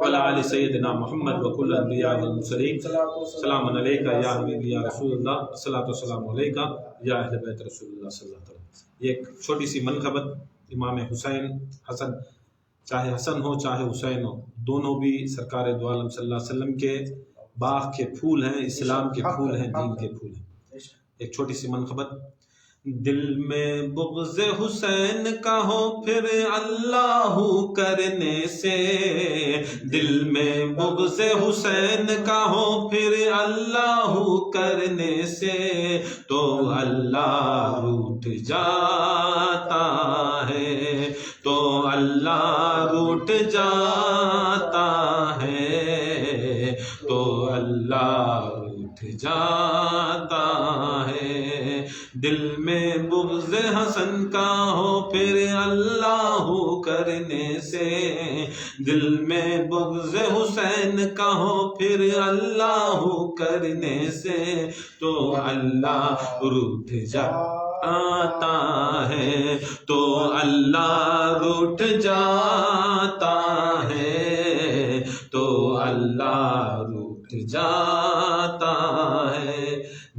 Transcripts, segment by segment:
وعلی آل سیدنا محمد وکل الانبیاء والمرسلین سلام علیکہ یا حبیبی یا رسول اللہ الصلاۃ والسلام علیکہ یا اہل بیت رسول اللہ صلی اللہ علیہ وسلم۔ یہ ایک چھوٹی سی منقبت امام حسن، چاہے حسن ہو چاہے حسین ہو، دونوں بھی سرکار دو عالم صلی اللہ علیہ وسلم کے باغ کے پھول ہیں، اسلام کے پھول ہیں، دین کے پھول ہیں۔ ایک چھوٹی سی منقبت۔ دل میں بغض حسین کا ہو پھر اللہ کرنے سے، دل میں بغض حسین کا ہو پھر اللہ کرنے سے، تو اللہ روٹھ جاتا ہے، تو اللہ روٹھ جاتا ہے، تو اللہ روٹھ جاتا ہے۔ دل میں بغض حسن کا ہو پھر اللہ کرنے سے، دل میں بغض حسین کا ہو پھر اللہ کرنے سے، تو اللہ روٹھ جاتا ہے، تو اللہ روٹھ جاتا ہے، تو اللہ روٹھ جاتا ہے۔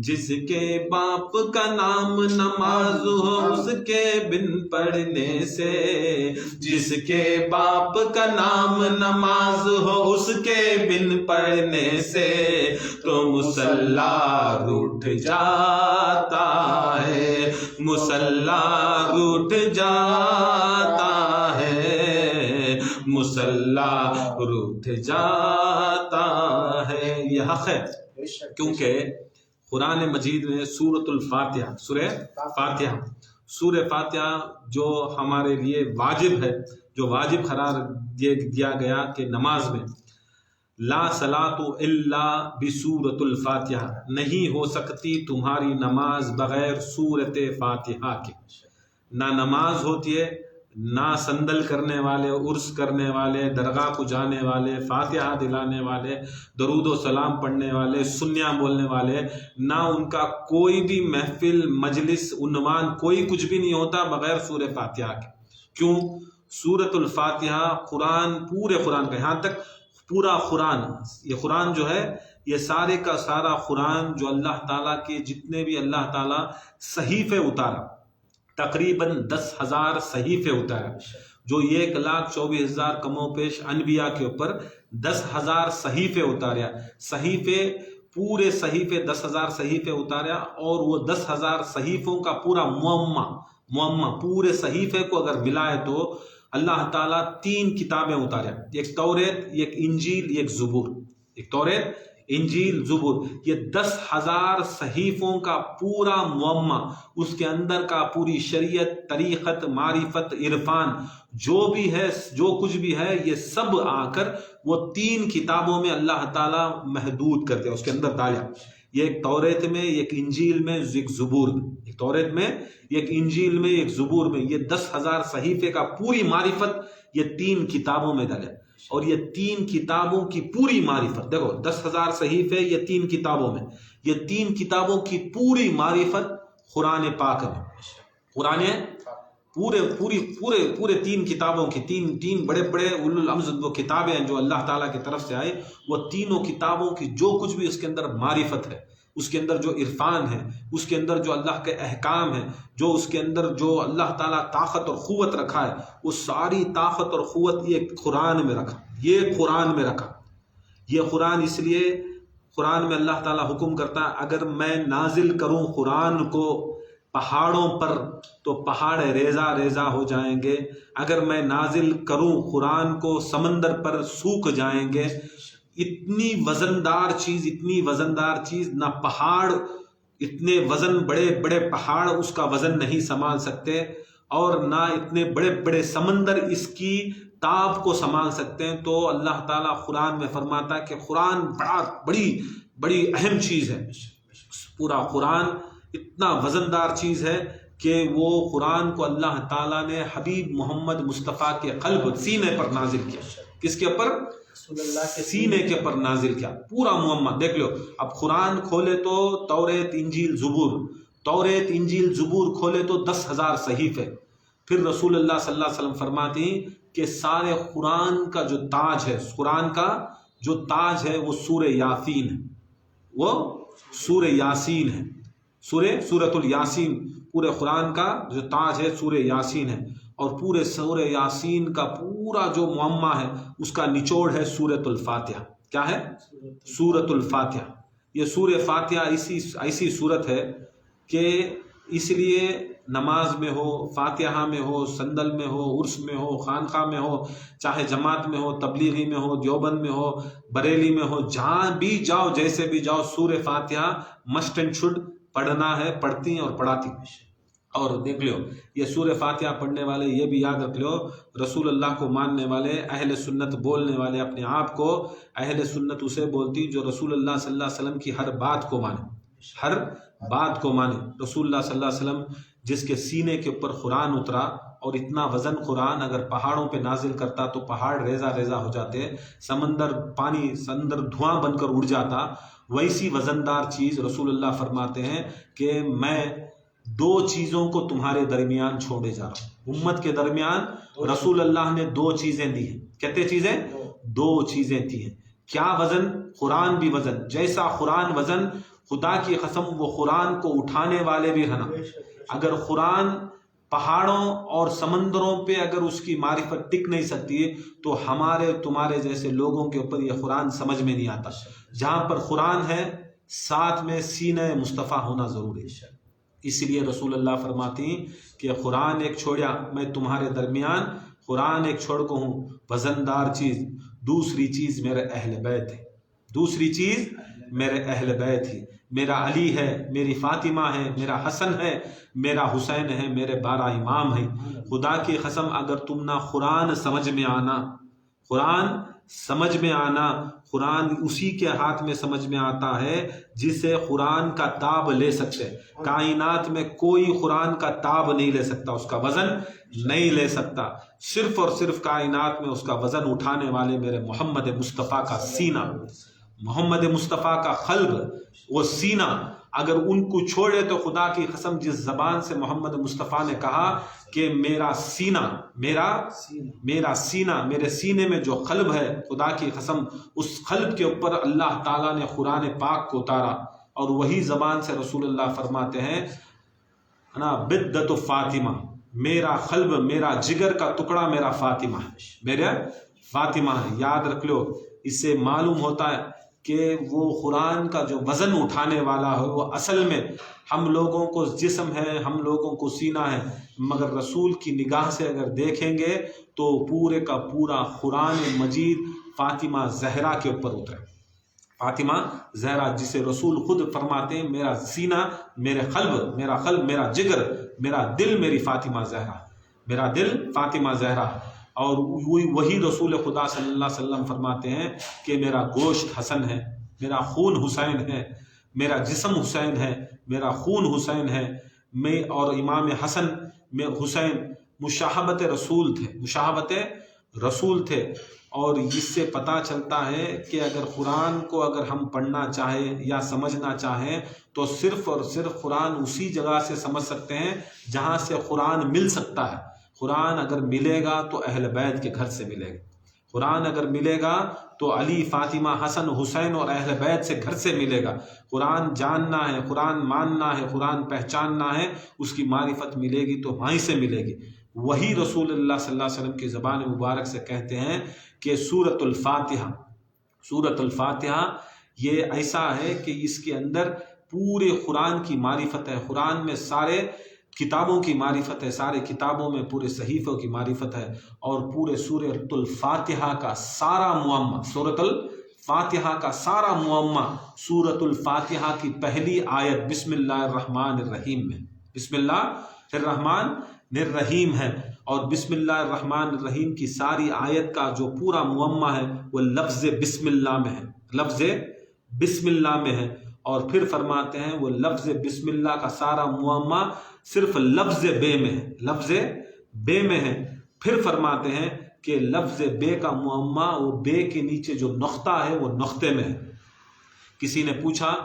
جس کے باپ کا نام نماز ہو اس کے بن پڑھنے سے، جس کے باپ کا نام نماز ہو اس کے بن پڑھنے سے، تو مصلی روٹھ جاتا ہے، مصلی روٹھ جاتا ہے، مصلی روٹھ جاتا ہے۔ یہ حق ہے کیونکہ قرآن مجید میں سورۃ الفاتحہ، سورہ فاتحہ جو ہمارے لیے واجب ہے، جو واجب قرار دیا گیا کہ نماز میں لا صلاۃ الا بسورۃ الفاتحہ، نہیں ہو سکتی تمہاری نماز بغیر سورۃ فاتحہ کے۔ نہ نماز ہوتی ہے، نہ سندل کرنے والے، عرس کرنے والے، درگاہ کو جانے والے، فاتحہ دلانے والے، درود و سلام پڑھنے والے، سنیاں بولنے والے، نہ ان کا کوئی بھی محفل، مجلس، عنوان، کوئی کچھ بھی نہیں ہوتا بغیر سورہ فاتحہ کے۔ کیوں؟ سورۃ الفاتحہ قرآن، پورے قرآن کا، یہاں تک پورا قرآن، یہ قرآن جو ہے یہ سارے کا سارا قرآن جو اللہ تعالیٰ کے جتنے بھی اللہ تعالیٰ صحیفے اتارا، تقریباً 10,000 صحیفے اتارا، جو 1,24,000 کم و بیش انبیاء کے اوپر 10,000 صحیفے اتاریا، صحیفے، پورے صحیفے 10,000 صحیفے اتاریا، اور وہ 10,000 صحیفوں کا پورا معمہ پورے صحیفے کو اگر ملائے تو اللہ تعالیٰ 3 کتابیں اتاریا، ایک توریت، ایک انجیل، ایک زبور، ایک توریت، انجیل، زبور، یہ 10,000 صحیفوں کا پورا معمہ، اس کے اندر کا پوری شریعت، طریقت، معرفت، عرفان، جو بھی ہے، جو کچھ بھی ہے، یہ سب آ کر وہ 3 کتابوں میں اللہ تعالیٰ محدود کر دیا، اس کے اندر ڈالا۔ یہ ایک توریت میں، ایک انجیل میں، ایک زبور میں، ایک توریت میں، ایک انجیل میں، ایک زبور میں، یہ 10,000 صحیفے کا پوری معرفت یہ 3 کتابوں میں ڈالا۔ اور یہ 3 کتابوں کی پوری معرفت، دیکھو 10,000 صحیفے یہ 3 کتابوں میں، یہ 3 کتابوں کی پوری معرفت قرآن پاک میں، قرآن پورے 3 کتابوں کی، تین بڑے بڑے اولو الامر وہ کتابیں ہیں جو اللہ تعالیٰ کی طرف سے آئے، وہ تینوں کتابوں کی جو کچھ بھی اس کے اندر معرفت ہے، اس کے اندر جو عرفان ہے، اس کے اندر جو اللہ کے احکام ہیں، جو اس کے اندر جو اللہ تعالیٰ طاقت اور قوت رکھا ہے، وہ ساری طاقت اور قوت یہ قرآن میں رکھا، یہ قرآن میں رکھا۔ یہ قرآن اس لیے، قرآن میں اللہ تعالیٰ حکم کرتا ہے اگر میں نازل کروں قرآن کو پہاڑوں پر تو پہاڑ ریزہ ریزہ ہو جائیں گے، اگر میں نازل کروں قرآن کو سمندر پر سوکھ جائیں گے۔ اتنی وزندار چیز نہ پہاڑ، اتنے وزن بڑے بڑے پہاڑ اس کا وزن نہیں سنبھال سکتے، اور نہ اتنے بڑے بڑے سمندر اس کی تاب کو سنبھال سکتے ہیں۔ تو اللہ تعالیٰ قرآن میں فرماتا ہے کہ قرآن بڑی اہم چیز ہے، پورا قرآن اتنا وزندار چیز ہے کہ وہ قرآن کو اللہ تعالیٰ نے حبیب محمد مصطفیٰ کے قلب، سینے پر نازل کیا۔ کس کے اوپر؟ سینے کے پر نازل کیا، پورا معمہ دیکھ لو۔ اب قرآن کھولے تو توریت، انجیل، زبور، کھولے تو 10,000 صحیفے۔ پھر رسول اللہ صلی اللہ علیہ وسلم فرماتے ہیں کہ سارے قرآن کا جو تاج ہے، قرآن کا جو تاج ہے وہ سورہ یاسین ہے، وہ سورہ یاسین ہے، سورۃ الیاسین، پورے قرآن کا جو تاج ہے سورہ یاسین ہے، اور پورے سورہ یاسین کا پورا جو معمہ ہے اس کا نچوڑ ہے سورۃ الفاتحہ۔ کیا ہے؟ سورۃ الفاتحہ۔ یہ سورہ فاتحہ ایسی صورت ہے کہ اس لیے نماز میں ہو، فاتحہ میں ہو، سندل میں ہو، عرس میں ہو، خانقاہ میں ہو، چاہے جماعت میں ہو، تبلیغی میں ہو، دیوبند میں ہو، بریلی میں ہو، جہاں بھی جاؤ، جیسے بھی جاؤ، سورہ فاتحہ مسٹ اینڈ شوڈ پڑھنا ہے، پڑھتی ہیں اور پڑھاتی ہیں۔ اور دیکھ لو یہ سورہ فاتحہ پڑھنے والے یہ بھی یاد رکھ لو، رسول اللہ کو ماننے والے، اہل سنت بولنے والے اپنے آپ کو اہل سنت اسے بولتی جو رسول اللہ صلی اللہ علیہ وسلم کی ہر بات کو مانے، ہر بات کو مانے۔ رسول اللہ صلی اللہ علیہ وسلم جس کے سینے کے اوپر قرآن اترا، اور اتنا وزن قرآن اگر پہاڑوں پہ نازل کرتا تو پہاڑ ریزہ ریزہ ہو جاتے، سمندر دھواں بن کر اڑ جاتا، ویسی وزندار چیز رسول اللہ فرماتے ہیں کہ میں 2 چیزوں کو تمہارے درمیان چھوڑے جا رہا ہوں۔ امت کے درمیان رسول اللہ نے 2 چیزیں دی ہیں۔ کہتے چیزیں؟ 2 چیزیں دی ہیں۔ کیا وزن؟ قرآن بھی وزن، جیسا قرآن وزن، خدا کی قسم وہ قرآن کو اٹھانے والے بھی رہنا۔ اگر قرآن پہاڑوں اور سمندروں پہ اگر اس کی معرفت ٹک نہیں سکتی ہے تو ہمارے تمہارے جیسے لوگوں کے اوپر یہ قرآن سمجھ میں نہیں آتا۔ جہاں پر قرآن ہے ساتھ میں سینہ مصطفیٰ ہونا ضروری ہے۔ اس لیے رسول اللہ فرماتی کہ قرآن ایک چھوڑیا میں تمہارے درمیان، قرآن ایک چھوڑ کو ہوں وزندار چیز، دوسری چیز میرے اہل بیت ہے، دوسری چیز میرے اہل بیت ہی، میرا علی ہے، میری فاطمہ ہے، میرا حسن ہے، میرا حسین ہے، میرے 12 امام ہیں۔ خدا کی قسم اگر تم نہ قرآن سمجھ میں آنا، قرآن سمجھ میں آنا، قرآن اسی کے ہاتھ میں سمجھ میں آتا ہے جسے قرآن کا تاب لے سکتے۔ کائنات میں کوئی قرآن کا تاب نہیں لے سکتا، اس کا وزن نہیں لے سکتا، صرف اور صرف کائنات میں اس کا وزن اٹھانے والے میرے محمد مصطفیٰ کا سینہ، محمد مصطفیٰ کا قلب، وہ سینہ اگر ان کو چھوڑے تو خدا کی قسم جس زبان سے محمد مصطفیٰ نے کہا کہ میرا سینہ، میرا سینہ، میرے سینے میں جو قلب ہے، خدا کی قسم اس قلب کے اوپر اللہ تعالیٰ نے قرآن پاک کو اتارا، اور وہی زبان سے رسول اللہ فرماتے ہیں نا بدت فاطمہ، میرا قلب، میرا جگر کا ٹکڑا میرا فاطمہ ہے، میرا فاطمہ ہے۔ یاد رکھ لو، اس سے معلوم ہوتا ہے کہ وہ قرآن کا جو وزن اٹھانے والا ہے وہ اصل میں ہم لوگوں کو جسم ہے، ہم لوگوں کو سینہ ہے، مگر رسول کی نگاہ سے اگر دیکھیں گے تو پورے کا پورا قرآن مجید فاطمہ زہرا کے اوپر اترے۔ فاطمہ زہرا جسے رسول خود فرماتے ہیں میرا سینہ، میرے قلب، میرا جگر، میرا دل میری فاطمہ زہرا، میرا دل فاطمہ زہرا۔ اور وہی رسول خدا صلی اللہ علیہ وسلم فرماتے ہیں کہ میرا گوشت حسن ہے، میرا خون حسین ہے، میرا جسم حسین ہے، میرا خون حسین ہے، میں اور امام حسن میں حسین مشاہبت رسول تھے، مشاہبت رسول تھے۔ اور اس سے پتہ چلتا ہے کہ اگر قرآن کو اگر ہم پڑھنا چاہیں یا سمجھنا چاہیں تو صرف اور صرف قرآن اسی جگہ سے سمجھ سکتے ہیں جہاں سے قرآن مل سکتا ہے۔ قرآن اگر ملے گا تو اہل بیت کے گھر سے ملے گا، قرآن اگر ملے گا تو علی، فاطمہ، حسن، حسین اور اہل بیت سے گھر سے ملے گا۔ قرآن جاننا ہے، قرآن ماننا ہے، قرآن پہچاننا ہے، اس کی معرفت ملے گی تو وہیں سے ملے گی۔ وہی رسول اللہ صلی اللہ علیہ وسلم کی زبان مبارک سے کہتے ہیں کہ سورۃ الفاتحہ، سورۃ الفاتحہ یہ ایسا ہے کہ اس کے اندر پورے قرآن کی معرفت ہے، قرآن میں سارے کتابوں کی معرفت ہے، سارے کتابوں میں پورے صحیفوں کی معرفت ہے، اور پورے سورۃ الفاتحہ کا سارا معمہ، سورۃ الفاتحہ کا سارا معمہ سورۃ الفاتحہ کی پہلی آیت بسم اللہ الرحمن الرحیم میں، بسم اللہ الرحمن الرحیم ہے، اور بسم اللہ الرحمن الرحیم کی ساری آیت کا جو پورا معمہ ہے وہ لفظ بسم اللہ میں ہے، لفظ بسم اللہ میں ہے۔ اور پھر فرماتے ہیں وہ لفظ بسم اللہ کا سارا معمہ صرف لفظ بے میں ہے، لفظ بے میں ہے۔ پھر فرماتے ہیں کہ لفظ بے کا معمہ وہ بے کے نیچے جو نقطہ ہے وہ نقطے میں ہے۔ کسی نے پوچھا،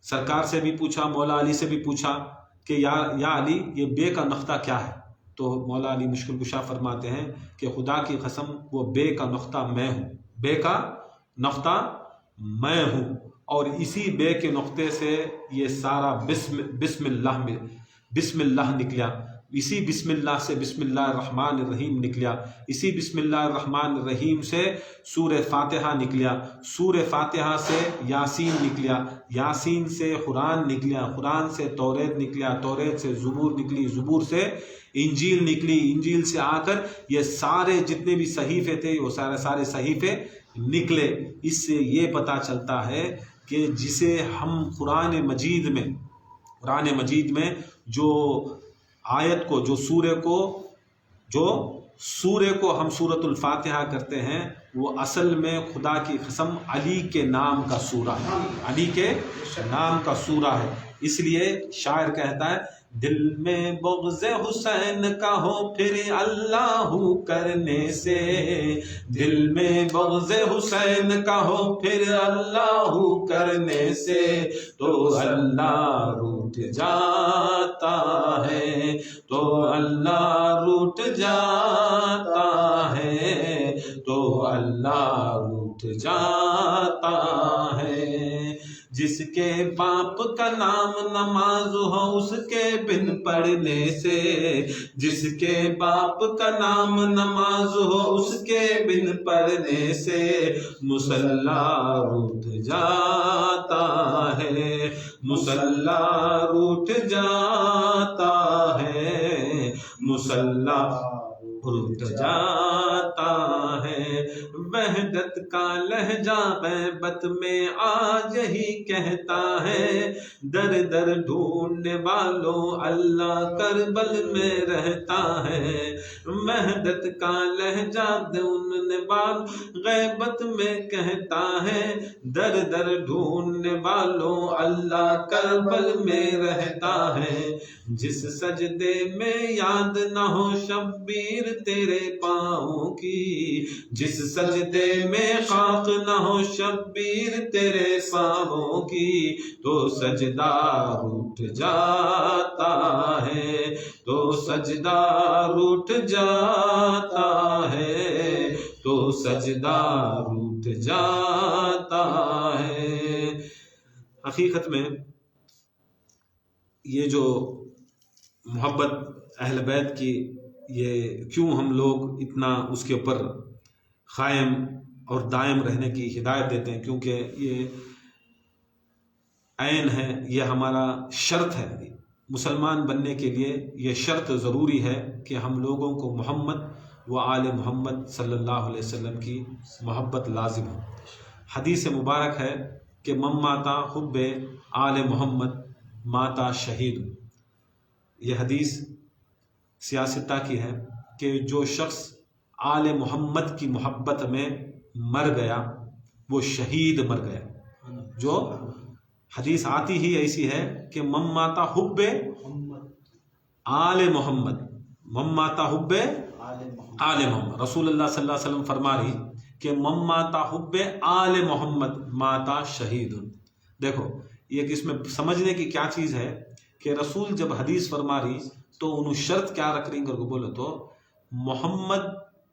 سرکار سے بھی پوچھا، مولا علی سے بھی پوچھا کہ یا علی یہ بے کا نقطہ کیا ہے؟ تو مولا علی مشکل کشا فرماتے ہیں کہ خدا کی قسم وہ بے کا نقطہ میں ہوں، بے کا نقطہ میں ہوں، اور اسی بے کے نقطے سے یہ سارا بسم اللہ نکلا، اسی بسم اللہ سے بسم اللہ الرحمن الرحیم نکلا، اسی بسم اللہ الرحمن الرحیم سے سورہ فاتحہ نکلا، سورہ فاتحہ سے یاسین نکلا، یاسین سے قرآن نکلا، قرآن سے توریت نکلا، توریت سے زبور نکلی، زبور سے انجیل نکلی، انجیل سے آ کر یہ سارے جتنے بھی صحیفے تھے وہ سارے صحیفے نکلے۔ اس سے یہ پتہ چلتا ہے کہ جسے ہم قرآن مجید میں جو آیت کو جو سورے کو ہم سورۃ الفاتحہ کرتے ہیں، وہ اصل میں خدا کی قسم علی کے نام کا سورہ ہے، علی کے نام کا سورہ ہے۔ اس لیے شاعر کہتا ہے دل میں بغض حسین کا ہو پھر اللہ کرنے سے، دل میں بغض حسین کا ہو پھر اللہ کرنے سے، تو اللہ روٹھ جاتا ہے، تو اللہ روٹھ جاتا ہے، تو اللہ روٹھ جاتا ہے۔ جس کے باپ کا نام نماز ہو اس کے بن پڑھنے سے، جس کے باپ کا نام نماز ہو اس کے بن پڑھنے سے، مصلی روٹھ جاتا ہے، مصلی روٹھ جاتا ہے، مصلی روٹھ جاتا ہے۔ وحدت کا لہجہ غیبت میں آج ہی کہتا ہے، در در ڈھونڈنے والوں اللہ کربل میں رہتا ہے۔ وحدت کا لہجہ ڈھونڈنے والوں غیبت میں کہتا ہے، در در ڈھونڈنے والوں اللہ کربل میں رہتا ہے۔ جس سجدے میں یاد نہ ہو شبیر تیرے پاؤں کی، جس سجدے میں خاک نہ ہو شبیر تیرے پاؤں کی، تو سجدہ روٹھ جاتا ہے، تو سجدہ روٹھ جاتا ہے، تو سجدہ روٹھ جاتا ہے۔ حقیقت میں یہ جو محبت اہل بیت کی، یہ کیوں ہم لوگ اتنا اس کے اوپر قائم اور دائم رہنے کی ہدایت دیتے ہیں، کیونکہ یہ عین ہے، یہ ہمارا شرط ہے۔ مسلمان بننے کے لیے یہ شرط ضروری ہے کہ ہم لوگوں کو محمد و آل محمد صلی اللہ علیہ وسلم کی محبت لازم ہو۔ حدیث مبارک ہے کہ من ماتا حب آل محمد ماتا شہید۔ یہ حدیث سیاستہ کی ہے کہ جو شخص آل محمد کی محبت میں مر گیا وہ شہید مر گیا۔ جو حدیث آتی ہی ایسی ہے کہ من ماتا حب آل محمد، من ماتا حب آل محمد، رسول اللہ صلی اللہ علیہ وسلم فرما رہی کہ من ماتا حب آل محمد ماتا شہید۔ دیکھو یہ اس میں سمجھنے کی کیا چیز ہے کہ رسول جب حدیث فرما رہی تو انہوں شرط کیا رکھ رہی کو بولے تو محمد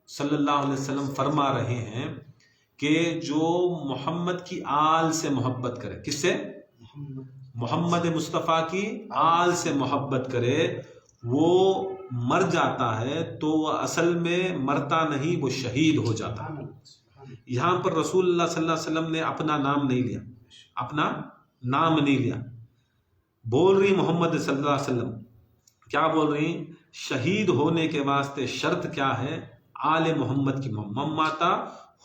صلی اللہ علیہ وسلم فرما رہے ہیں کہ جو محمد کی آل سے محبت کرے، کس سے؟ محمد مصطفیٰ کی آل سے محبت کرے، وہ مر جاتا ہے تو وہ اصل میں مرتا نہیں، وہ شہید ہو جاتا ہے۔ یہاں پر رسول اللہ صلی اللہ علیہ وسلم نے اپنا نام نہیں لیا، اپنا نام نہیں لیا، بول رہی محمد صلی اللہ علیہ وسلم، کیا بول رہی؟ شہید ہونے کے واسطے شرط کیا ہے؟ آل محمد کی محمد ماتا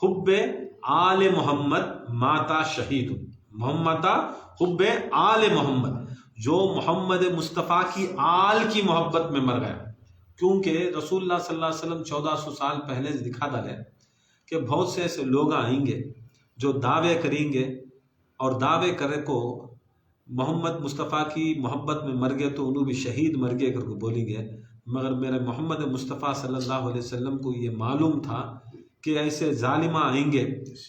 حب آل محمد ماتا شہید، محمد حب آل محمد، جو محمد مصطفیٰ کی آل کی محبت میں مر گیا۔ کیونکہ رسول اللہ صلی اللہ علیہ وسلم 1400 سال پہلے دکھا ڈالے کہ بہت سے ایسے لوگ آئیں گے جو دعوے کریں گے، اور دعوے کرے کو محمد مصطفیٰ کی محبت میں مر گئے تو انہوں بھی شہید مر گئے کر کے بولیں گے، مگر میرے محمد مصطفیٰ صلی اللہ علیہ وسلم کو یہ معلوم تھا کہ ایسے ظالمہ آئیں گے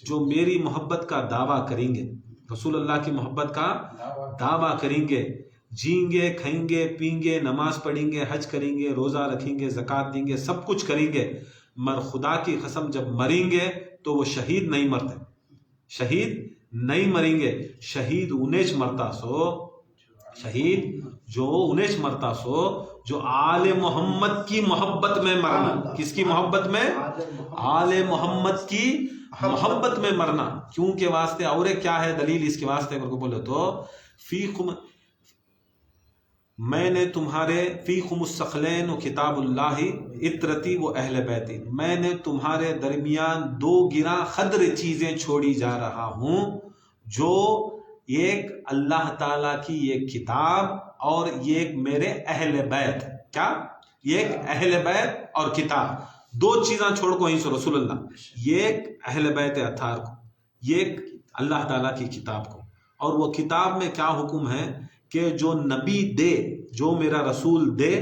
جو میری محبت کا دعویٰ کریں گے، رسول اللہ کی محبت کا دعویٰ کریں گے، جئیں گے، کھائیں گے، پئیں گے، نماز پڑھیں گے، حج کریں گے، روزہ رکھیں گے، زکوٰۃ دیں گے، سب کچھ کریں گے، مگر خدا کی قسم جب مریں گے تو وہ شہید نہیں مرتے، شہید نہیں مریں گے۔ شہید انیچ مرتا سو، شہید جو انیچ مرتا سو جو آل محمد کی محبت میں مرنا۔ کس کی محبت میں؟ آل محمد کی محبت میں مرنا۔ کیونکہ واسطے اور کیا ہے دلیل اس کے واسطے اگر کو بولے تو میں نے تمہارے فیکم الثقلین و کتاب اللہ اطرتی و اہل بیتی، میں نے تمہارے درمیان دو گراں خدر چیزیں چھوڑی جا رہا ہوں، جو ایک اللہ تعالیٰ کی ایک کتاب اور ایک میرے اہل بیت۔ کیا؟ ایک اہل بیت اور کتاب، دو چیزاں چھوڑ کو ہی سو رسول اللہ، ایک اہل بیت اطہار کو، ایک اللہ تعالیٰ کی کتاب کو۔ اور وہ کتاب میں کیا حکم ہے کہ جو نبی دے، جو میرا رسول دے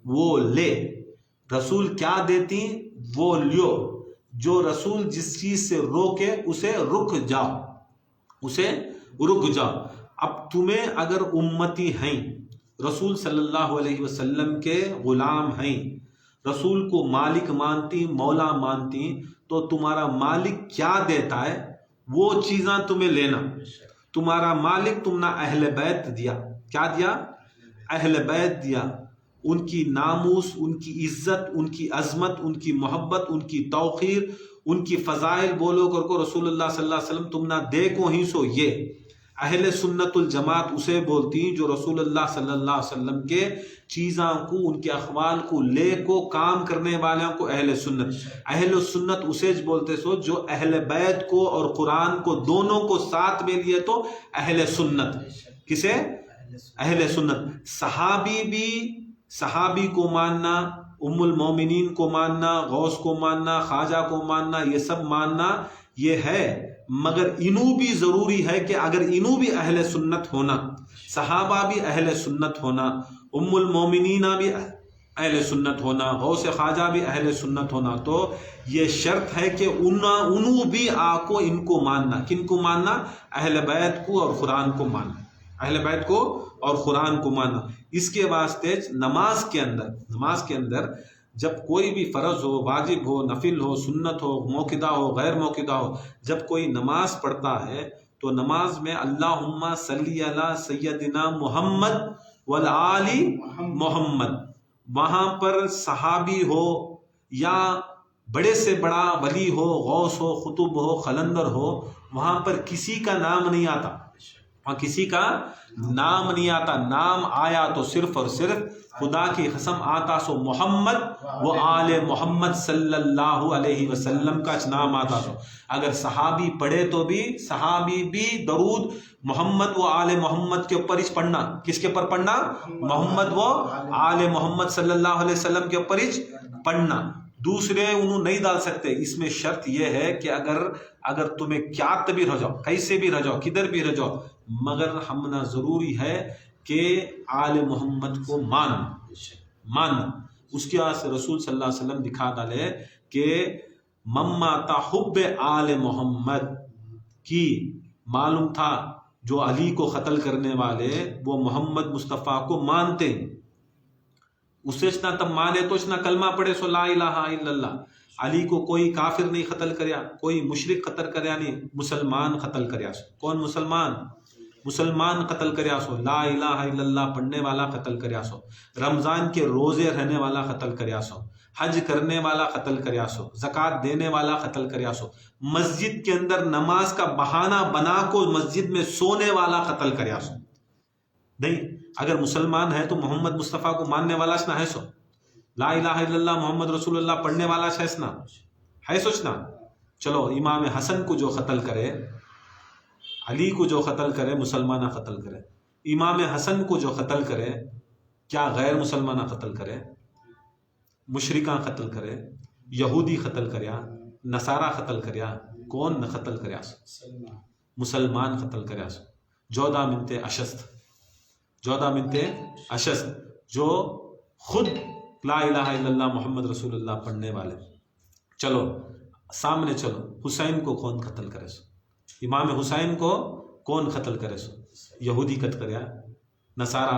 وہ لے۔ رسول کیا دیتی وہ لیو، جو رسول جس چیز سے روکے اسے رک جاؤ، اسے رک جاؤ۔ اب تمہیں اگر امتی ہیں، رسول صلی اللہ علیہ وسلم کے غلام ہیں، رسول کو مالک مانتی، مولا مانتی، تو تمہارا مالک کیا دیتا ہے وہ چیزاں تمہیں لینا۔ تمہارا مالک تم نے اہل بیت دیا، کیا دیا؟ اہل بیت دیا، ان کی ناموس، ان کی عزت، ان کی عظمت، ان کی محبت، ان کی توقیر، ان کی فضائل بولو کر کو رسول اللہ صلی اللہ علیہ وسلم تم نہ دیکھو ہی سو۔ یہ اہل سنت الجماعت اسے بولتی جو رسول اللہ صلی اللہ علیہ وسلم کے چیزاں کو، ان کے اقوال کو لے کو کام کرنے والوں کو اہل سنت۔ اہل سنت اسے بولتے سو جو اہل بیت کو اور قرآن کو دونوں کو ساتھ میں لیے تو اہل سنت۔ کسے؟ اہل سنت۔ صحابی بھی، صحابی کو ماننا، ام المومنین کو ماننا، غوث کو ماننا، خواجہ کو ماننا، یہ سب ماننا یہ ہے، مگر انہوں بھی ضروری ہے کہ اگر انہوں بھی اہل سنت ہونا، صحابہ بھی اہل سنت ہونا، ام المومنین بھی اہل سنت ہونا، غوث خواجہ بھی اہل سنت ہونا، تو یہ شرط ہے کہ انہوں بھی آکو ان کو ماننا۔ کن کو ماننا؟ اہل بیت کو اور قرآن کو ماننا، اہل بیت کو اور قرآن کو ماننا۔ اس کے واسطے نماز کے اندر جب کوئی بھی فرض ہو، واجب ہو، نفل ہو، سنت ہو، موقدہ ہو، غیر موقدہ ہو، جب کوئی نماز پڑھتا ہے تو نماز میں اللہم صلی علی سیدنا محمد والآل محمد، وہاں پر صحابی ہو یا بڑے سے بڑا ولی ہو، غوث ہو، قطب ہو، قلندر ہو، وہاں پر کسی کا نام نہیں آتا، وہاں کسی کا نام نہیں آتا۔ نام آیا تو صرف اور صرف خدا کی قسم آتا سو محمد و آل محمد صلی اللہ علیہ وسلم کا نام آتا سو۔ اگر صحابی پڑھے تو بھی صحابی بھی درود محمد و آل محمد کے اوپر ہی پڑھنا۔ کس کے اوپر پڑھنا؟ محمد و آل محمد صلی اللہ علیہ وسلم کے اوپر ہی پڑھنا، دوسرے انہوں نہیں ڈال سکتے۔ اس میں شرط یہ ہے کہ اگر تمہیں کیا بھی رہ جاؤ، کیسے بھی رہ جاؤ، کدھر بھی رہ جاؤ، مگر ہمنا ضروری ہے کہ آل محمد کو ماننا۔ اس کے واسطے رسول صلی اللہ علیہ وسلم دکھا ڈالے کہ مماتا حب آل محمد کی، معلوم تھا جو علی کو قتل کرنے والے وہ محمد مصطفیٰ کو مانتے، اسے نہ تب مانے تو نہ کلمہ پڑھے سو لا الہ الا اللہ۔ علی کو کوئی کافر نہیں قتل کریا، کوئی مشرک قتل کریا نہیں، مسلمان قتل کریا سو۔ کون مسلمان؟ مسلمان قتل کریا سو، لا الہ الا اللہ پڑھنے والا قتل کریا سو، رمضان کے روزے رہنے والا قتل کریا سو، حج کرنے والا قتل کریا سو، زکوٰۃ دینے والا قتل کریا سو، مسجد کے اندر نماز کا بہانہ بنا کو مسجد میں سونے والا قتل کریا سو۔ نہیں، اگر مسلمان ہے تو محمد مصطفیٰ کو ماننے والا نہ ہے سو، لا الہ الا اللہ محمد رسول اللہ پڑھنے والا شہسنا ہے سوچنا۔ چلو امام حسن کو جو قتل کرے، علی کو جو قتل کرے، مسلمانہ قتل کرے۔ امام حسن کو جو قتل کرے، کیا غیر مسلمانہ قتل کرے؟ مشرکاں قتل کرے، یہودی قتل کریا، نصارہ قتل کریا، کون نہ قتل کریا سو؟ مسلمان قتل کریا سو۔ جودہ بنت اشست جو خود لا الہ الا اللہ محمد رسول اللہ پڑھنے والے۔ چلو سامنے چلو، حسین کو کون قتل کرے سو؟ امام حسین کو کون قتل کرے سو؟ یہودی قتل کریا، نصارہ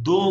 2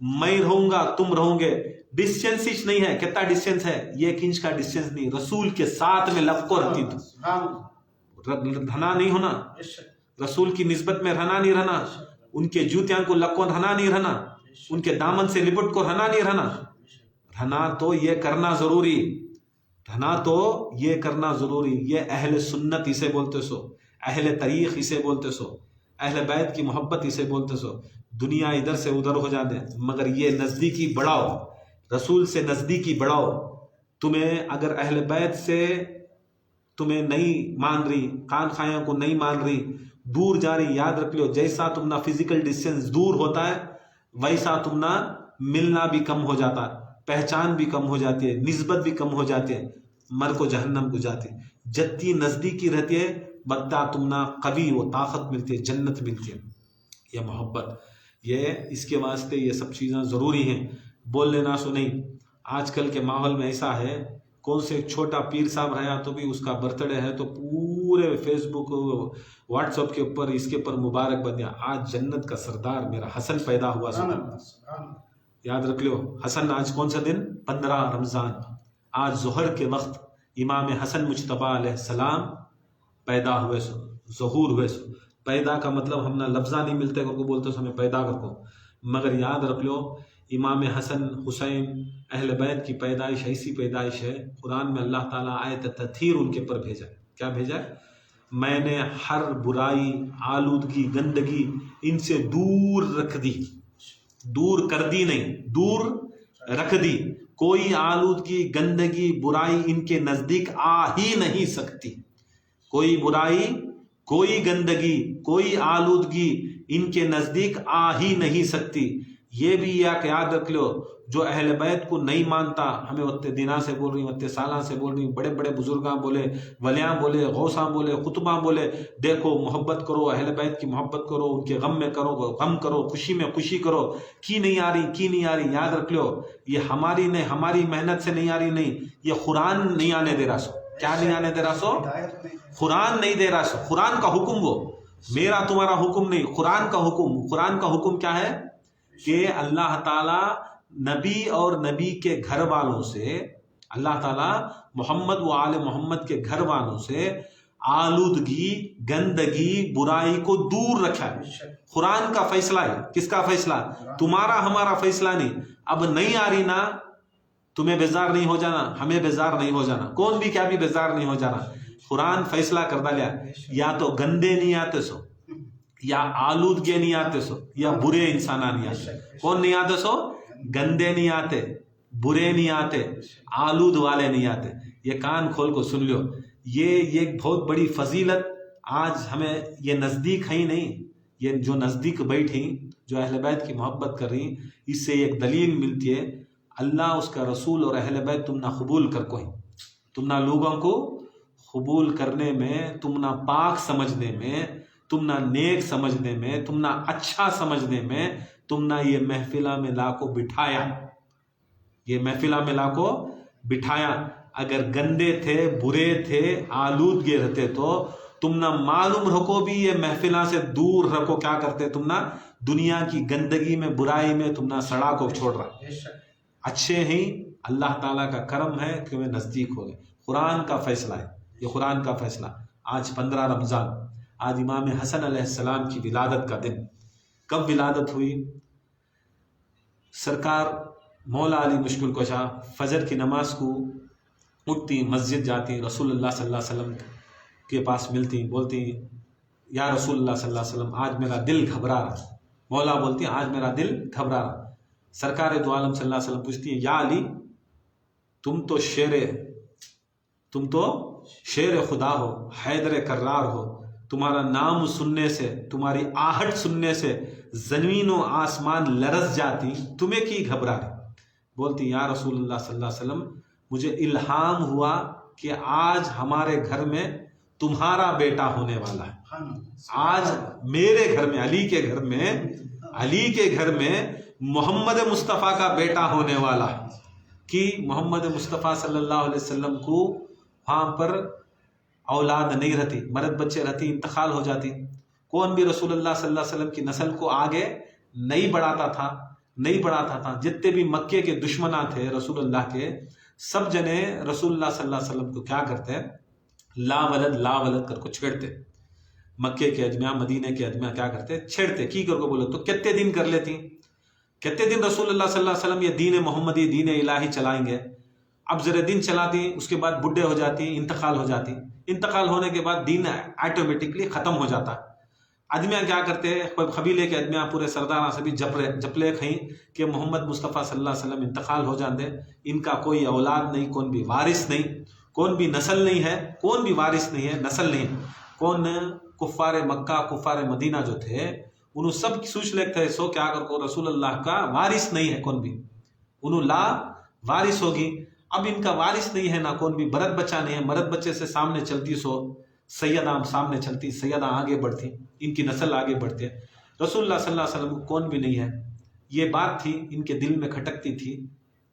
میں رہوں گا تم رہو گے. ڈسٹینس ہی نہیں ہے. کتنا ڈسٹینس ہے؟ 1 انچ کا ڈسٹینس نہیں. رسول کے ساتھ میں لب کو رکھتی تو رہنا نہیں ہونا, رسول کی نسبت میں رہنا نہیں رہنا, ان کے جوتیاں کو لگ کو رہنا نہیں رہنا, ان کے دامن سے لپٹ کو رہنا نہیں رہنا. رہنا تو یہ کرنا ضروری, رہنا تو یہ کرنا ضروری. یہ اہل سنت اسے بولتے سو, اہل طریق اسے بولتے سو, اہل بیت کی محبت اسے بولتے سو. دنیا ادھر سے ادھر ہو جاتے مگر یہ نزدیکی بڑھاؤ, رسول سے نزدیکی بڑھاؤ. تمہیں اگر اہل بیت سے تمہیں نہیں مان رہی, خان خایوں کو نہیں مان رہی, دور جا رہی, یاد رکھ لو جیسا تمنا فزیکل ڈسٹینس دور ہوتا ہے ویسا تمنا ملنا بھی کم ہو جاتا ہے, پہچان بھی کم ہو جاتی ہے, نسبت بھی کم ہو جاتی ہے, مر کو جہنم کو جاتی ہے. جتنی نزدیکی رہتی ہے بدہ تمنا قوی و طاقت ملتی ہے, جنت ملتی ہے. یہ محبت, یہ اس کے واسطے یہ سب چیزیں ضروری ہیں. بول لینا سو نہیں. آج کل کے ماحول میں ایسا ہے, کون سے چھوٹا پیر صاحب رہا تو بھی اس کا برتھ ڈے ہے تو پورے فیس بک واٹس ایپ کے اوپر اس کے اوپر مبارک بدیا. آج جنت کا سردار میرا حسن پیدا ہوا سو, یاد رکھ لو. حسن آج کون سا دن؟ 15 رمضان. آج ظہر کے وقت امام حسن مجتبیٰ علیہ السلام پیدا ہوئے سو, ظہور ہوئے سو. پیدا کا مطلب ہم نہ لفظہ نہیں ملتے کر کو بولتے سو ہمیں پیدا کر کو, مگر یاد رکھ لو امام حسن حسین اہل بیت کی پیدائش ایسی پیدائش ہے. قرآن میں اللہ تعالیٰ آیت تطہیر ان کے پر بھیجا. کیا بھیجا؟ میں نے ہر برائی, آلودگی, گندگی ان سے دور رکھ دی. دور کر دی نہیں, دور رکھ دی. کوئی آلودگی, گندگی, برائی ان کے نزدیک آ ہی نہیں سکتی. کوئی برائی, کوئی گندگی, کوئی آلودگی ان کے نزدیک آ ہی نہیں سکتی. یہ بھی یاد رکھ لو جو اہل بیت کو نہیں مانتا, ہمیں اتنے دنوں سے بول رہی ہوں, اتنے سالوں سے بول رہی ہوں, بڑے بڑے بزرگاں بولے, ولیاں بولے, غوثاں بولے, قطباں بولے, دیکھو محبت کرو, اہل بیت کی محبت کرو, ان کے غم میں کرو, غم کرو, خوشی میں خوشی کرو. کی نہیں آ رہی, کی نہیں آ رہی. یاد رکھ لو یہ ہماری نہیں, ہماری محنت سے نہیں آ رہی نہیں, یہ قرآن نہیں آنے دے رہا سو. کیا نہیں آنے دے رہا سو؟ قرآن نہیں دے رہا سو. قرآن کا حکم, وہ میرا تمہارا حکم نہیں, قرآن کا حکم. قرآن کا حکم کیا ہے کہ اللہ تعالیٰ نبی اور نبی کے گھر والوں سے, اللہ تعالیٰ محمد و آل محمد کے گھر والوں سے آلودگی, گندگی, برائی کو دور رکھا ہے. قرآن کا فیصلہ ہے. کس کا فیصلہ؟ تمہارا ہمارا فیصلہ نہیں. اب نہیں آ رہی نا, تمہیں بیزار نہیں ہو جانا, ہمیں بیزار نہیں ہو جانا, کون بھی کیا بھی بیزار نہیں ہو جانا. قرآن فیصلہ کر ڈالیا, یا تو گندے نہیں آتے سو, یا آلودگے نہیں آتے سو, یا برے انسان نہیں آتے. کون نہیں آتے سو؟ گندے نہیں آتے, برے نہیں آتے, آلود والے نہیں آتے. یہ کان کھول کو سن لو, یہ ایک بہت بڑی فضیلت آج ہمیں یہ نزدیک ہے ہی نہیں. یہ جو نزدیک بیٹھی, جو اہل بیت کی محبت کر رہی, اس سے ایک دلیل ملتی ہے. اللہ, اس کا رسول اور اہل بیت تم نہ قبول کر کوئی, تم نہ لوگوں کو قبول کرنے میں, تم نہ پاک سمجھنے میں, تم نہ نیک سمجھنے میں, تم نہ اچھا سمجھنے میں, تم نہ یہ محفلہ میں لا کو بٹھایا, یہ محفلہ میں لا کو بٹھایا. اگر گندے تھے, برے تھے, آلودگے رہتے تو تم نہ معلوم رکھو بھی یہ محفلہ سے دور رکھو. کیا کرتے تم نہ دنیا کی گندگی میں, برائی میں تم نہ سڑا کو چھوڑ رہا. اچھے ہی اللہ تعالیٰ کا کرم ہے کہ وہ نزدیک ہو گئے. قرآن کا فیصلہ ہے, یہ قرآن کا فیصلہ. آج 15 رمضان, آج امام حسن علیہ السلام کی ولادت کا دن. کب ولادت ہوئی؟ سرکار مولا علی مشکل کشا فجر کی نماز کو اٹھتی, مسجد جاتی, رسول اللہ صلی اللہ علیہ وسلم کے پاس ملتی, بولتی یا رسول اللہ صلی اللہ علیہ وسلم آج میرا دل گھبرا رہا. مولا بولتی آج میرا دل گھبرا رہا. سرکار دو عالم صلی اللہ علیہ وسلم پوچھتی ہے یا علی تم تو شیر خدا ہو, حیدر کرار ہو, تمہارا نام سننے سے, تمہاری آہٹ سننے سے زمین و آسمان لرز جاتی, تمہیں کی گھبرا رہی. بولتی یا رسول اللہ صلی اللہ علیہ وسلم مجھے الہام ہوا کہ آج ہمارے گھر میں تمہارا بیٹا ہونے والا ہے. آج میرے گھر میں, علی کے گھر میں محمد مصطفیٰ کا بیٹا ہونے والا ہے. کہ محمد مصطفیٰ صلی اللہ علیہ وسلم کو وہاں پر اولاد نہیں رہتی, مرد بچے رہتی, انتقال ہو جاتی. کون بھی رسول اللہ صلی اللہ علیہ وسلم کی نسل کو آگے نہیں بڑھاتا تھا. نہیں پڑھاتا تھا. جتنے بھی مکے کے دشمناں تھے رسول اللہ کے، سب جنے رسول اللہ صلی اللہ علیہ وسلم کو کیا کرتے، لا ولد لا ولد کر کو چھیڑتے. مکے کے اجمیاں، مدینے کے اجمیاں کیا کرتے، چھیڑتے کی کر کو بولو تو کتنے دن کر لیتی، کتنے دن رسول اللہ صلی اللہ علیہ وسلم یہ دین محمدی دین الہی چلائیں گے. اب ذرا دن چلاتی، اس کے بعد بڈھے ہو جاتی، انتقال ہو جاتی. انتقال ہونے کے بعد دین آٹومیٹکلی ختم ہو جاتا. ادمیاں کیا کرتے، قبیلے کے ادمیاں پورے سرداراں سے بھی جپلے کھیں کہ محمد مصطفیٰ صلی اللہ علیہ وسلم انتقال ہو جاندے، ان کا کوئی اولاد نہیں، کون بھی وارث نہیں، کون بھی نسل نہیں ہے، کون بھی وارث نہیں ہے، نسل نہیں. کون کفار مکہ کفار مدینہ جو تھے انہوں سب سوچ لیتے سو کیا کر کو رسول اللہ کا وارث نہیں ہے، کون بھی انہوں لا وارث ہوگی. اب ان کا وارث نہیں ہے، نہ کون بھی برت بچہ نہیں ہے. مرد بچے سے سامنے چلتی سو سیدہ سامنے چلتی، سیدہ آگے بڑھتی، ان کی نسل آگے بڑھتے. رسول اللہ صلی اللہ علیہ وسلم کون بھی نہیں ہے، یہ بات تھی ان کے دل میں کھٹکتی تھی.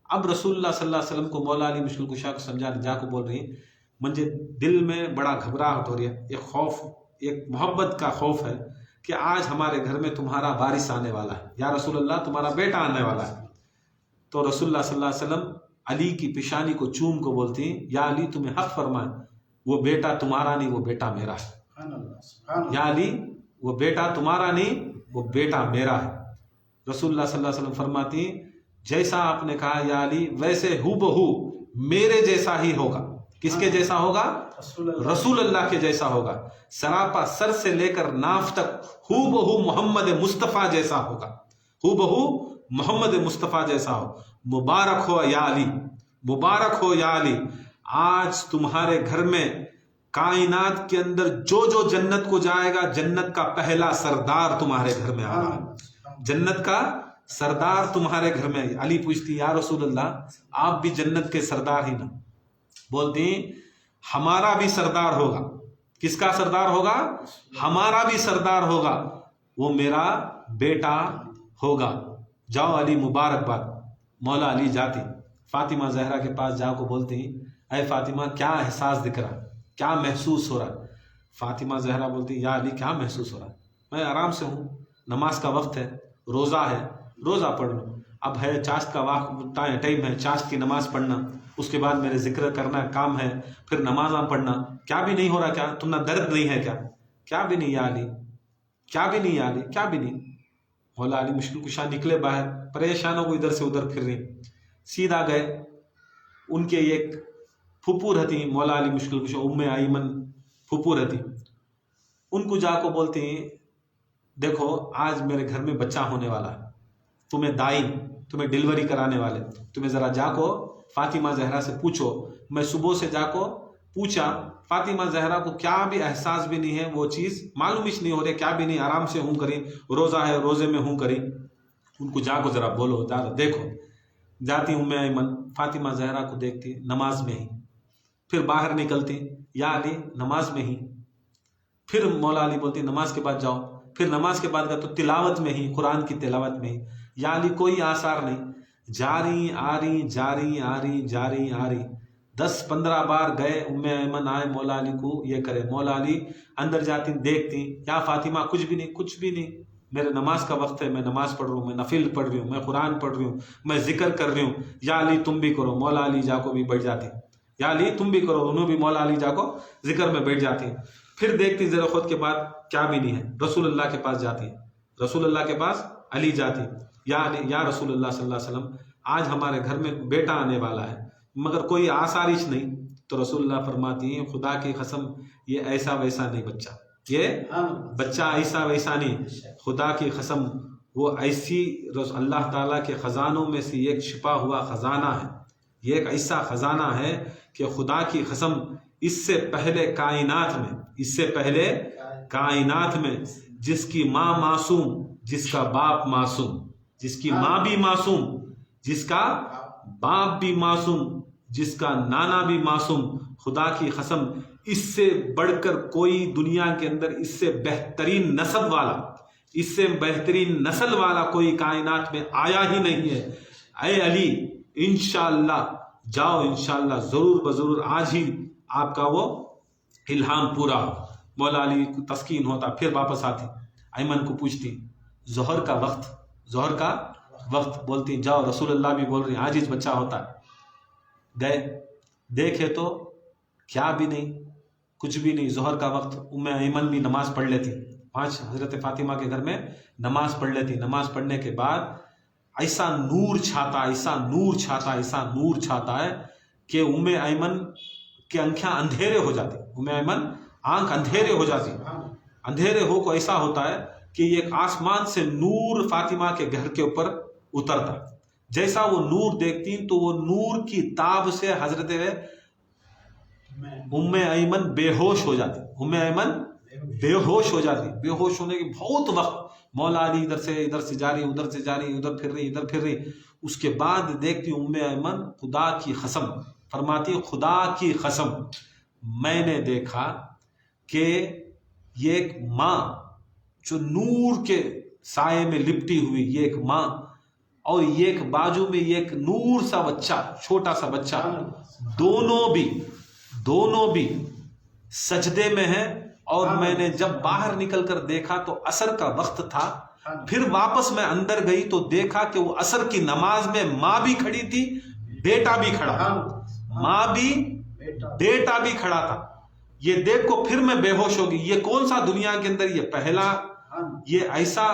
اب رسول اللہ صلی اللہ علیہ وسلم کو مولا علی مشکل کشا کو سمجھا جا کو بول رہی، مجھے دل میں بڑا گھبراہٹ ہو رہی ہے، ایک خوف، ایک محبت کا خوف ہے کہ آج ہمارے گھر میں تمہارا وارث آنے والا ہے، یا رسول اللہ تمہارا بیٹا آنے والا ہے. تو رسول اللہ صلی اللہ علیہ وسلم علی کی پیشانی کو چوم کو بولتی، یا علی تمہیں حق فرمائے، وہ بیٹا تمہارا نہیں، وہ بیٹا میرا ہے. یا علی وہ بیٹا تمہارا نہیں، وہ بیٹا میرا ہے. رسول اللہ صلی اللہ علیہ وسلم فرماتی، جیسا آپ نے کہا یا علی ویسے ہو بہو میرے جیسا ہی ہوگا. کس کے جیسا ہوگا؟ رسول اللہ کے جیسا ہوگا. سراپا سر سے لے کر ناف تک ہو بہو محمد مصطفیٰ جیسا ہوگا، ہو بہو محمد مصطفیٰ جیسا ہو. مبارک ہو یا علی، مبارک ہو یا علی. آج تمہارے گھر میں کائنات کے اندر جو جو جنت کو جائے گا، جنت کا پہلا سردار تمہارے گھر میں آ رہا ہے، جنت کا سردار تمہارے گھر میں. علی پوچھتی یا رسول اللہ آپ بھی جنت کے سردار ہی نا؟ بولتی ہمارا بھی سردار ہوگا. کس کا سردار ہوگا؟ ہمارا بھی سردار ہوگا، وہ میرا بیٹا ہوگا. جاؤ علی مبارکباد. مولا علی جاتی فاطمہ زہرا کے پاس جا کو بولتی، اے فاطمہ کیا احساس دکھ رہا، کیا محسوس ہو رہا؟ فاطمہ زہرا بولتی یا علی کیا محسوس ہو رہا، میں آرام سے ہوں، نماز کا وقت ہے، روزہ ہے، روزہ پڑھ لوں. اب ہے چاشت کا وقت، ٹائم ہے چاشت کی نماز پڑھنا، اس کے بعد میرے ذکر کرنا کام ہے، پھر نمازاں پڑھنا. کیا بھی نہیں ہو رہا؟ کیا تم نہ درد نہیں ہے کیا؟ کیا بھی نہیں یا علی، کیا بھی نہیں یا علی، کیا بھی نہیں. مولا علی مشکل کشا نکلے باہر، پریشانوں کو ادھر سے ادھر پھر رہی. سیدھا گئے، ان کے ایک پھپھو رہتی مولا علی مشکل کشا، ام ایمن پھپھو رہتی. ان کو جا کو بولتی دیکھو آج میرے گھر میں بچہ ہونے والا ہے، تمہیں دائی تمہیں ڈیلیوری کرانے والے، تمہیں ذرا جا کو فاطمہ زہرا سے پوچھو. میں صبح سے جا کو پوچھا، فاطمہ زہرا کو کیا بھی احساس بھی نہیں ہے، وہ چیز معلوم ہی نہیں ہو رہی، کیا بھی نہیں، آرام سے ہوں کری، روزہ ہے روزے میں ہوں کری. ان کو جا کو ذرا بولو، دیکھو. جاتی ام ایمن فاطمہ زہرا کو دیکھتی نماز میں ہی، پھر باہر نکلتی یا علی نماز میں ہی. پھر مولا علی بولتی نماز کے بعد جاؤ، پھر نماز کے بعد گیا تو تلاوت میں ہی، قرآن کی تلاوت میں ہی. یا علی کوئی آثار نہیں، جاری آ رہی جاری آ رہی جاری آ رہی. 10-15 بار گئے، ام ایمن آئے مولا علی کو یہ کرے. مولا علی اندر جاتی دیکھتی، یا فاطمہ کچھ بھی نہیں، کچھ بھی نہیں، میرے نماز کا وقت ہے، میں نماز پڑھ رہا ہوں، میں نفل پڑھ رہی ہوں، میں قرآن پڑھ رہی ہوں، میں ذکر کر رہی ہوں. یا علی تم بھی کرو. مولا علی جا کو بھی بیٹھ جاتی، یا علی تم بھی کرو، انہوں بھی مولا علی جا کو ذکر میں بیٹھ جاتی. پھر دیکھتی ذرا خود کے بعد کیا بھی نہیں ہے، رسول اللہ کے پاس جاتی، رسول اللہ کے پاس علی جاتی. یا علی یا رسول اللہ صلی اللہ علیہ وسلم آج ہمارے گھر میں بیٹا آنے والا ہے مگر کوئی آثارش نہیں. تو رسول اللہ فرماتی ہیں خدا کی قسم یہ ایسا ویسا نہیں بچہ، یہ بچہ ایسا ویسا نہیں، خدا کی قسم وہ ایسی اللہ تعالیٰ کے خزانوں میں سے ایک چھپا ہوا خزانہ ہے. یہ ایک ایسا خزانہ ہے کہ خدا کی قسم اس سے پہلے کائنات میں، اس سے پہلے کائنات میں جس کی ماں معصوم، جس کا باپ معصوم، جس کی ماں بھی معصوم، جس کا باپ بھی معصوم، جس کا نانا بھی معصوم، خدا کی قسم اس سے بڑھ کر کوئی دنیا کے اندر اس سے بہترین نسب والا، اس سے بہترین نسل والا کوئی کائنات میں آیا ہی نہیں ہے. اے علی انشاءاللہ جاؤ، انشاءاللہ ضرور بضرور آج ہی آپ کا وہ الہام پورا ہو. مولا علی کو تسکین ہوتا، پھر واپس آتی، ایمن کو پوچھتی ظہر کا وقت، ظہر کا وقت بولتی جاؤ، رسول اللہ بھی بول رہے ہیں عاجز بچہ ہوتا ہے. گئے دیکھے تو کیا بھی نہیں، کچھ بھی نہیں. ظہر کا وقت ایمن بھی نماز پڑھ لیتی، 5 حضرت فاطمہ کے گھر میں نماز پڑھ لیتی. نماز پڑھنے کے بعد ایسا نور چھاتا، ایسا نور چھاتا، ایسا نور چھاتا ہے کہ ایمن کے آنکھیں اندھیرے ہو جاتی. ایمن آنکھ اندھیرے ہو جاتی. اندھیرے ہو کو ایسا ہوتا ہے کہ ایک آسمان سے نور فاطمہ کے گھر کے اوپر اترتا. جیسا وہ نور دیکھتی تو وہ نور کی تاب سے حضرت ایمن بے ہوش ہو جاتی. ایمن بے ہوش ہو جاتی. بے ہوش ہونے کے بہت وقت مولا علی ادھر سے جا رہی، ادھر سے جا رہی، ادھر پھر رہی. اس کے بعد دیکھتی ایمن خدا کی قسم فرماتی، خدا کی قسم میں نے دیکھا کہ یہ ایک ماں جو نور کے سائے میں لپٹی ہوئی، یہ ایک ماں، اور یہ ایک بازو میں یہ ایک نور سا بچہ، چھوٹا سا بچہ، دونوں بھی سجدے میں ہیں. اور میں نے جب باہر نکل کر دیکھا تو عصر کا وقت تھا. پھر واپس میں اندر گئی تو دیکھا کہ وہ عصر کی نماز میں ماں بھی کھڑی تھی، بیٹا بھی کھڑا تھا. ماں بھی بیٹا بھی کھڑا تھا. یہ دیکھ کو پھر میں بے ہوش ہوگی. یہ کون سا دنیا کے اندر یہ پہلا، یہ ایسا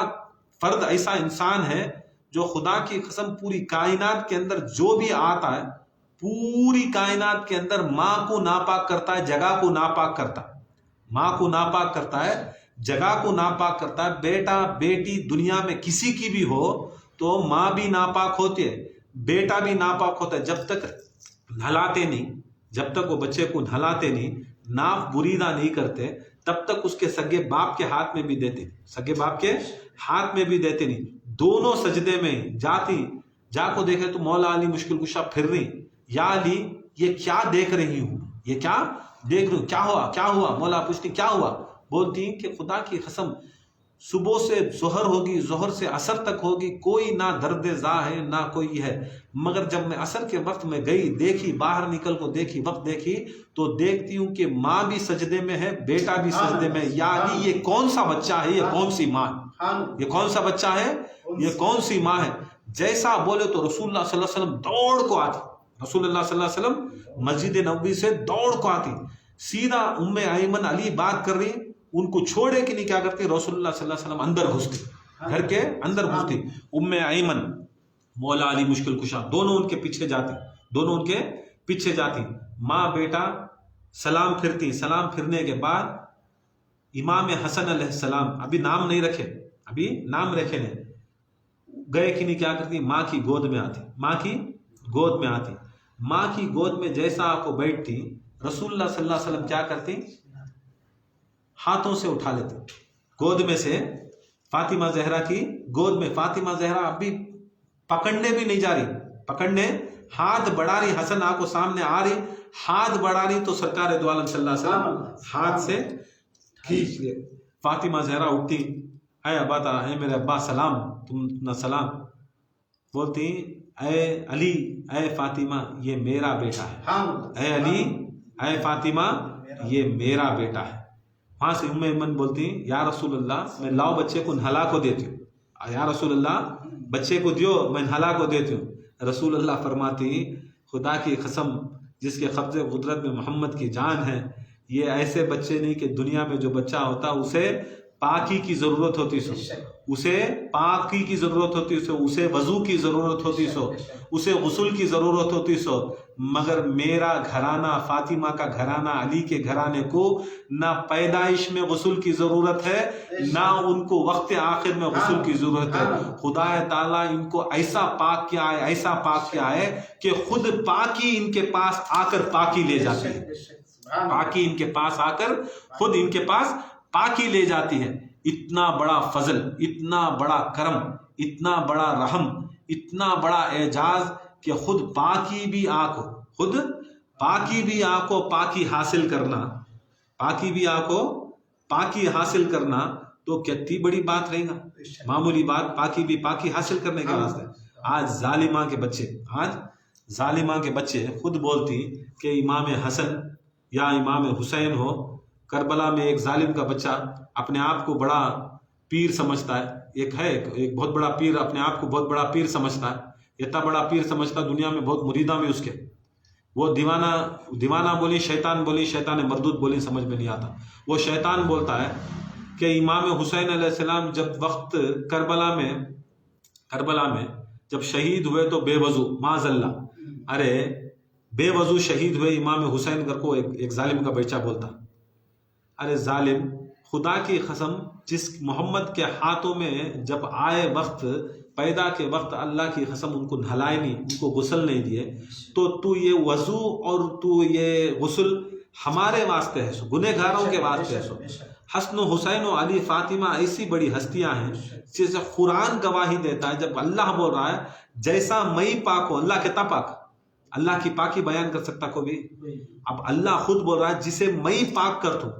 فرد، ایسا انسان ہے جو خدا کی قسم پوری کائنات کے اندر جو بھی آتا ہے، پوری کائنات کے اندر ماں کو ناپاک کرتا ہے، جگہ کو ناپاک کرتا ہے. ماں کو ناپاک کرتا ہے، جگہ کو ناپاک کرتا ہے. بیٹا بیٹی دنیا میں کسی کی بھی ہو تو ماں بھی ناپاک ہوتی ہے، بیٹا بھی ناپاک ہوتا ہے. جب تک نہلاتے نہیں، جب تک وہ بچے کو نہلاتے نہیں، ناف بریدہ نہیں کرتے، تب تک اس کے سگے باپ کے ہاتھ میں بھی دیتے، سگے باپ کے ہاتھ میں بھی دیتے نہیں. دونوں سجدے میں جاتی. جا کو دیکھے تو مولا علی مشکل کشا پھر رہی. یا علی یہ کیا دیکھ رہی ہوں، یہ کیا دیکھ رہی ہوں، کیا ہوا؟ مولا پوچھتی کیا ہوا؟ بولتی کہ خدا کی قسم صبح سے ظہر ہوگی، ظہر سے عصر تک ہوگی، کوئی نہ درد زا ہے نہ کوئی ہے، مگر جب میں عصر کے وقت میں گئی، دیکھی، باہر نکل کو دیکھی، وقت دیکھی تو دیکھتی ہوں کہ ماں بھی سجدے میں ہے، بیٹا بھی سجدے میں. یا علی یہ کون سا بچہ ہے، یہ کون سی ماں ہے، یہ کون سا بچہ ہے، یہ کون سی ماں ہے؟ جیسا بولے تو رسول اللہ صلی اللہ علیہ وسلم دوڑ کو آتی. رسول اللہ صلی اللہ علیہ وسلم مسجد نبوی سے دوڑ کو آتی. سیدھا ایمن علی بات کر رہی، ان کو چھوڑے کہ نہیں، کیا کرتی؟ رسول اللہ صلی اللہ علیہ وسلم اندر گھستی، گھر کے اندر گھستی. ایمن، مولا علی مشکل کشا، دونوں ان کے پیچھے جاتی. ماں بیٹا سلام پھرتی. سلام پھرنے کے بعد امام حسن علیہ السلام، ابھی نام نہیں رکھے، گئے کہ نہیں، کیا کرتی؟ ماں کی گود میں آتی. ماں کی گود میں جیسا آپ کو بیٹھتی، رسول اللہ صلی اللہ علیہ وسلم کیا کرتی؟ ہاتھوں سے اٹھا لیتے گود میں سے. فاطمہ زہرا کی گود میں، فاطمہ زہرا اب بھی پکڑنے بھی نہیں جا رہی، ہاتھ بڑھا رہی. حسن آپ کو سامنے آ رہی، ہاتھ بڑھا رہی تو سرکار دو عالم صلی اللہ علیہ وسلم ہاتھ سے کھینچ لے. فاطمہ زہرا اٹھتی، اے ابا، اے میرے ابا سلام، تم نہ سلام. بولتی اے علی، اے فاطمہ یہ میرا بیٹا ہے. اے علی، اے فاطمہ یہ میرا بیٹا ہے. وہاں سے ایمن بولتی یا رسول اللہ میں لاؤ بچے کو نہلا کو دیتی ہوں، یا رسول اللہ بچے کو دیو، میں نہلا کو دیتی ہوں. رسول اللہ فرماتی خدا کی قسم جس کے قبضے قدرت میں محمد کی جان ہے، یہ ایسے بچے نہیں کہ دنیا میں جو بچہ ہوتا اسے پاکی کی ضرورت ہوتی سو، اسے پاکی کی ضرورت ہوتی سو، اسے وضو کی ضرورت ہوتی سو، اسے غسل کی ضرورت ہوتی سو. مگر میرا گھرانہ، فاطمہ کا گھرانہ، علی کے گھرانے کو نہ پیدائش میں غسل کی ضرورت ہے، نہ ان کو وقت آخر میں غسل کی ضرورت ہے. خدا تعالیٰ ان کو ایسا پاک کیا ہے کہ خود پاکی ان کے پاس آ کر پاکی لے جاتی ہے. پاکی ان کے پاس آ کر خود ان کے پاس پاکی لے جاتی ہے. اتنا بڑا فضل، اتنا بڑا کرم، اتنا بڑا رحم، اتنا بڑا اعجاز کہ خود پاکی بھی آنکھو، پاکی حاصل کرنا تو کتنی بڑی بات رہے گا، معمولی بات. پاکی حاصل کرنے کے واسطے آج ظالمہ کے بچے خود بولتی کہ امام حسن یا امام حسین ہو، کربلا میں ایک ظالم کا بچہ اپنے آپ کو بڑا پیر سمجھتا ہے، ایک بہت بڑا پیر اپنے آپ کو بہت بڑا پیر سمجھتا ہے، اتنا بڑا پیر سمجھتا ہے، دنیا میں بہت مریداں بھی اس کے، وہ دیوانہ بولی، شیطان مردود بولی سمجھ میں نہیں آتا۔ وہ شیطان بولتا ہے کہ امام حسین علیہ السلام جب وقت کربلا میں جب شہید ہوئے تو بے وضو، معاذ اللہ، ارے بے وضو شہید ہوئے امام حسین کر کو ایک ظالم کا بچہ بولتا، ارے ظالم، خدا کی قسم، جس محمد کے ہاتھوں میں جب آئے وقت پیدا کے وقت اللہ کی قسم ان کو نہلائے نہیں، ان کو غسل نہیں دیے، تو یہ وضو اور تو یہ غسل ہمارے واسطے ہے، گنہگاروں کے واسطے ہے۔ حسن و حسین و علی فاطمہ ایسی بڑی ہستیاں ہیں جسے قرآن گواہی دیتا ہے، جب اللہ بول رہا ہے جیسا میں پاک ہوں، اللہ کتنا پاک، اللہ کی پاکی بیان کر سکتا کوئی؟ اب اللہ خود بول رہا ہے جسے میں پاک کر دوں،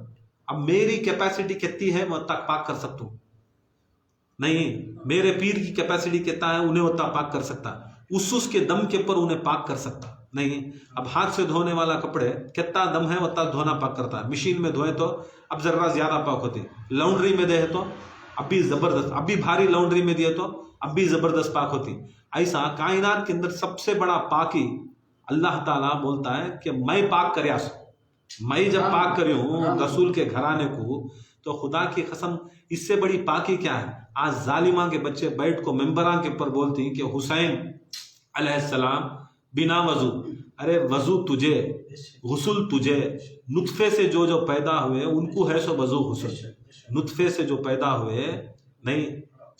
اب میری کیپیسٹی کتنی ہے میں تک پاک کر سکتا ہوں؟ نہیں، میرے پیر کی کیپیسٹی کتنا ہے انہیں اتنا پاک کر سکتا، اس کے دم کے اوپر انہیں پاک کر سکتا نہیں۔ اب ہاتھ سے دھونے والا کپڑے کتنا دم ہے اتنا دھونا پاک کرتا ہے، مشین میں دھوئے تو اب ذرا زیادہ پاک ہوتی، لانڈری میں دے تو اب بھی زبردست، اب بھی بھاری لانڈری میں دیے تو اب بھی زبردست پاک ہوتی۔ ایسا کائنات کے اندر سب سے بڑا پاکی اللہ تعالیٰ بولتا ہے کہ میں پاک کریا سو، میں جب پاک کری ہوں رسول کے گھرانے کو، تو خدا کی قسم اس سے بڑی پاکی کیا ہے؟ آج ظالمہ کے بچے بیٹھ کو ممبران کے اوپر بولتی ہیں کہ حسین علیہ السلام بنا وضو، ارے وضو تجھے، غسل تجھے، نطفے سے جو پیدا ہوئے ان کو ہے سو وضو غسل، نطفے سے جو پیدا ہوئے نہیں،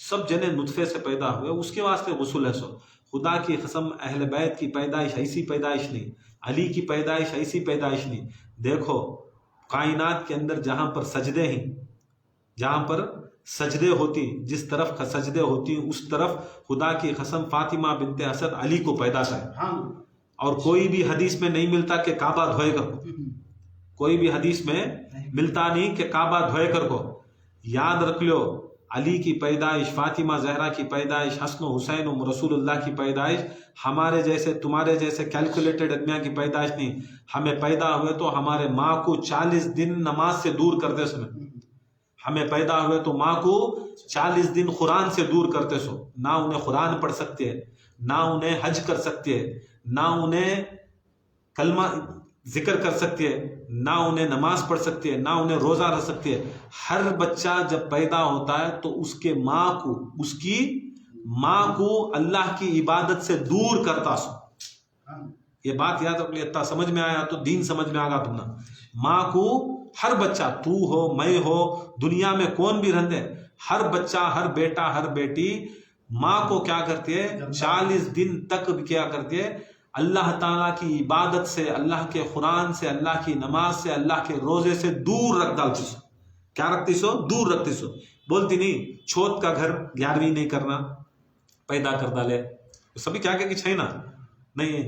سب جنے نطفے سے پیدا ہوئے اس کے واسطے غسل ہے سو۔ خدا کی قسم اہل بیت کی پیدائش ایسی پیدائش نہیں، علی کی پیدائش ایسی پیدائش نہیں۔ دیکھو کائنات کے اندر جہاں پر سجدے ہیں، جہاں پر سجدے ہوتی، جس طرف سجدے ہوتی اس طرف خدا کی قسم فاطمہ بنت اسد علی کو پیدا کرے، اور کوئی بھی حدیث میں نہیں ملتا کہ کعبہ دھوئے کر کو، کوئی بھی حدیث میں ملتا نہیں کہ کعبہ دھوئے کر کو۔ یاد رکھ لو علی کی پیدائش، فاطمہ زہرا کی پیدائش، حسن و حسین و رسول اللہ کی پیدائش ہمارے جیسے تمہارے جیسے کیلکولیٹڈ آدمیاں کی پیدائش نہیں۔ ہمیں پیدا ہوئے تو ہمارے ماں کو 40 دن نماز سے دور کرتے سو، ہمیں پیدا ہوئے تو ماں کو 40 دن قرآن سے دور کرتے سو، نہ انہیں قرآن پڑھ سکتے، نہ انہیں حج کر سکتے، نہ انہیں کلمہ ذکر کر سکتے، نہ انہیں نماز پڑھ سکتے، نہ انہیں روزہ رکھ سکتے۔ ہر بچہ جب پیدا ہوتا ہے تو اس کی ماں کو اللہ کی عبادت سے دور کرتا سو۔ یہ بات یاد رکھ لیا، اتنا سمجھ میں آیا تو دین سمجھ میں آگا تمنا۔ ماں کو ہر بچہ، تو ہو میں ہو دنیا میں کون بھی رہندے، ہر بچہ ہر بیٹا ہر بیٹی ماں کو کیا کرتے ہے 40 دن تک کیا کرتے ہے اللہ تعالیٰ کی عبادت سے، اللہ کے قرآن سے، اللہ کی نماز سے، اللہ کے روزے سے دور رکھ ڈالتی سو۔ کیا رکھتی سو؟ دور رکھتی سو۔ بولتی نہیں چھوت کا گھر 11ویں نہیں کرنا، پیدا کر ڈالے سبھی کیا کہ چھے نا نہیں،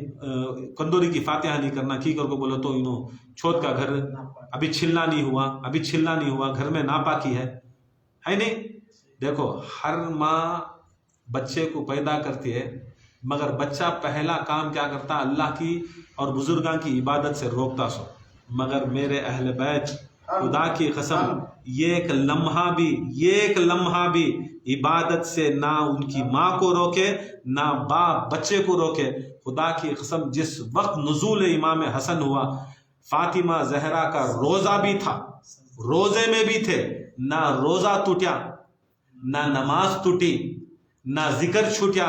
کندوری کی فاتحہ نہیں کرنا، کی کر کو بولو تو چھوت کا گھر ابھی چھلنا نہیں ہوا، گھر میں ناپاکی ہے نہیں۔ دیکھو ہر ماں بچے کو پیدا کرتی ہے، مگر بچہ پہلا کام کیا کرتا؟ اللہ کی اور بزرگاں کی عبادت سے روکتا سو۔ مگر میرے اہل بیت خدا کی قسم یہ ایک لمحہ بھی عبادت سے نہ ان کی ماں کو روکے، نہ باپ بچے کو روکے۔ خدا کی قسم جس وقت نزول امام حسن ہوا، فاطمہ زہرا کا روزہ بھی تھا، روزے میں بھی تھے، نہ روزہ ٹوٹیا، نہ نماز ٹوٹی، نہ ذکر چھوٹیا،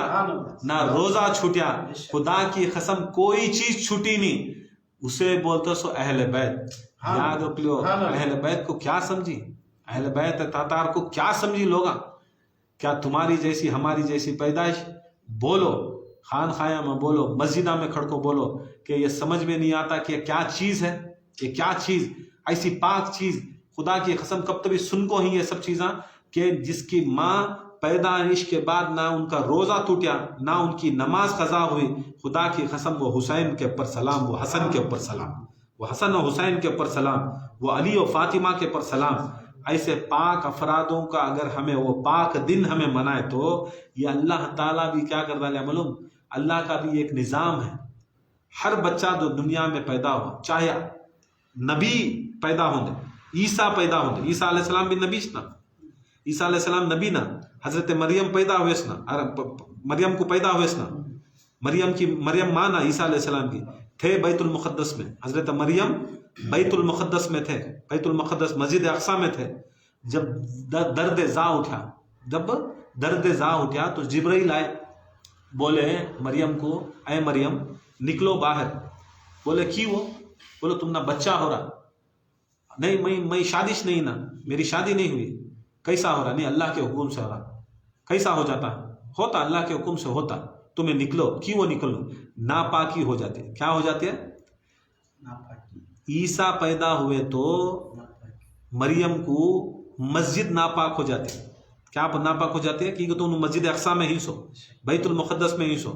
نہ روزہ چھوٹیا۔ خدا کی قسم کوئی چیز چھوٹی نہیں، اسے بولتے سو اہل بیت۔ یاد رکھ لو اہل بیت کو کیا سمجھی، اہل بیت تاتار کو کیا سمجھی لوگا؟ کیا تمہاری جیسی ہماری جیسی پیدائش؟ بولو خان خایا میں بولو، مسجدہ میں کھڑ کو بولو کہ یہ سمجھ میں نہیں آتا کہ یہ کیا چیز ہے، یہ کیا چیز ایسی پاک چیز۔ خدا کی قسم کب تبھی سن کو ہی یہ سب چیزاں کہ جس کی ماں پیدائش کے بعد نہ ان کا روزہ ٹوٹیا، نہ ان کی نماز قضا ہوئی۔ خدا کی قسم وہ حسین کے اوپر سلام، وہ حسن کے اوپر سلام، وہ حسن و حسین کے اوپر سلام، وہ علی و فاطمہ کے اوپر سلام۔ ایسے پاک افرادوں کا اگر ہمیں وہ پاک دن ہمیں منائے تو یہ اللہ تعالیٰ بھی کیا کر ڈالے معلوم؟ اللہ کا بھی ایک نظام ہے۔ ہر بچہ جو دنیا میں پیدا ہو، چاہے نبی پیدا ہوں، عیسیٰ پیدا ہوں، عیسیٰ علیہ السلام بھی نبی نا، عیسیٰ علیہ السلام نبی نا، حضرت مریم پیدا ہوئے نا، مریم کو پیدا ہوئے نا، مریم ماں نا عیسیٰ علیہ السلام کی تھے بیت المقدس میں، حضرت مریم بیت المقدس میں تھے، بیت المقدس مسجد اقصی میں تھے. جب درد زا اٹھا تو جبرائیل آئے، بولے مریم کو اے مریم نکلو باہر. بولے کیوں؟ بولے تم نہ بچہ ہو رہا. نہیں میں شادیش نہیں نا، میری شادی نہیں ہوئی. کیسا ہو رہا؟ نہیں اللہ کے حکم سے ہو رہا. کیسا ہو جاتا؟ ہوتا اللہ کے حکم سے ہوتا. تمہیں نکلو. کیوں نکلو؟ ناپاکی ہو جاتی ہے. کیا ہو جاتی ہے؟ عیسیٰ پیدا ہوئے تو مریم کو مسجد ناپاک ہو جاتی ہے. کیا ناپاک ہو جاتی ہے؟ کیونکہ تم مسجد اقصی میں ہی سو، بیت المقدس میں ہی سو،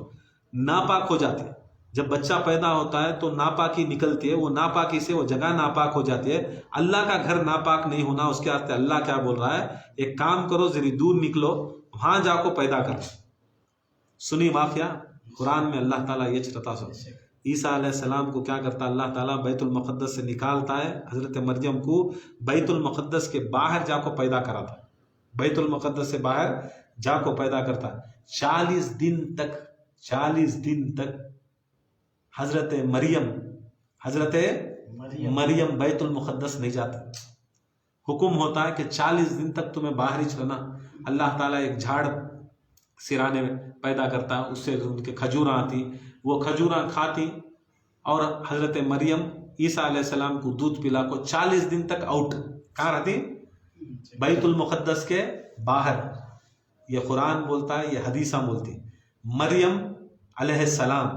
ناپاک ہو جاتی ہے. جب بچہ پیدا ہوتا ہے تو ناپاکی نکلتی ہے، وہ ناپاکی سے وہ جگہ ناپاک ہو جاتی ہے. اللہ کا گھر ناپاک نہیں ہونا، اس کے واسطے اللہ کیا بول رہا ہے؟ ایک کام کرو، ذری دور نکلو، وہاں جا کو پیدا کرو. سنی واقعہ قرآن میں اللہ تعالیٰ یہ چلتا سو عیسیٰ علیہ السلام کو کیا کرتا اللہ تعالیٰ؟ بیت المقدس سے نکالتا ہے. حضرت مریم کو بیت المقدس کے باہر جا کو پیدا کراتا، بیت المقدس سے باہر جا کو پیدا کرتا. 40 دن تک حضرت مریم بیت المقدس نہیں جاتا. حکم ہوتا ہے کہ 40 دن تک تمہیں باہر ہی چلنا. اللہ تعالیٰ ایک جھاڑ سرانے میں پیدا کرتا، اس سے ان کے کھجوراں آتی، وہ کھجوراں کھاتی، اور حضرت مریم عیسیٰ علیہ السلام کو دودھ پلا کو 40 دن تک آؤٹ کہاں رہتی؟ بیت المقدس کے باہر. یہ قرآن بولتا ہے، یہ حدیثاں بولتی. مریم علیہ السلام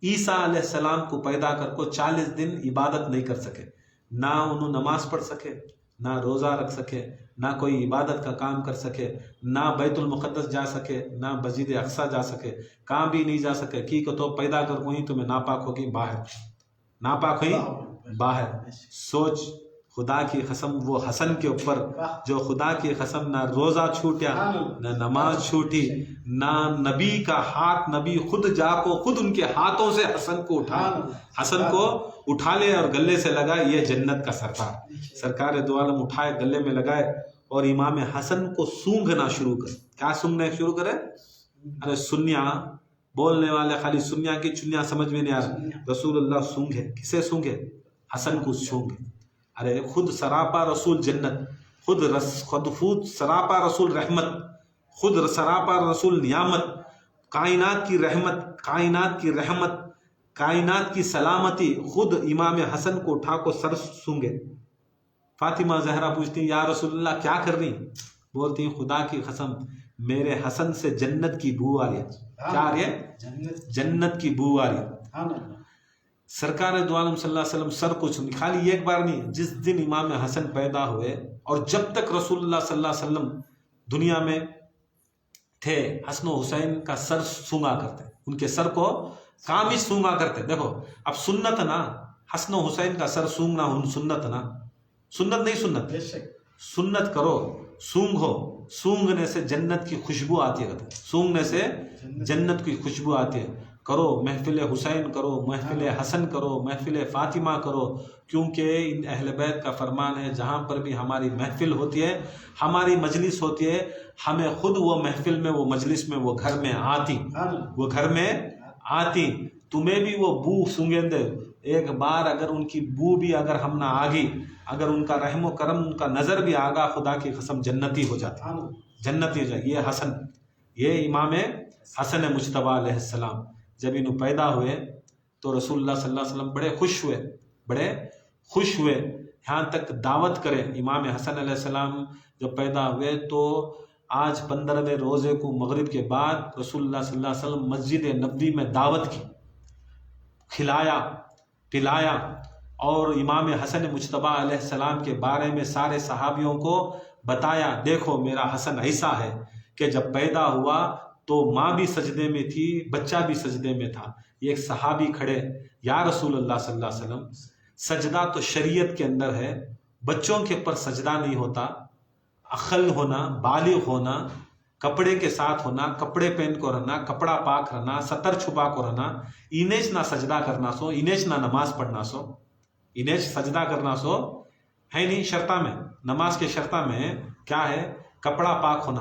عیسیٰ علیہ السلام کو پیدا کر کو 40 دن عبادت نہیں کر سکے. نہ انہوں نماز پڑھ سکے، نہ روزہ رکھ سکے، نہ کوئی عبادت کا کام کر سکے، نہ بیت المقدس جا سکے، نہ مسجد اقصی جا سکے، کہاں بھی نہیں جا سکے. کی تو پیدا کر کوئی تمہیں ناپاک ہوگی باہر، ناپاک ہوئی باہر. سوچ خدا کی قسم وہ حسن کے اوپر جو خدا کی قسم نہ روزہ چھوٹیا، نہ نماز چھوٹی، نہ نبی کا ہاتھ، نبی خود جا کو خود ان کے ہاتھوں سے حسن کو اٹھا لے اور گلے سے لگائے. یہ جنت کا سرکار دو عالم اٹھائے گلے میں لگائے اور امام حسن کو سونگھنا شروع کرے. کیا سونگنا شروع کرے؟ ارے سنیا بولنے والے خالی سنیا کی چنیا سمجھ میں نہیں آ رہا. رسول اللہ سونگھے. کسے سونگھے؟ حسن کو سونگھے. ارے خود سراپا رسول جنت، خود سراپا رسول رحمت، خود سراپا رسول نعمت، کائنات کی رحمت، کائنات کی سلامتی. خود امام حسن کو اٹھا کو سر سونگے. فاطمہ زہرا پوچھتی یا رسول اللہ کیا کر رہی؟ بولتی خدا کی قسم میرے حسن سے جنت کی بو آ رہی ہے. کیا آ رہی ہے؟ جنت کی بو آ رہی ہے. سرکار دو عالم صلی اللہ علیہ وسلم سر کو چھو، خالی ایک بار نہیں، جس دن امام حسن پیدا ہوئے اور جب تک رسول اللہ صلی اللہ علیہ وسلم دنیا میں تھے، حسن و حسین کا سر سونگا کرتے، ان کے سر کو کامش سونگا کرتے. دیکھو اب سنت نا، حسن و حسین کا سر سونگنا سنت نا، سنت نہیں، سنت کرو، سونگو. سونگنے سے جنت کی خوشبو آتی ہے، سونگنے سے جنت کی خوشبو آتی ہے. کرو محفل حسین کرو، محفل حسن کرو، محفل فاطمہ کرو، کیونکہ ان اہل بیت کا فرمان ہے جہاں پر بھی ہماری محفل ہوتی ہے، ہماری مجلس ہوتی ہے، ہمیں خود وہ محفل میں، وہ مجلس میں، وہ گھر میں آتی، تمہیں بھی وہ بو سونگیں دے. ایک بار اگر ان کی بو بھی اگر ہم نہ آگی، اگر ان کا رحم و کرم، ان کا نظر بھی آگا، خدا کی قسم جنتی ہو جاتا، جنتی ہو جائے. یہ حسن، یہ امام حسن مجتبیٰ علیہ السلام جب انہوں پیدا ہوئے تو رسول اللہ صلی اللہ علیہ وسلم بڑے خوش ہوئے، یہاں تک دعوت کرے. امام حسن علیہ السلام جب پیدا ہوئے تو آج 15ویں روزے کو مغرب کے بعد رسول اللہ صلی اللہ علیہ وسلم مسجد نبوی میں دعوت کی، کھلایا پلایا، اور امام حسن مجتبیٰ علیہ السلام کے بارے میں سارے صحابیوں کو بتایا، دیکھو میرا حسن ایسا ہے کہ جب پیدا ہوا تو ماں بھی سجدے میں تھی، بچہ بھی سجدے میں تھا. ایک صحابی کھڑے، یا رسول اللہ صلی اللہ علیہ وسلم سجدہ تو شریعت کے اندر ہے، بچوں کے اوپر سجدہ نہیں ہوتا. عقل ہونا، بالغ ہونا، کپڑے کے ساتھ ہونا، کپڑے پہن کو رہنا، کپڑا پاک رہنا، ستر چھپا کو رہنا، انیش نہ سجدہ کرنا سو، انیش نہ نماز پڑھنا سو، انیش سجدہ کرنا سو ہے نہیں. شرطہ میں، نماز کے شرطہ میں کیا ہے؟ کپڑا پاک ہونا،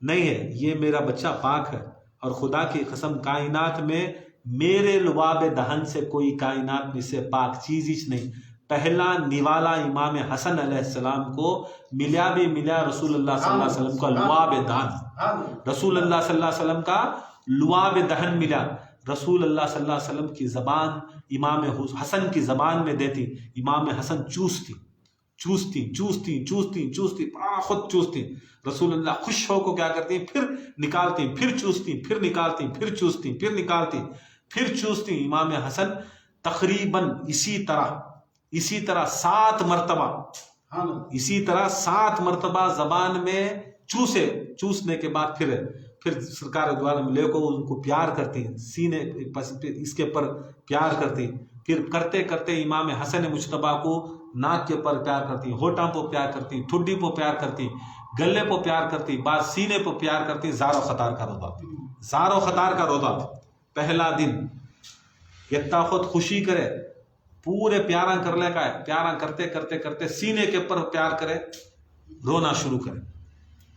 نہیں ہے، یہ میرا بچہ پاک ہے، اور خدا کی قسم کائنات میں میرے لباب دہن سے کوئی کائنات میں سے پاک چیز ہی نہیں۔ پہلا نوالا امام حسن علیہ السلام کو ملا بھی ملا رسول اللہ صلی اللہ علیہ وسلم کا لباب دہن، رسول اللہ صلی اللہ علیہ وسلم کا لباب دہن ملا۔ رسول اللہ صلی اللہ علیہ وسلم کی زبان امام حسن کی زبان میں دیتی، امام حسن چوستی چوستی چوستی چوستی چوستی خود چوستی، رسول اللہ خوش ہو کو کیا کرتی پھر نکالتی، پھر چوستی، پھر نکالتی، پھر چوستی، پھر نکالتی، پھر چوستی۔ امام حسن تقریباً اسی طرح 7 مرتبہ، اسی طرح 7 مرتبہ زبان میں چوسنے کے بعد پھر سرکار دوارا لے کو ان کو پیار کرتی، سینے اس کے پر پیار کرتی، پھر کرتے کرتے امام حسن مجتبیٰ کو ناک کے پر پیار کرتی، ہونٹوں پہ پیار کرتی، ٹھڈی پہ پیار کرتی، گلے پہ پیار کرتی، بعد سینے پہ پیار کرتی۔ زار و خطار کا روزہ، زار و خطار کا روزہ، پہلا دن یتا خود خوشی کرے، پورے پیارا کر لے کا ہے، پیارا کرتے کرتے کرتے سینے کے پر پیار کرے، رونا شروع کرے۔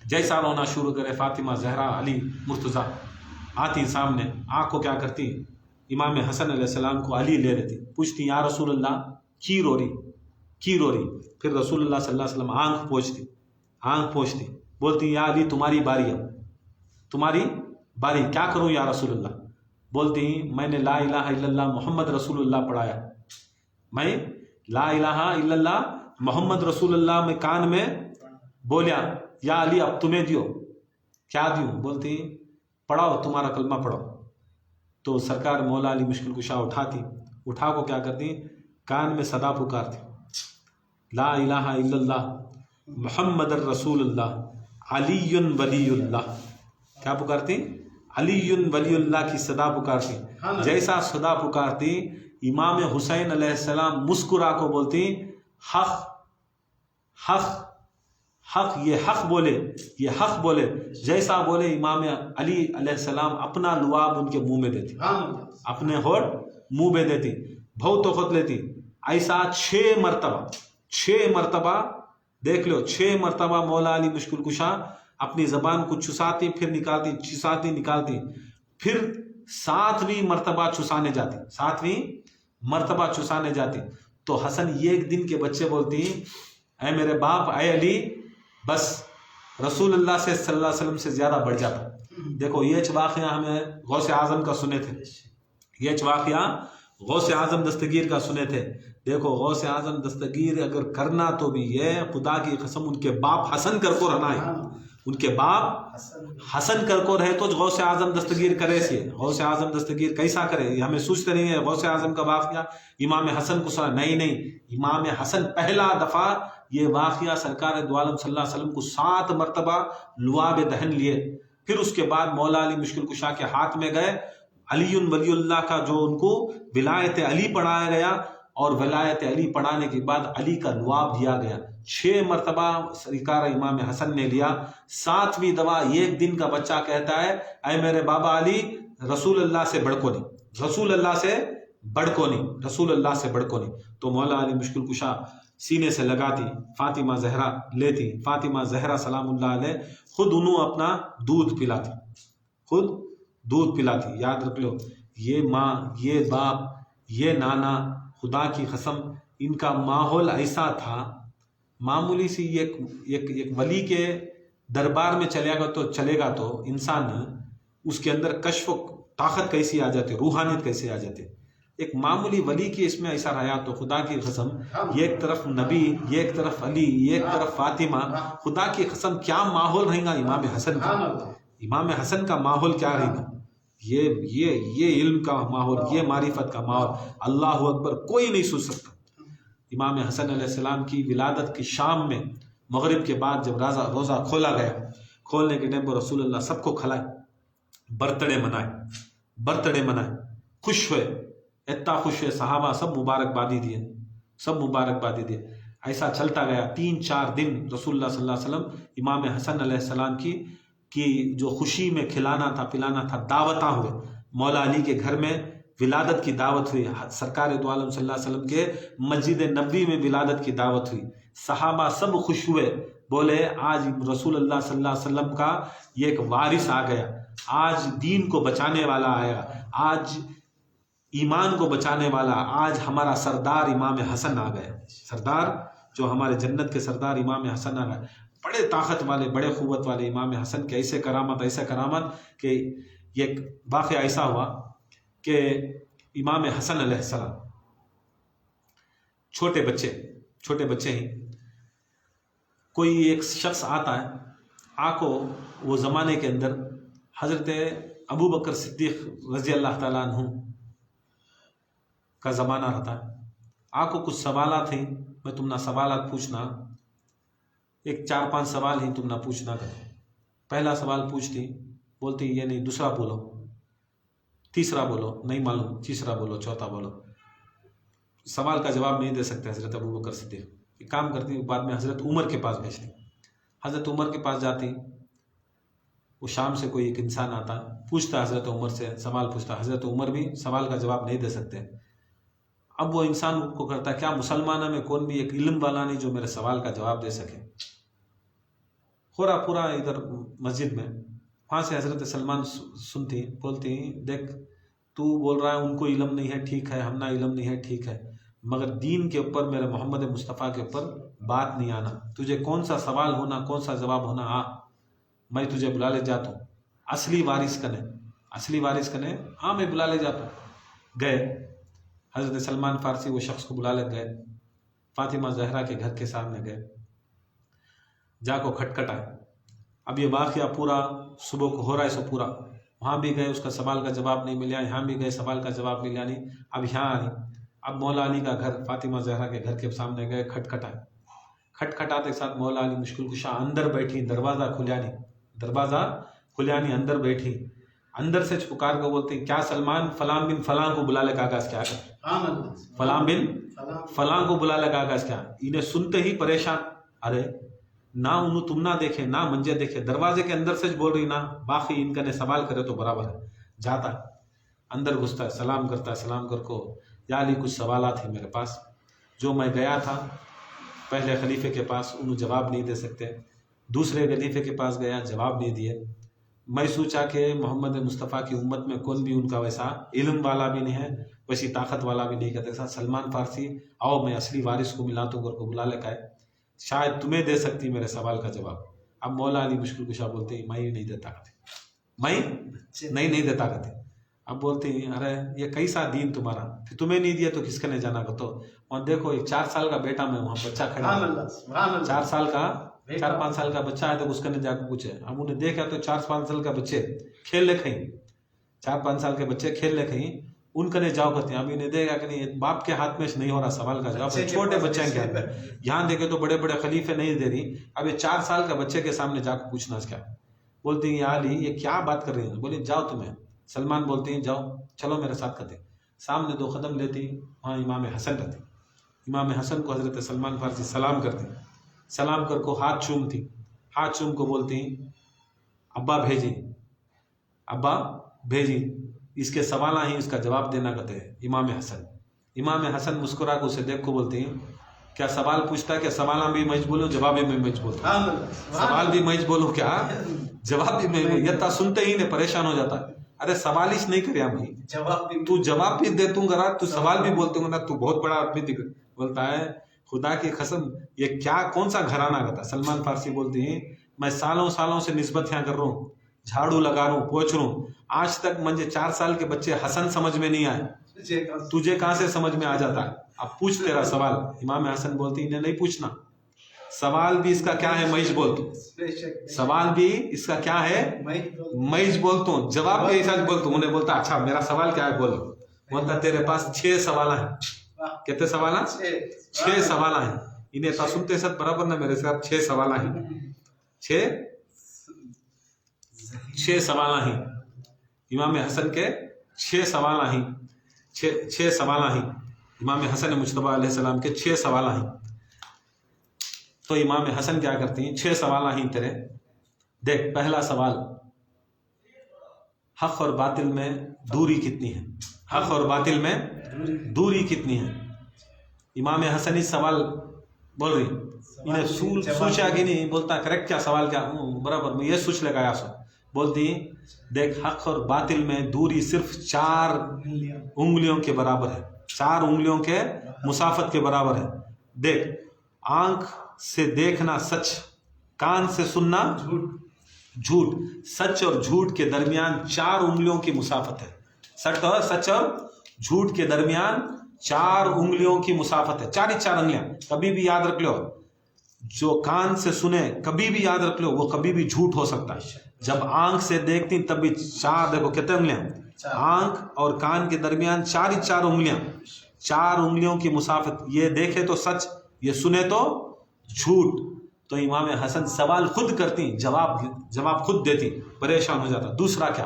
جیسا رونا شروع کرے، فاطمہ زہرا علی مرتضیٰ آتی سامنے، آنکھ کو کیا کرتی، امام حسن علیہ السلام کو علی لے لیتی، پوچھتی یا رسول اللہ کی رو رہی؟ پھر رسول اللہ صلی اللہ علیہ وسلم آنکھ پوچھتی، بولتی یا علی تمہاری باری، اب تمہاری باری، کیا کروں یا رسول اللہ؟ بولتی میں نے لا الہ الا اللہ محمد رسول اللہ پڑھایا، میں لا الہ الا اللہ محمد رسول اللہ میں کان میں بولیا، یا علی اب تمہیں دیو، کیا دیوں؟ بولتی پڑھاؤ، تمہارا کلمہ پڑھاؤ۔ تو سرکار مولا علی مشکل کشا اٹھا کو کیا کرتی، کان میں صدا پکارتی، لا الہ الا اللہ محمد الرسول اللہ علی ولی اللہ، کیا پکارتی؟ علی ولی اللہ کی صدا پکارتی۔ جیسا صدا پکارتی، امام حسین علیہ السلام مسکرا کو بولتی حق حق حق، یہ حق بولے، جیسا بولے امام علی علیہ السلام اپنا لعاب ان کے منہ میں دیتی، اپنے ہونٹ منہ میں دیتی، بہت خود لیتی۔ ایسا 6 مرتبہ دیکھ لو، 6 مرتبہ مولا علی مشکل کشا اپنی زبان کو چساتی، پھر نکالتی، چساتی نکالتی، پھر 7ویں مرتبہ چسانے جاتی۔ تو حسن ایک دن کے بچے بولتی، اے میرے باپ، اے علی، بس رسول اللہ سے صلی اللہ علیہ وسلم سے زیادہ بڑھ جاتا۔ دیکھو یہ واقعہ ہمیں غوث اعظم کا سنے تھے، یہ واقعہ غوث اعظم دستگیر کا سنے تھے۔ دیکھو غوث اعظم دستگیر اگر کرنا تو بھی یہ خدا کی قسم ان کے باپ حسن کر کو رہنا ہے، ان کے باپ حسن کر کو رہے تو غوث اعظم دستگیر کرے سی، غوث اعظم دستگیر کیسا کرے؟ ہمیں سوچتے نہیں ہے غوث اعظم کا واقعہ امام حسن کو سنا، نہیں، امام حسن پہلا دفعہ یہ واقعہ سرکار دو عالم صلی اللہ علیہ وسلم کو 7 مرتبہ لعاب دہن لیے، پھر اس کے بعد مولا علی مشکل کشا کے ہاتھ میں گئے، علی ولی اللہ کا جو ان کو ولایت علی پڑھایا گیا، اور ولایت علی پڑھانے کے بعد علی کا لعاب دیا گیا۔ 6 مرتبہ سرکار امام حسن نے لیا۔ 7ویں دفعہ ایک دن کا بچہ کہتا ہے، اے میرے بابا علی، رسول اللہ سے بڑھ کو نہیں، رسول اللہ سے بڑھ کو نہیں، رسول اللہ سے بڑھ کو نہیں۔ تو مولا علی مشکل کشا سینے سے لگاتی، فاطمہ زہرا لیتی، فاطمہ زہرا سلام اللہ علیہ خود انہوں اپنا دودھ پلاتی۔ یاد رکھ لو، یہ ماں، یہ باپ، یہ نانا، خدا کی قسم ان کا ماحول ایسا تھا، معمولی سی ایک ولی کے دربار میں چلے گا تو انسان اس کے اندر کشف و طاقت کیسی آ جاتی، روحانیت کیسے آ جاتی۔ ایک معمولی ولی کی اس میں ایسا رہا تو خدا کی قسم ایک طرف نبی، ایک طرف علی، ایک طرف فاطمہ، خدا کی قسم کیا ماحول رہے گا امام حسن کا، امام حسن کا ماحول کیا رہے گا، یہ علم کا ماحول، یہ معرفت کا ماحول، اللہ اکبر، کوئی نہیں سوچ سکتا۔ امام حسن علیہ السلام کی ولادت کی شام میں مغرب کے بعد جب روزہ کھولا گیا، کھولنے کے ٹائم پر رسول اللہ سب کو کھلائے، برتھڈے منائے، خوش ہوئے، اتنا خوش ہوئے، صحابہ سب مبارکبادی دیے۔ ایسا چلتا گیا 3-4 دن رسول اللہ صلی اللہ علیہ وسلم امام حسن علیہ السلام کی جو خوشی میں کھلانا تھا پلانا تھا، دعوتاں ہوئے، مولا علی کے گھر میں ولادت کی دعوت ہوئی، سرکار دو عالم صلی اللہ علیہ وسلم کے مسجد نبوی میں ولادت کی دعوت ہوئی، صحابہ سب خوش ہوئے، بولے آج رسول اللہ صلی اللہ علیہ وسلم کا یہ ایک وارث آ گیا، آج دین کو بچانے والا آیا، آج ایمان کو بچانے والا، آج ہمارا سردار امام حسن آ گیا، سردار جو ہمارے جنت کے سردار امام حسن آ گئے، بڑے طاقت والے، بڑے قوت والے امام حسن کے ایسے کرامت کہ یہ ایک واقعہ ایسا ہوا کہ امام حسن علیہ السلام چھوٹے بچے ہی، کوئی ایک شخص آتا ہے، آکو وہ زمانے کے اندر حضرت ابو بکر صدیق رضی اللہ تعالیٰ عنہ کا زمانہ رہتا ہے، آکو کچھ سوالات ہیں، میں تم نہ سوالات پوچھنا، ایک 4-5 سوال ہی تم نہ پوچھنا کرو۔ پہلا سوال پوچھتی، بولتی یہ نہیں، دوسرا بولو، تیسرا بولو، نہیں معلوم، تیسرا بولو، چوتھا بولو۔ سوال کا جواب نہیں دے سکتے حضرت ابو بکر صدیق، ایک کام کرتی، بعد میں حضرت عمر کے پاس بھیجتی، حضرت عمر کے پاس جاتی، وہ شام سے کوئی ایک انسان آتا، پوچھتا حضرت عمر سے، سوال پوچھتا، حضرت عمر بھی سوال کا جواب نہیں دے سکتے۔ اب وہ انسان کو کرتا، کیا مسلمانوں میں کون بھی ایک علم والا نہیں جو میرے سوال کا جواب دے سکے؟ پورا ادھر مسجد میں، وہاں سے حضرت سلمان سنتی، بولتی، دیکھ تو بول رہا ہے ان کو علم نہیں ہے، ٹھیک ہے، ہم نہ علم نہیں ہے، ٹھیک ہے، مگر دین کے اوپر، میرے محمد مصطفیٰ کے اوپر بات نہیں آنا، تجھے کون سا سوال ہونا، کون سا جواب ہونا، میں تجھے بلا لے جاتا ہوں، اصلی وارث کنے، میں بلا لے جاتا ہوں۔ گئے حضرت سلمان فارسی وہ شخص کو بلا لے گئے، فاطمہ زہرا کے گھر کے سامنے گئے، جا کو کھٹکھٹائے۔ اب یہ واقعہ پورا صبح کو ہو رہا ہے، سو پورا وہاں بھی گئے، اس کا سوال کا جواب نہیں ملا، یہاں بھی گئے، سوال کا جواب ملا نہیں، اب یہاں آئی، اب مولا علی کا گھر، فاطمہ زہرا کے گھر کے سامنے گئے، کھٹکھٹاتے کے ساتھ مولا علی مشکل کشا اندر بیٹھی، دروازہ کھلیا نہیں، اندر بیٹھی، اندر سے پکار کو بولتی، کیا سلمان فلاں بن فلاں کو بلا لے کاغذ کیا کر، فلاں بن فلاں کو بلا لے کاغذ کیا، انہیں سنتے ہی پریشان، ارے نہ انہوں تم نہ دیکھے، نہ منجے دیکھے، دروازے کے اندر سے بول رہی، نہ باقی ان کا نے سوال کرے تو برابر ہے، جاتا ہے اندر گھستا ہے، سلام کرتا ہے، سلام کر کو، یا علی کچھ سوالات ہیں میرے پاس، جو میں گیا تھا پہلے خلیفے کے پاس، انہوں جواب نہیں دے سکتے، دوسرے خلیفے کے پاس گیا، جواب نہیں دیے، میں سوچا کہ محمد مصطفیٰ کی امت میں کون بھی ان کا ویسا علم والا بھی نہیں ہے، ویسی طاقت والا بھی نہیں کرتے، سلمان فارسی آؤ میں اصلی وارث کو ملاتا ہوں، کو بلا لے کے شاید تمہیں دے سکتی میرے سوال کا جواب۔ اب مولا علی مشکل کشا بولتے ہیں، میں نہیں دیتا کرتے، میں نہیں دیتا کرتے۔ اب بولتے ہیں، ارے یہ کیسا دین تمہارا، پھر تمہیں نہیں دیا تو کس کے نے جانا کرتا؟ وہاں دیکھو ایک 4 سال کا بیٹا میں وہاں بچہ کھڑا ہے، 4-5 سال کا بچہ ہے، تو اس کے نے جا کے پوچھے، اب انہیں دیکھا تو 4-5 سال کا بچے کھیل لے کہیں، 4-5 سال کے بچے کھیل لے کہیں، ان کے نے جاؤ کرتے ہیں، اب انہیں دیکھا کہ نہیں، باپ کے ہاتھ میں نہیں ہو رہا سوال کا جواب، چھوٹے بچے کے یہاں دیکھے تو بڑے خلیفے نہیں دے رہی، اب یہ 4 سال کا بچے کے سامنے جا کے پوچھنا اس کیا؟ بولتے ہیں، یا علی یہ کیا بات کر رہی ہیں؟ بولے جاؤ تمہیں، سلمان بولتے ہیں جاؤ، چلو میرے ساتھ کرتے، سامنے 2 قدم لیتی، وہاں امام حسن رہتے، امام حسن کو حضرت سلمان فارسی سلام کرتے، سلام کر کو ہاتھ چومتی، ہاتھ چوم کو بولتی، ابا بھیجی، اس کے سوال ہیں، اس کا جواب دینا کہتے ہیں امام حسن مسکرا کو اسے دیکھ کو بولتے ہیں، کیا سوال پوچھتا ہے، کیا سوال بھی میں بولوں، جواب بھی میں بولتا ہوں، سوال بھی میں بولوں کیا، جواب بھی میں، یہ سنتے ہی نہیں پریشان ہو جاتا، ارے سوال ہی نہیں کرے ہم تو جواب بھی دیتا ہوں گا، تو سوال بھی بولتے ہوں گا، تو بہت بڑا آدمی دکھ بولتا ہے، خدا کی قسم یہ کیا کون سا گھرانہ کرتا؟ سلمان فارسی بولتے ہیں، میں سالوں سے نسبت یہاں کر رہا ہوں، جھاڑو لگا رہا ہوں، پوچھ رہا ہوں، آج تک مجھے 4 سال کے بچے حسن سمجھ میں نہیں آئے، تجھے کہاں سے سمجھ میں آ جاتا ہے؟ اب پوچھ تیرا سوال۔ امام حسن بولتے ہیں، انہیں نہیں پوچھنا، سوال بھی اس کا کیا ہے، میں بولتا ہوں، سوال بھی اس کا کیا ہے، میں بولتا ہوں، جواب بھی ایسا بولتا ہوں، انہیں بولتا اچھا میرا سوال کیا ہے بولو، بولتا تیرے پاس 6 سوال ہیں، کتنے سوال ہیں؟ 6 سوال ہیں، انہیں تا سنتے ساتھ برابر نہ میرے ساتھ 6 سوال ہیں، 6 سوال ہیں، امام حسن کے 6 سوال ہیں، 6 سوال ہیں، امام حسن مجتبیٰ علیہ السلام کے 6 سوال ہیں۔ تو امام حسن کیا کرتی ہیں، 6 سوال ہیں تیرے، دیکھ پہلا سوال، حق اور باطل میں دوری کتنی ہے، حق اور باطل میں دوری کتنی ہے؟ امام حسن اس سوال بول رہی، انہیں سوچا کہ نہیں، بولتا کریکٹ کیا سوال کیا برابر میں یہ سوچ لگایا سو، بولتی دیکھ حق اور باطل میں دوری صرف 4 انگلیوں کے برابر ہے، 4 انگلیوں کے مسافت کے برابر ہے۔ دیکھ آنکھ سے دیکھنا سچ، کان سے سننا جھوٹ، سچ اور جھوٹ کے درمیان 4 انگلیوں کی مسافت ہے۔ سچ اور جھوٹ کے درمیان 4 انگلیوں کی مسافت ہے، 4 ہی 4 انگلیاں۔ کبھی بھی یاد رکھ لو، جو کان سے سنے کبھی بھی یاد رکھ لو وہ کبھی بھی جھوٹ ہو سکتا ہے۔ جب آنکھ سے دیکھتی تب بھی 4، دیکھو کتنے انگلیاں، آنکھ اور کان کے درمیان 4 ہی 4 انگلیاں، 4 انگلیوں کی مسافت۔ یہ دیکھے تو سچ، یہ سنے تو جھوٹ۔ تو امام حسن سوال خود کرتی، جواب خود دیتی، پریشان ہو جاتا۔ دوسرا کیا،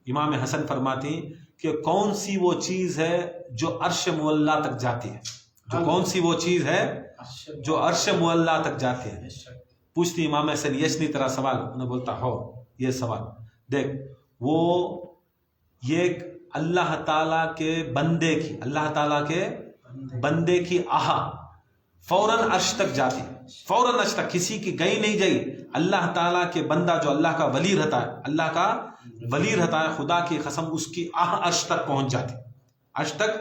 امام حسن فرماتی کہ کون سی وہ چیز ہے جو عرش معلیٰ تک جاتی ہے، جو کون سی وہ چیز ہے جو عرش معلیٰ تک جاتی ہے۔ پوچھتی امام حسن یشنی تیرا سوال، انہیں بولتا ہو یہ سوال۔ دیکھ وہ یہ اللہ تعالیٰ کے بندے کی، اللہ تعالیٰ کے بندے کی آہا فوراً عرش تک جاتی، فوراً عرش تک، کسی کی گئی نہیں جائی۔ اللہ تعالیٰ کے بندہ جو اللہ کا ولی رہتا ہے، اللہ کا ولی رہتا ہے، خدا کی قسم اس کی آہ عرش تک پہنچ جاتی، عرش تک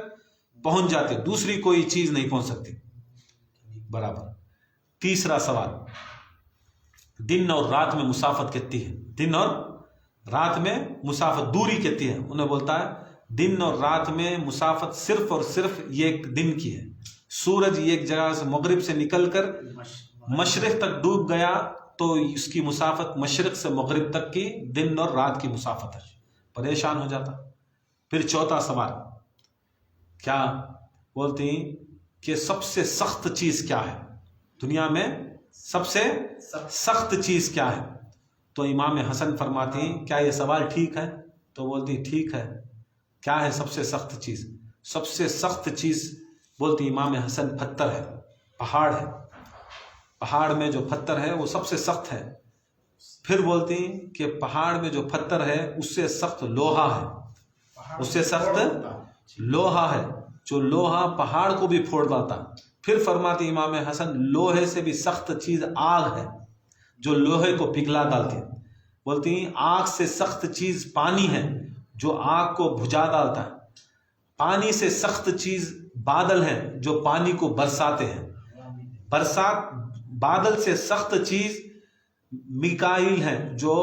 پہنچ جاتی، دوسری کوئی چیز نہیں پہنچ سکتی برابر۔ تیسرا سوال، دن اور رات میں مسافت کتنی ہے؟ دن اور رات میں مسافت دوری کتنی ہے؟ انہیں بولتا ہے دن اور رات میں مسافت صرف اور صرف ایک دن کی ہے۔ سورج ایک جگہ سے مغرب سے نکل کر مشرق تک ڈوب گیا تو اس کی مسافت مشرق سے مغرب تک کی دن اور رات کی مسافت ہے۔ پریشان ہو جاتا۔ پھر چوتھا سوال کیا بولتی کہ سب سے سخت چیز کیا ہے دنیا میں، سب سے سخت چیز کیا ہے؟ تو امام حسن فرماتی کیا یہ سوال ٹھیک ہے؟ تو بولتی ٹھیک ہے۔ کیا ہے سب سے سخت چیز؟ سب سے سخت چیز بولتی امام حسن پتھر ہے، پہاڑ ہے، پہاڑ میں جو پتھر ہے وہ سب سے سخت ہے۔ پھر بولتی کہ پہاڑ میں جو پتھر ہے اس سے سخت لوہا ہے، اس سے سخت لوہا ہے، جو لوہا پہاڑ کو بھی پھوڑ ڈالتا۔ پھر فرماتی امام حسن لوہے سے بھی سخت چیز آگ ہے، جو لوہے کو پگھلا ڈالتی ہے۔ بولتی آگ سے سخت چیز پانی ہے، جو آگ کو بجھا ڈالتا ہے۔ پانی سے سخت چیز بادل ہے، جو پانی کو برساتے ہیں۔ برسات بادل سے سخت چیز میکائیل ہے، جو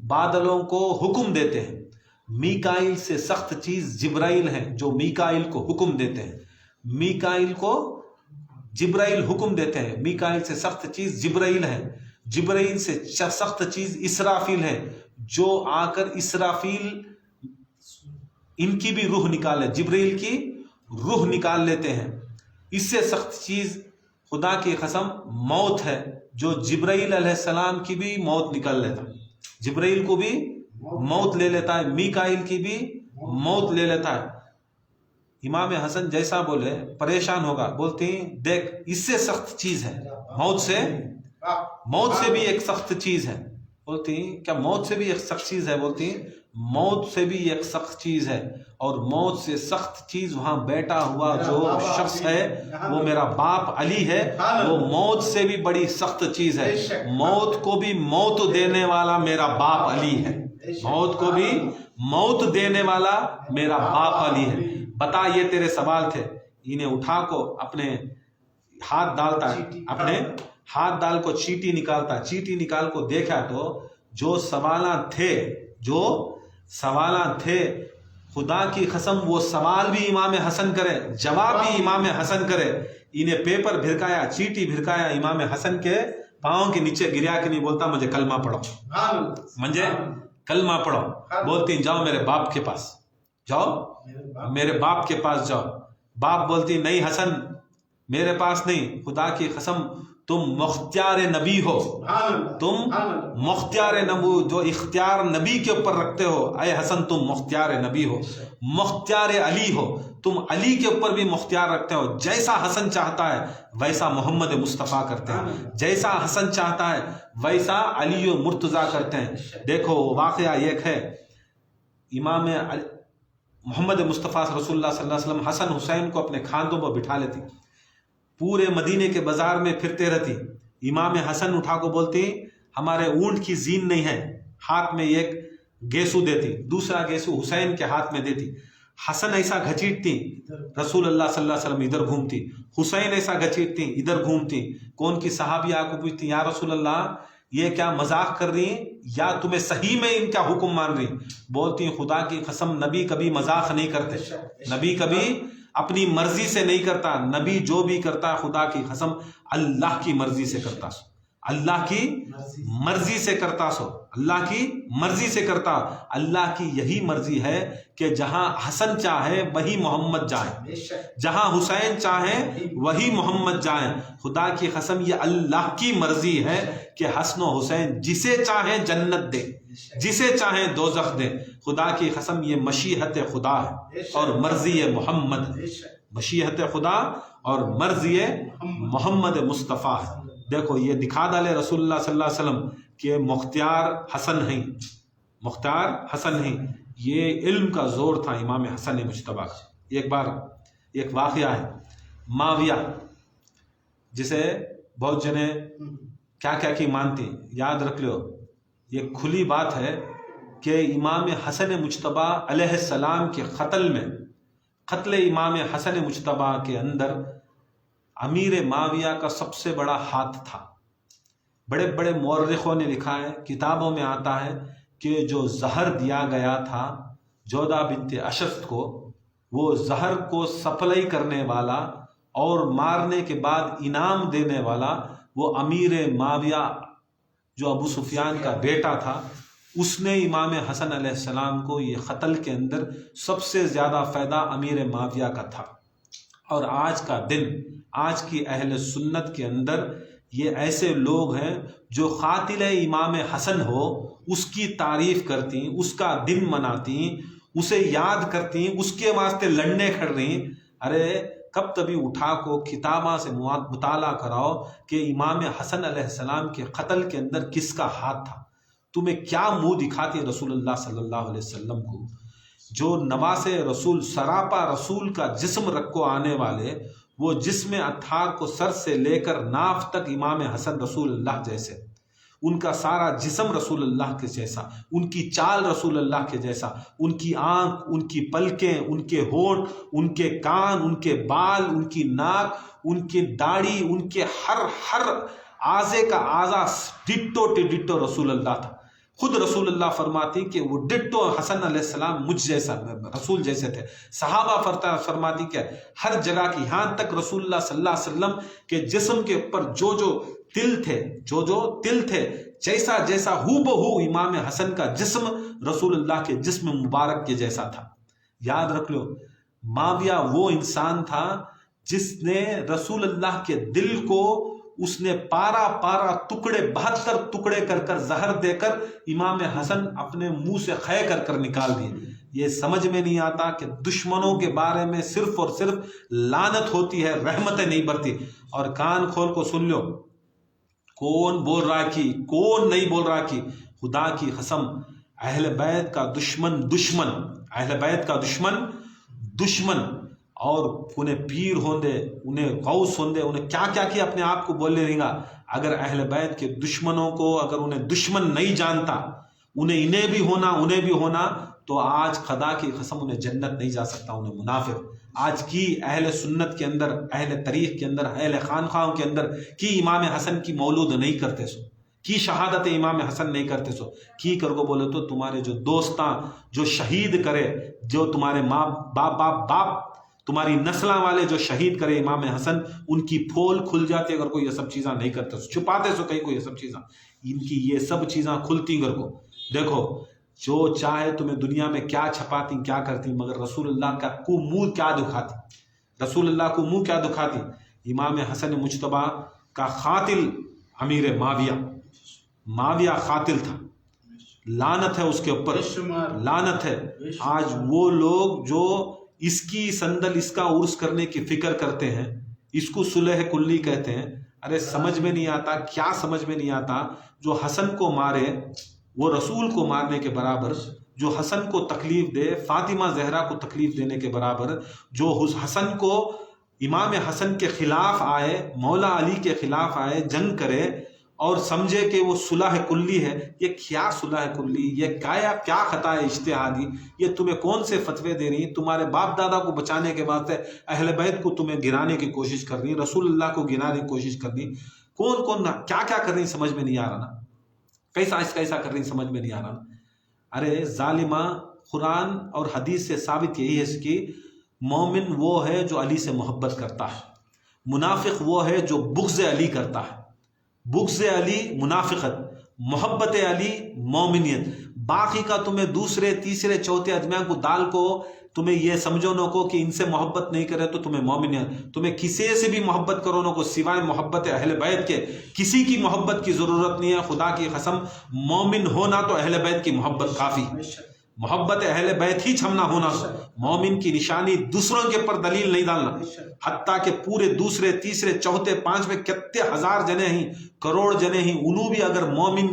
بادلوں کو حکم دیتے ہیں۔ میکائیل سے سخت چیز جبرائیل ہے، جو میکائیل کو حکم دیتے ہیں۔ میکائیل کو جبرائیل حکم دیتے ہیں۔ میکائیل سے سخت چیز جبرائیل ہے۔ جبرائیل سے سخت چیز اسرافیل ہے، جو آ کر اسرافیل ان کی بھی روح نکالے، جبرائیل کی روح نکال لیتے ہیں۔ اس سے سخت چیز خدا کی قسم موت ہے، جو جبرائیل علیہ السلام کی بھی موت نکال لیتا ہے، جبرائیل کو بھی موت لے لیتا ہے، میکائیل کی بھی موت لے لیتا ہے۔ امام حسن جیسا بولے پریشان ہوگا، بولتی دیکھ اس سے سخت چیز ہے، موت سے بھی ایک سخت چیز ہے۔ بولتی کیا موت سے بھی ایک سخت چیز ہے؟ بولتی موت سے بھی ایک سخت چیز ہے، اور موت سے سخت چیز وہاں بیٹھا ہوا جو شخص ہے وہ میرا باپ علی ہے، وہ موت سے بھی بڑی سخت چیز ہے۔ موت کو بھی موت دینے والا میرا باپ علی ہے، موت کو بھی موت دینے والا میرا باپ علی ہے۔ بتا یہ تیرے سوال تھے۔ انہیں اٹھا کو اپنے ہاتھ ڈالتا ہے، اپنے ہاتھ ڈال کو چیٹی نکالتا ہے، چیٹی نکال کو دیکھا تو جو سوالات تھے خدا کی قسم وہ سوال بھی امام حسن کرے، جواب بھی امام حسن کرے۔ انہیں پیپر بھرکایا، چیٹی بھرکایا، امام حسن کے پاؤں کے نیچے گریا کہ نہیں، بولتا مجھے کلمہ پڑھو، مجھے کلمہ پڑھو۔ بولتی جاؤ میرے باپ کے پاس، جاؤ میرے باپ کے پاس جاؤ۔ باپ بولتی نہیں حسن میرے پاس نہیں، خدا کی قسم تم مختار نبی ہو، تم مختار نبی جو اختیار نبی کے اوپر رکھتے ہو، اے حسن تم مختار نبی ہو، مختار علی ہو، تم علی کے اوپر بھی مختار رکھتے ہو۔ جیسا حسن چاہتا ہے ویسا محمد مصطفیٰ کرتے ہیں، جیسا حسن چاہتا ہے ویسا علی و مرتضیٰ کرتے ہیں۔ دیکھو واقعہ ایک ہے، امام محمد مصطفیٰ رسول اللہ صلی اللہ علیہ وسلم حسن حسین کو اپنے کھاندوں پر بٹھا لیتی، پورے مدینے کے بازار میں پھرتے رہتی. امام حسن اٹھا کو بولتی ہمارے اونٹ کی زین نہیں ہے, ہاتھ میں ایک گیسو دیتی, دوسرا گیسو حسین کے ہاتھ میں دیتی. حسن ایسا گھچیٹتی, رسول اللہ صلی اللہ علیہ وسلم ادھر گھومتی. حسین ایسا گھچیٹتی, ادھر گھومتی. کون کی صحابی آ کو پوچھتی یا رسول اللہ یہ کیا مذاق کر رہی ہیں یا تمہیں صحیح میں ان کا حکم مان رہی؟ بولتی خدا کی قسم نبی کبھی مذاق نہیں کرتے, نبی کبھی اپنی مرضی سے نہیں کرتا, نبی جو بھی کرتا خدا کی قسم اللہ کی مرضی سے کرتا سو, اللہ کی مرضی سے کرتا سو, اللہ کی مرضی سے کرتا. اللہ کی یہی مرضی ہے کہ جہاں حسن چاہے وہی محمد جائے, جہاں حسین چاہے وہی محمد جائیں. خدا کی قسم یہ اللہ کی مرضی ہے کہ حسن و حسین جسے چاہیں جنت دے, جسے چاہیں دوزخ دے. خدا کی قسم یہ مشیت خدا ہے اور مرضی محمد, مشیت خدا اور مرضی محمد مصطفیٰ ہے. دیکھو یہ دکھا ڈالے رسول اللہ صلی اللہ علیہ وسلم کہ مختار حسن ہیں, مختار حسن ہیں. یہ علم کا زور تھا امام حسن مجتبیٰ کا. ایک بار ایک واقعہ ہے معاویہ, جسے بہت جنے کیا کیا کی مانتی, یاد رکھ لو یہ کھلی بات ہے کہ امام حسن مجتبیٰ علیہ السلام کے قتل میں, قتل امام حسن مجتبیٰ کے اندر امیر معاویہ کا سب سے بڑا ہاتھ تھا. بڑے بڑے مورخوں نے لکھا ہے, کتابوں میں آتا ہے کہ جو زہر دیا گیا تھا جودہ بنت اشفت کو, وہ زہر کو سپلائی کرنے والا اور مارنے کے بعد انعام دینے والا وہ امیر معاویہ جو ابو سفیان کا بیٹا تھا. اس نے امام حسن علیہ السلام کو یہ قتل کے اندر سب سے زیادہ فائدہ امیر معاویہ کا تھا. اور آج کا دن, آج کی اہل سنت کے اندر یہ ایسے لوگ ہیں جو قاتل امام حسن ہو اس کی تعریف کرتی, اس کا دن مناتی, اسے یاد کرتی, اس کے واسطے لڑنے کھڑ رہی. ارے کب تبھی اٹھا کو کتاباں سے مطالعہ کراؤ کہ امام حسن علیہ السلام کے قتل کے اندر کس کا ہاتھ تھا. تمہیں کیا منہ دکھاتی ہے رسول اللہ صلی اللہ علیہ وسلم کو, جو نواز رسول سراپا رسول کا جسم رکھو آنے والے, وہ جسم اطہار کو سر سے لے کر ناف تک امام حسن رسول اللہ جیسے, ان کا سارا جسم رسول اللہ کے جیسا, ان کی چال رسول اللہ کے جیسا, ان کی آنکھ, ان کی پلکیں, ان کے ہونٹ, ان کے کان, ان کے بال, ان کی ناک, ان کی داڑھی, ان کے ہر آزے کا آزا ڈٹو ڈٹو رسول اللہ تھا. خود رسول اللہ فرماتی کہ وہ ڈٹو حسن علیہ السلام مجھ جیسا رسول جیسے تھے. صحابہ فرماتی کہ ہر جگہ کی, یہاں تک رسول اللہ صلی اللہ علیہ وسلم کے جسم کے اوپر جو تل تھے, جو تل تھے, جیسا جیسا ہو بہو امام حسن کا جسم رسول اللہ کے جسم مبارک کے جیسا تھا. یاد رکھ لو معاویہ وہ انسان تھا جس نے رسول اللہ کے دل کو اس نے پارا ٹکڑے 72 ٹکڑے کر زہر دے کر امام حسن اپنے منہ سے خے کر نکال دیے. یہ سمجھ میں نہیں آتا کہ دشمنوں کے بارے میں صرف اور صرف لعنت ہوتی ہے, رحمتیں نہیں برتی. اور کان کھول کو سن لو, کون بول رہا کی, کون نہیں بول رہا کی. خدا کی قسم اہل بیت کا دشمن, اہل بیت کا دشمن اور انہیں پیر ہوندے, انہیں غوث ہوندے, انہیں کیا کیا اپنے آپ کو بولنے رہیں گا. اگر اہل بیت کے دشمنوں کو اگر انہیں دشمن نہیں جانتا, انہیں بھی ہونا تو آج خدا کی قسم انہیں جنت نہیں جا سکتا, انہیں منافق. آج کی اہل سنت کے اندر, اہل طریق کے اندر, اہل خانقاہوں کے اندر کی امام حسن کی مولود نہیں کرتے سو, کی شہادت امام حسن نہیں کرتے سو, کی کر کو بولے تو تمہارے جو دوستاں جو شہید کرے, جو تمہارے ماں باپ تمہاری نسلاں والے جو شہید کرے امام حسن, ان کی پھول کھل جاتی اگر کوئی یہ سب چیزاں نہیں کرتے سو, چھپاتے سو کہیں کو یہ سب چیزاں, ان کی یہ سب چیزاں کھلتی گر کو. دیکھو جو چاہے تمہیں دنیا میں کیا چھپاتی کیا کرتی, مگر رسول اللہ کا کو منہ کیا دکھاتی, رسول اللہ کو منہ کیا دکھاتی. امام حسن مجتبیٰ کا قاتل امیر معاویہ قاتل تھا, لعنت ہے اس کے اوپر, لعنت ہے. آج وہ لوگ جو اس کی سندل, اس کا عرس کرنے کی فکر کرتے ہیں, اس کو صلح کلی کہتے ہیں. ارے سمجھ میں نہیں آتا, کیا سمجھ میں نہیں آتا. جو حسن کو مارے وہ رسول کو مارنے کے برابر, جو حسن کو تکلیف دے فاطمہ زہرا کو تکلیف دینے کے برابر, جو حسن کو امام حسن کے خلاف آئے، مولا علی کے خلاف آئے، جنگ کرے اور سمجھے کہ وہ صلح کلی ہے. یہ کیا صلح کلی، یہ کیا خطا ہے اجتہادی، یہ تمہیں کون سے فتوے دے رہی ہیں؟ تمہارے باپ دادا کو بچانے کے واسطے اہل بیت کو تمہیں گرانے کی کوشش کر رہی، رسول اللہ کو گرانے کی کوشش کر رہی. کون کیا کر رہی سمجھ میں نہیں آ رہا نا، کیسا کر رہی سمجھ میں نہیں آ رہا نا. ارے ظالمہ، قرآن اور حدیث سے ثابت یہی ہے کہ مومن وہ ہے جو علی سے محبت کرتا ہے، منافق وہ ہے جو بغض علی کرتا ہے. بغض علی منافقت، محبت علی مومنیت. باقی کا تمہیں دوسرے تیسرے چوتھے ادمیان کو دال کو تمہیں یہ سمجھو نو کو کہ ان سے محبت نہیں کرے تو تمہیں مومنیت. تمہیں کسی سے بھی محبت کرو نو کو سوائے محبت اہل بیت کے کسی کی محبت کی ضرورت نہیں ہے. خدا کی قسم مومن ہونا تو اہل بیت کی محبت کافی، محبت اہل بیت ہی چھمنا ہونا. مومن کی نشانی دوسروں کے پر دلیل نہیں ڈالنا، حتیٰ کہ پورے دوسرے تیسرے چوتھے پانچویں کتنے ہزار جنے ہیں، کروڑ جنے ہیں، انہوں بھی اگر مومن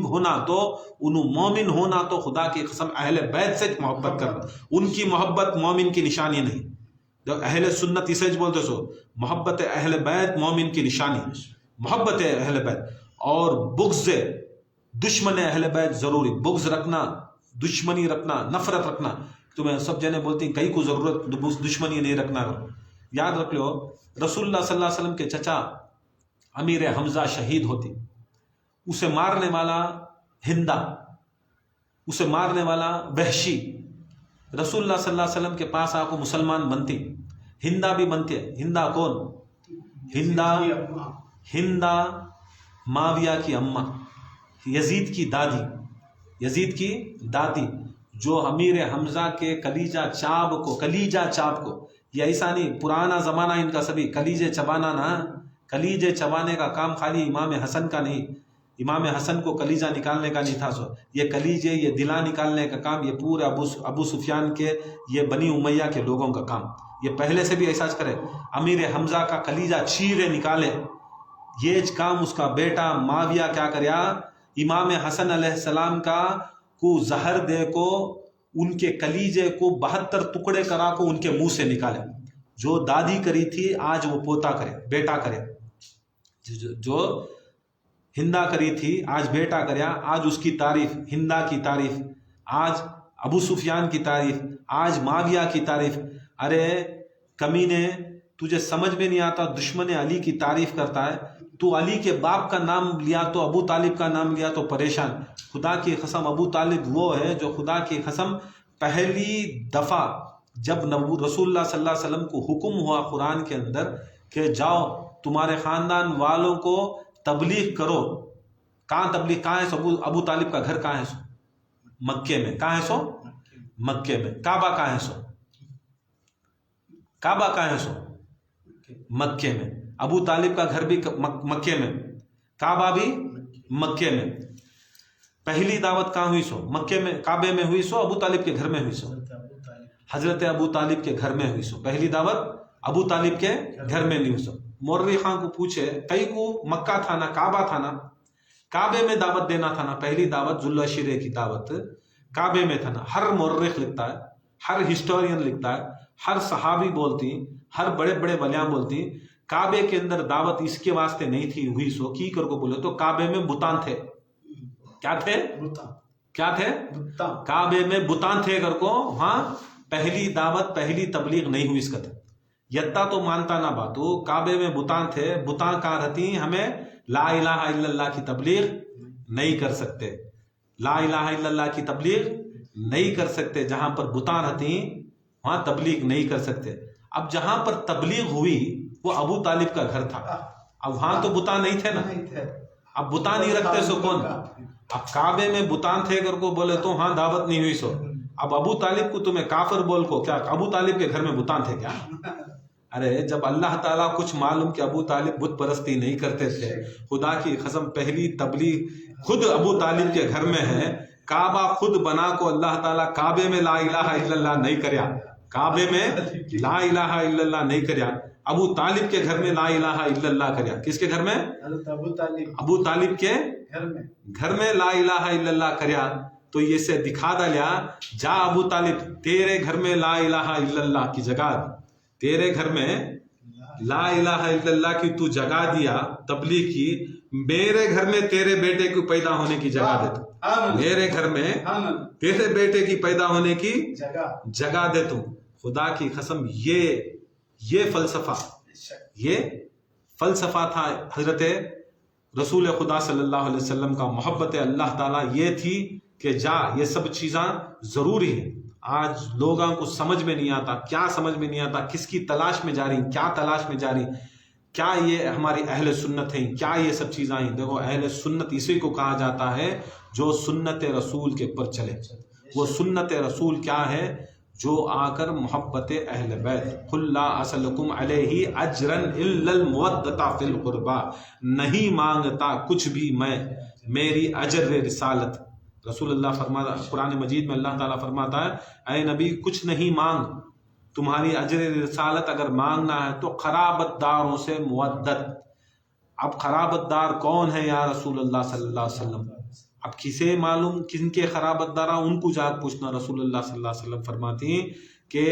ہونا تو خدا کی قسم اہل بیت سے محبت کرنا. ان کی محبت مومن کی نشانی نہیں. جب اہل سنت اسے بولتے سو محبت اہل بیت مومن کی نشانی، محبت اہل بیت. اور بغض دشمن اہل بیت ضروری، بغض رکھنا، دشمنی رکھنا، نفرت رکھنا. تمہیں سب جنے بولتی ہیں کئی کو ضرورت دشمنی نہیں رکھنا. یاد رکھ لو رسول اللہ صلی اللہ علیہ وسلم کے چچا امیر حمزہ شہید ہوتی، اسے مارنے والا ہندا، اسے مارنے والا وحشی رسول اللہ صلی اللہ علیہ وسلم کے پاس آ کو مسلمان بنتی، ہندا بھی بنتی ہے. ہندا کون؟ ہندا معاویہ کی اماں، یزید کی دادی، جو امیر حمزہ کے کلیجہ چاپ کو یہ ایسا نہیں پرانا زمانہ ان کا سبھی کلیجے چبانا نہ، کلیجے چبانے کا کام خالی امام حسن کا نہیں، امام حسن کو کلیجہ نکالنے کا نہیں تھا. یہ کلیجے، یہ دلا نکالنے کا کام یہ پورے ابو سفیان کے، یہ بنی امیہ کے لوگوں کا کام. یہ پہلے سے بھی ایسا کرے، امیر حمزہ کا کلیجہ چیرے نکالے. یہ کام اس کا بیٹا معاویہ کیا کریا، امام حسن علیہ السلام کا کو زہر دے کو ان کے کلیجے کو 72 ٹکڑے کرا کو ان کے منہ سے نکالے. جو دادی کری تھی آج وہ پوتا کرے، بیٹا کرے. جو ہندا کری تھی آج بیٹا کریا. آج اس کی تعریف، ہندا کی تعریف، آج ابو سفیان کی تعریف، آج معاویہ کی تعریف. ارے کمینے، تجھے سمجھ میں نہیں آتا، دشمن علی کی تعریف کرتا ہے تو علی کے باپ کا نام لیا تو ابو طالب کا نام لیا تو پریشان. خدا کی قسم ابو طالب وہ ہے جو خدا کی قسم پہلی دفعہ جب رسول اللہ صلی اللہ علیہ وسلم کو حکم ہوا قرآن کے اندر کہ جاؤ تمہارے خاندان والوں کو تبلیغ کرو. کہاں تبلیغ، کہاں ہے سو؟ ابو طالب کا گھر کہاں ہے سو؟ مکے میں. کہاں ہے سو؟ مکے میں. کعبہ کہاں ہے سو؟ کعبہ کہاں ہے سو؟ مکے میں. ابو طالب کا گھر بھی مکے میں، کعبہ بھی مکے میں. پہلی دعوت کہاں ہوئی سو؟ مکے میں، کعبے میں ہوئی سو، ابو طالب کے گھر میں ہوئی سو، حضرت ابو طالب کے گھر میں ہوئی سو. پہلی دعوت ابو طالب کے گھر میں نہیں ہوئی سو. مورخان کو پوچھے کئی کو مکہ تھا نا، کعبہ تھا نا، کعبے میں دعوت دینا تھا نا. پہلی دعوت ذوالعشرہ کی دعوت کعبے میں تھا نا. ہر مورخ لکھتا ہے، ہر ہسٹورین لکھتا ہے، ہر صحابی بولتی، ہر بڑے بڑے ولیاں بولتی کعبے کے اندر دعوت اس کے واسطے نہیں تھی ہوئی سو کی کر کو بولے تو کعبے میں بتان تھے. کیا تھے؟ کیا تھے؟ کعبے میں بتان تھے کر کو. ہاں پہلی دعوت پہلی تبلیغ نہیں ہوئی اس کا تھا. یتا تو مانتا نہ باتو، کعبے میں بتان تھے. بتان کہاں رہتی؟ ہمیں لا الہ الا اللہ کی تبلیغ نہیں کر سکتے، لا الہ الا اللہ کی تبلیغ نہیں کر سکتے. جہاں پر بتان رہتی وہاں تبلیغ نہیں کر سکتے. اب جہاں پر تبلیغ ہوئی وہ ابو طالب کا گھر تھا. اب وہاں تو بتان نہیں تھے نا، اب بتان نہیں رکھتے سو کون؟ اب کعبے میں بتان تھے کر کو بولے تو ہاں دعوت نہیں ہوئی سو. اب ابو طالب کو تمہیں کافر بول کو، کیا ابو طالب کے گھر میں بتان تھے کیا؟ ارے جب اللہ تعالیٰ کچھ معلوم کہ ابو طالب بت پرستی نہیں کرتے تھے، خدا کی قسم پہلی تبلیغ خود ابو طالب کے گھر میں ہے. کعبہ خود بنا کو اللہ تعالیٰ کعبے میں لا الہ الا اللہ نہیں کریا، کعبے میں لا الہ الا اللہ نہیں کریا، ابو طالب کے گھر میں لا الہ الا اللہ کریا. کس کے گھر میں؟ ابو طالب کے گھر میں لا الہ الا اللہ کریا. تو یہ سے دکھا دا لیا جا ابو طالب تیرے گھر میں لا الہ الا اللہ کی جگہ، تیرے گھر میں لا الہ الا اللہ کی تو جگہ دیا تبلیغ کی، میرے گھر میں تیرے بیٹے کو پیدا ہونے کی جگہ دے تو، میرے گھر میں تیرے بیٹے کی پیدا ہونے کی جگہ دے تو. خدا کی قسم یہ فلسفہ تھا حضرت رسول خدا صلی اللہ علیہ وسلم کا. محبت اللہ تعالیٰ یہ تھی کہ جا یہ سب چیزاں ضروری ہیں. آج لوگوں کو سمجھ میں نہیں آتا، کیا سمجھ میں نہیں آتا، کس کی تلاش میں جاری، کیا تلاش میں جاری، کیا یہ ہماری اہل سنت ہیں، کیا یہ سب چیزیں ہیں. دیکھو اہل سنت اسی کو کہا جاتا ہے جو سنت رسول کے پر چلے. وہ سنت رسول کیا ہے؟ جو آ کر محبت اہل بیت، قل لا اسألکم علیہ اجرا الا المودۃ فی القربى، نہیں مانگتا کچھ بھی میں میری اجر رسالت. رسول اللہ فرماتا، قرآن مجید میں اللہ تعالیٰ فرماتا ہے اے نبی کچھ نہیں مانگ، تمہاری اجر رسالت اگر مانگنا ہے تو قرابت داروں سے مودت. اب قرابت دار کون ہے یا رسول اللہ صلی اللہ علیہ وسلم؟ اب کسے معلوم کن کے قرابت دار، ان کو جا پوچھنا. رسول اللہ صلی اللہ علیہ وسلم فرماتی ہیں کہ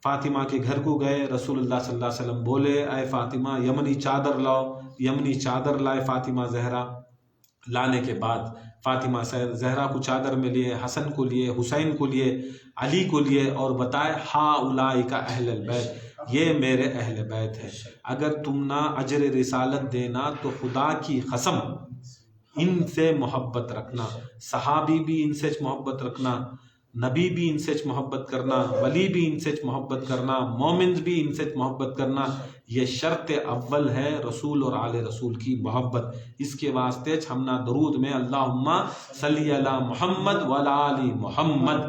فاطمہ کے گھر کو گئے، رسول اللہ صلی اللہ علیہ وسلم بولے اے فاطمہ یمنی چادر لاؤ. یمنی چادر لائے فاطمہ زہرا. لانے کے بعد فاطمہ زہرا کو چادر میں لیے، حسن کو لیے، حسین کو لیے، علی کو لیے، اور بتائے ہا اولئک اہل البیت، یہ میرے اہل بیت ہے. اگر تم نہ اجر رسالت دینا تو خدا کی قسم ان سے محبت رکھنا، صحابی بھی ان سے محبت رکھنا، نبی بھی ان سے محبت کرنا، ولی بھی ان سے محبت کرنا، مومن بھی ان سے محبت کرنا. یہ شرط اول ہے رسول اور آل رسول کی محبت. اس کے واسطے ہم نہ درود میں اللہم صلی علی محمد وعلی آل محمد،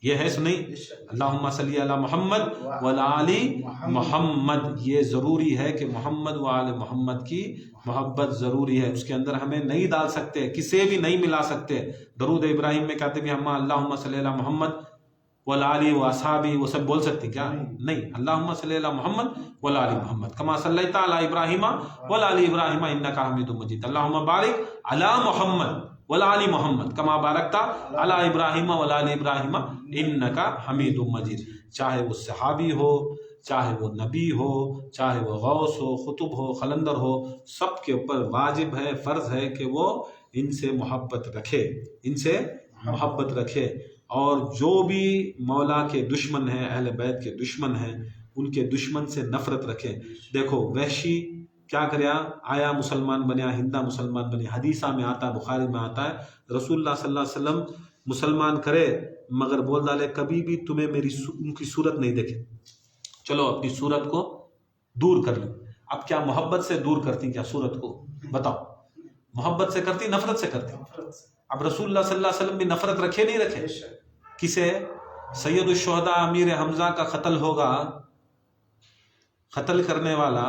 یہ ہے سنیں اللہم صلی علی محمد وعلی آل محمد. یہ ضروری ہے کہ محمد و آل محمد کی محبت ضروری ہے. اس کے اندر ہمیں نہیں ڈال سکتے، کسے بھی نہیں ملا سکتے. درود ابراہیم میں کہتے ہیں ہم اللہم صلی علی محمد وعلی آل و اصحابہ، وہ سب بول سکتے کیا؟ نہیں. اللہم صلی علی محمد وعلی آل محمد کما صلیت علی ابراہیم وعلی آل ابراہیم انک حمید مجید. اللہم بارک علی محمد وعلی آل محمد کما بارکت علی ابراہیم وعلی آل ابراہیم انک حمید مجید. چاہے وہ صحابی ہو، چاہے وہ نبی ہو، چاہے وہ غوث ہو، قطب ہو، قلندر ہو، سب کے اوپر واجب ہے، فرض ہے کہ وہ ان سے محبت رکھے، ان سے محبت رکھے. اور جو بھی مولا کے دشمن ہیں، اہل بیت کے دشمن ہیں، ان کے دشمن سے نفرت رکھے. دیکھو وحشی کیا کریا، آیا مسلمان بنیا، ہندا مسلمان بنیا. حدیثہ میں آتا ہے، بخاری میں آتا ہے رسول اللہ صلی اللہ علیہ وسلم مسلمان کرے مگر بول ڈالے کبھی بھی تمہیں میری ان کی صورت نہیں دیکھے، چلو اپنی صورت کو دور کر لو. اب کیا محبت سے دور کرتی کیا صورت کو؟ بتاؤ محبت سے کرتی نفرت سے کرتی؟ اب رسول اللہ صلی اللہ علیہ وسلم بھی نفرت رکھے نہیں رکھے؟ کسے؟ سید الشہداء امیر حمزہ کا قتل ہوگا، قتل کرنے والا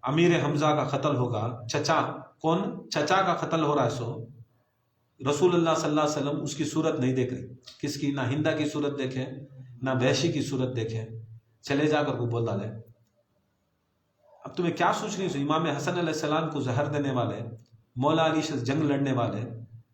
امیر حمزہ کا قتل ہوگا. چچا کون؟ چچا کا قتل ہو رہا ہے. سو رسول اللہ صلی اللہ علیہ وسلم اس کی صورت نہیں دیکھ رہی. کس کی؟ نہ ہندا کی صورت دیکھے، نہ وحشی کی صورت دیکھے. چلے جا کر کو بول ڈالے. اب تمہیں کیا سوچ رہی؟ امام حسن علیہ السلام کو زہر دینے والے، مولا علی سے جنگ لڑنے والے،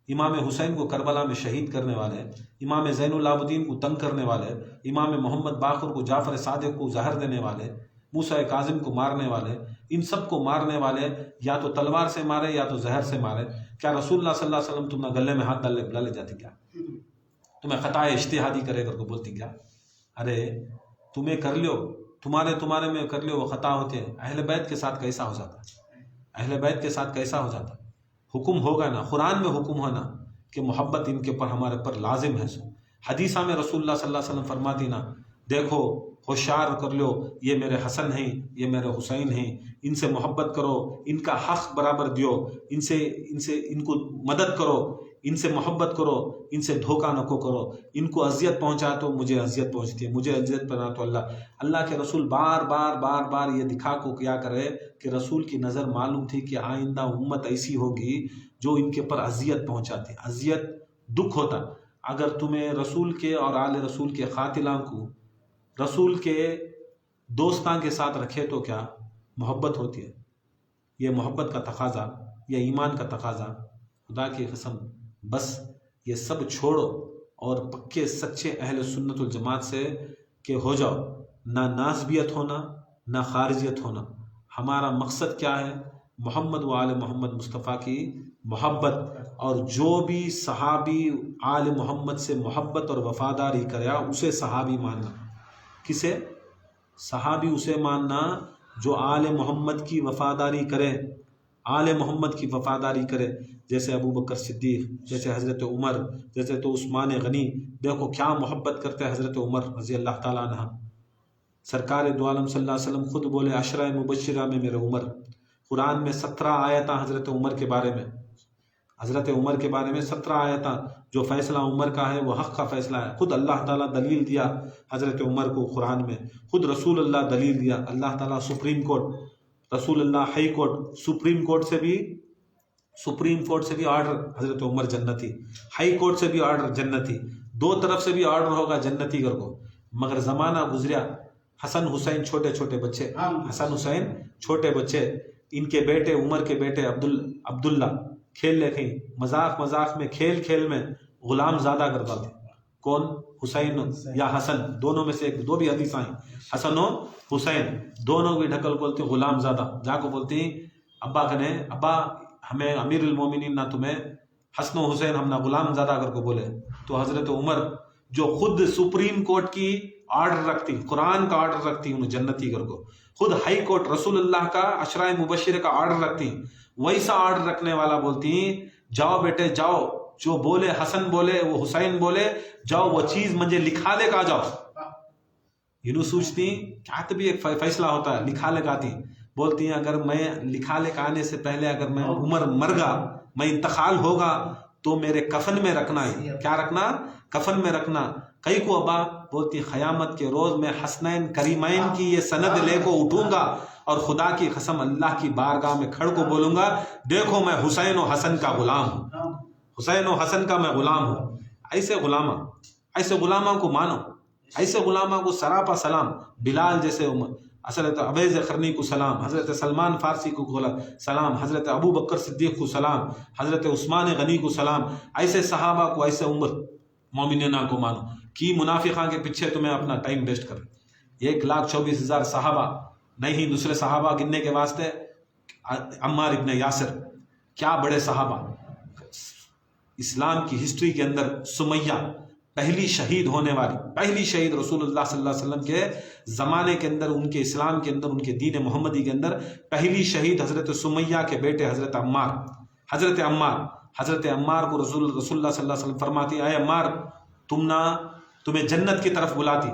امام حسین کو کربلا میں شہید کرنے والے، امام زین العابدین کو تنگ کرنے والے، امام محمد باقر کو، جعفر صادق کو زہر دینے والے، موسیٰ کاظم کو مارنے والے، ان سب کو مارنے والے یا تو تلوار سے مارے یا تو زہر سے مارے. کیا رسول اللہ صلی اللہ علیہ وسلم تم نہ گلے میں ہاتھ ڈال لے جاتی کیا؟ تمہیں خطا اجتہادی کرے کر کو بولتی کیا؟ ارے تمہیں کر لو، تمہارے میں کر لو وہ خطا ہوتے ہیں. اہل بیت کے ساتھ کیسا ہو جاتا؟ اہل بیت کے ساتھ کیسا ہو جاتا؟ حکم ہوگا نا، قرآن میں حکم ہونا کہ محبت ان کے پر ہمارے پر لازم ہے. حدیثہ میں رسول اللہ صلی اللہ علیہ وسلم فرماتی نا، دیکھو ہوشیار کر لو، یہ میرے حسن ہیں، یہ میرے حسین ہیں، ان سے محبت کرو، ان کا حق برابر دیو، ان کو مدد کرو، ان سے محبت کرو، ان سے دھوکہ نہ کرو. ان کو اذیت پہنچا تو مجھے اذیت پہنچتی ہے، مجھے اذیت پہنا تو اللہ کے رسول بار بار یہ دکھا کو کیا کرے کہ رسول کی نظر معلوم تھی کہ آئندہ امت ایسی ہوگی جو ان کے پر اذیت پہنچاتی، اذیت دکھ ہوتا. اگر تمہیں رسول کے اور آل رسول کے قاتلاں کو رسول کے دوستاں کے ساتھ رکھے تو کیا محبت ہوتی ہے؟ یہ محبت کا تقاضا، یہ ایمان کا تقاضا. خدا کی قسم بس یہ سب چھوڑو اور پکے سچے اہل سنت الجماعت سے کہ ہو جاؤ. نہ نازبیت ہونا، نہ خارجیت ہونا. ہمارا مقصد کیا ہے؟ محمد و آل محمد مصطفیٰ کی محبت، اور جو بھی صحابی آل محمد سے محبت اور وفاداری کریا اسے صحابی ماننا. کسے؟ صحابی اسے ماننا جو آل محمد کی وفاداری کرے، آل محمد کی وفاداری کرے. جیسے ابو بکر صدیق، جیسے حضرت عمر، جیسے تو عثمان غنی. دیکھو کیا محبت کرتے ہیں حضرت عمر رضی اللہ تعالیٰ عنہ. سرکار دو عالم صلی اللہ علیہ وسلم خود بولے عشرہ مبشرہ میں میرے عمر. قرآن میں 17 آیتاں حضرت عمر کے بارے میں، حضرت عمر کے بارے میں 17 آیتاں. جو فیصلہ عمر کا ہے وہ حق کا فیصلہ ہے. خود اللہ تعالیٰ دلیل دیا حضرت عمر کو قرآن میں، خود رسول اللہ دلیل دیا. اللہ تعالیٰ سپریم کورٹ، رسول اللہ ہائی کورٹ، سپریم کورٹ سے بھی آرڈر حضرت عمر جنتی، ہائی کورٹ سے بھی آرڈر جنتی، دو طرف سے بھی آرڈر ہوگا جنتی کر کو. مگر زمانہ گزریا، حسن حسین چھوٹے بچے، حسن حسین چھوٹے بچے، ان کے بیٹے عمر کے بیٹے عبداللہ کھیل لے کہیں مذاق میں کھیل میں غلام زادہ کرتا تھا. کون؟ حسین یا حسن، دونوں میں سے ایک، دو بھی حدیث آئیں، حسن و حسین دونوں کی ڈھکل بولتی غلام زادہ. جا کو بولتی ابا کنے، ابا ہمیں امیر المومنین نہ تمہیں حسن و حسین ہم نہ غلام زادہ کر کو بولے. تو حضرت عمر جو خود سپریم کورٹ کی آرڈر رکھتی، قرآن کا آرڈر رکھتی انہیں جنتی کر کو، خود ہائی کورٹ رسول اللہ کا عشرہ مبشرہ کا آرڈر رکھتی، ویسا آرڈر رکھنے والا بولتی جاؤ بیٹے جاؤ، جو بولے حسن بولے وہ حسین بولے، جاؤ وہ چیز مجھے لکھا لے کا جاؤ. یوں سوچتی کیا بھی ایک فیصلہ ہوتا ہے، لکھا لے گاتی. بولتی ہیں اگر میں لکھا لے کے آنے سے پہلے اگر میں عمر مر گا، میں انتقال ہوگا تو میرے کفن میں رکھنا ہے. کیا رکھنا؟ کفن میں رکھنا. کئی کو ابا بولتی قیامت کے روز میں حسنین کریمین کی یہ سند لے کو اٹھوں گا اور خدا کی قسم اللہ کی بارگاہ میں کھڑ کو بولوں گا دیکھو میں حسین و حسن کا غلام ہوں، حسین و حسن کا میں غلام ہوں. ایسے غلامہ کو مانو، ایسے غلامہ کو سراپا سلام. بلال جیسے حضرت عبیز قرنی کو سلام، حضرت سلمان فارسی کو سلام، حضرت ابو بکر صدیق کو سلام، حضرت عثمان غنی کو سلام. ایسے صحابہ کو، ایسے امت مومنینہ کو مانو. کی منافقاں کے پیچھے تمہیں اپنا ٹائم ویسٹ کر. 1,24,000 صحابہ نہیں، دوسرے صحابہ گننے کے واسطے عمار ابن یاسر، کیا بڑے صحابہ. اسلام کی ہسٹری کے اندر سمیہ پہلی شہید ہونے والی، پہلی شہید رسول اللہ صلی اللہ علیہ وسلم کے زمانے کے اندر، ان کے اسلام کے اندر، ان کے دین محمدی کے اندر پہلی شہید حضرت سمیہ کے بیٹے حضرت عمار. حضرت عمار کو رسول اللہ صلی اللہ علیہ وسلم فرماتی اے عمار تمہیں جنت کی طرف بلاتی،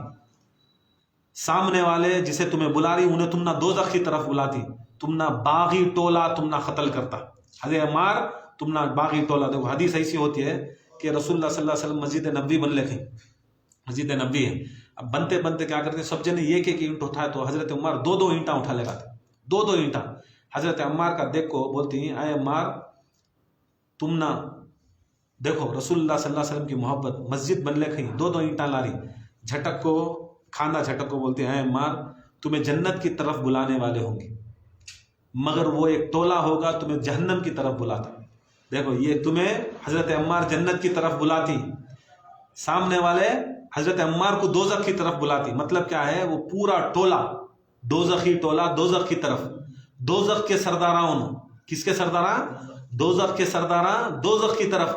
سامنے والے جسے تمہیں بلا رہی انہیں تم نہ دوزخ کی طرف بلاتی، تم نہ باغی ٹولا تم نہ قتل کرتا. حضرت عمار تم نہ باغی ٹولا. دیکھو حدیث ایسی ہوتی ہے کہ رسول اللہ صلی اللہ علیہ وسلم مسجد نبوی بن لکھیں، مسجد نبوی ہے. اب بنتے کیا کرتے سب جنے ایک اینٹ اٹھائے تو حضرت عمار 2 اینٹاں اٹھا لے گاتے، 2 اینٹاں. حضرت عمار کا دیکھ کو بولتی ہیں اے عمار تم نہ دیکھو رسول اللہ صلی اللہ علیہ وسلم کی محبت، مسجد بن لے کہیں 2 اینٹاں لا رہی. جھٹک کو کھانا جھٹک کو بولتے ہیں اے عمار تمہیں جنت کی طرف بلانے والے ہوں گے، مگر وہ ایک ٹولہ ہوگا تمہیں جہنم کی طرف بلاتا. دیکھو یہ تمہیں حضرت عمار جنت کی طرف بلاتی، سامنے والے حضرت عمار کو دوزخ کی طرف بلاتی. مطلب کیا ہے؟ وہ پورا ٹولہ دوزخی ٹولہ دوزخ کی طرف. دوزخ کے سرداراں کس کے سرداراں؟ دوزخ کے سرداراں دوزخ کی طرف.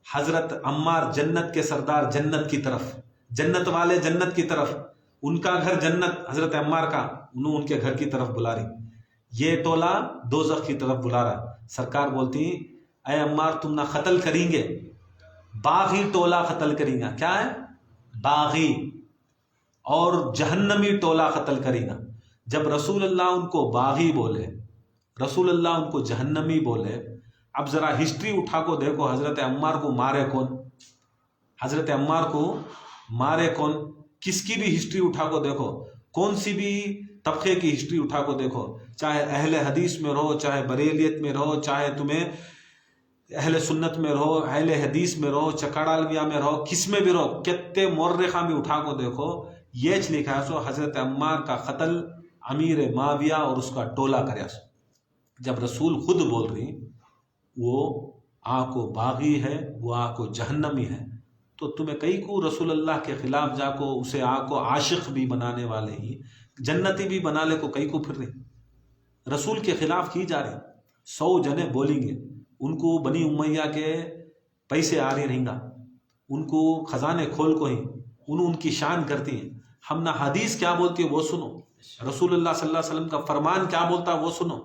حضرت عمار جنت کے سردار جنت کی طرف، جنت والے جنت کی طرف. ان کا گھر جنت حضرت عمار کا، انہوں ان کے گھر کی طرف بلا رہی. یہ ٹولہ دوزخ کی طرف بلا رہا. سرکار بولتی اے عمار تم نہ قتل کریں گے، باغی ٹولہ قتل کریں گا. کیا ہے؟ باغی اور جہنمی ٹولہ قتل کریں گا. جب رسول اللہ ان کو باغی بولے، رسول اللہ ان کو جہنمی بولے، اب ذرا ہسٹری اٹھا کو دیکھو حضرت عمار کو مارے کون؟ حضرت عمار کو مارے کون؟ کس کی بھی ہسٹری اٹھا کو دیکھو، کون سی بھی طبقے کی ہسٹری اٹھا کو دیکھو، چاہے اہل حدیث میں رہو، چاہے بریلیت میں رہو، چاہے تمہیں اہل سنت میں رہو، اہل حدیث میں رہو، چکاڑالویہ میں رہو، کس میں بھی رہو، کتنے مورخہ میں اٹھا کو دیکھو، یہ لکھا سو حضرت عمار کا قتل امیر معاویہ اور اس کا ٹولہ کریا سو. جب رسول خود بول رہی وہ آ کو باغی ہے، وہ آ کو جہنمی ہے، تو تمہیں کئی کو رسول اللہ کے خلاف جا کو اسے آ کو عاشق بھی بنانے والے ہی جنتی بھی بنا لے کو کئی کو پھر رہے رسول کے خلاف کی جا رہی 100 جنے بولیں گے ان کو بنی امیہ کے پیسے آ رہے رہیں گا ان کو خزانے کھول کو ہی ان کی شان کرتی ہیں ہم نہ حدیث کیا بولتی ہے وہ سنو رسول اللہ صلی اللہ علیہ وسلم کا فرمان کیا بولتا ہے وہ سنو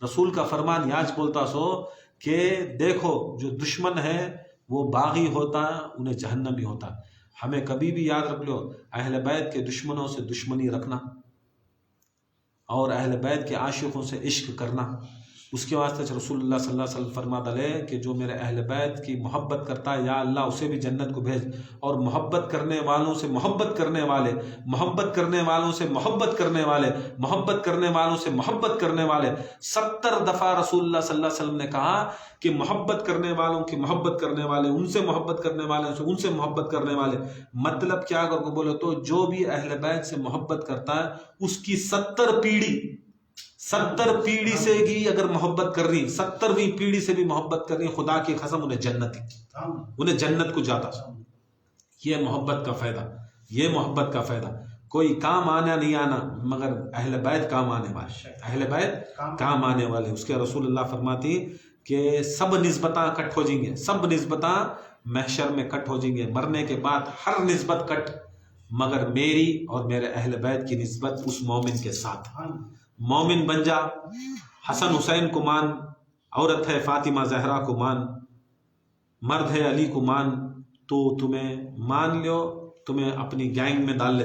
رسول کا فرمان یاج بولتا سو کہ دیکھو جو دشمن ہے وہ باغی ہوتا انہیں جہنمی ہوتا ہمیں کبھی بھی یاد رکھ لو اہل بیت کے دشمنوں سے دشمنی رکھنا اور اہل بیت کے عاشقوں سے عشق کرنا اس کے واسطے رسول اللہ صلی اللہ علیہ وسلم فرما دلے کہ جو میرے اہل بیت کی محبت کرتا ہے یا اللہ اسے بھی جنت کو بھیج اور محبت کرنے والوں سے محبت کرنے والے محبت کرنے والوں سے محبت کرنے والے محبت کرنے والوں سے محبت کرنے والے 70 دفعہ رسول اللہ صلی اللہ علیہ وسلم نے کہا کہ محبت کرنے والوں کی محبت کرنے والے ان سے محبت کرنے والے ان سے محبت کرنے والے مطلب کیا اگر کو بولے تو جو بھی اہل بیت سے محبت کرتا ہے اس کی 70 پیڑھی سے بھی اگر محبت کر رہی 70ویں پیڑھی سے بھی محبت کر رہی خدا کی قسم انہیں جنت کو جاتا یہ محبت کا فائدہ کوئی کام آنا نہیں آنا مگر اہل بیت کام آنے والے اس کے رسول اللہ فرماتی کہ سب نسبتاں کٹ ہو جائیں گے سب نسبتاں محشر میں کٹ ہو جائیں گے مرنے کے بعد ہر نسبت کٹ مگر میری اور میرے اہل بیت کی نسبت اس مومن کے ساتھ مومن بن جا حسن حسین کو مان عورت ہے فاطمہ زہرا کو مان مرد ہے علی کو مان تو تمہیں مان لو تمہیں اپنی گینگ میں ڈال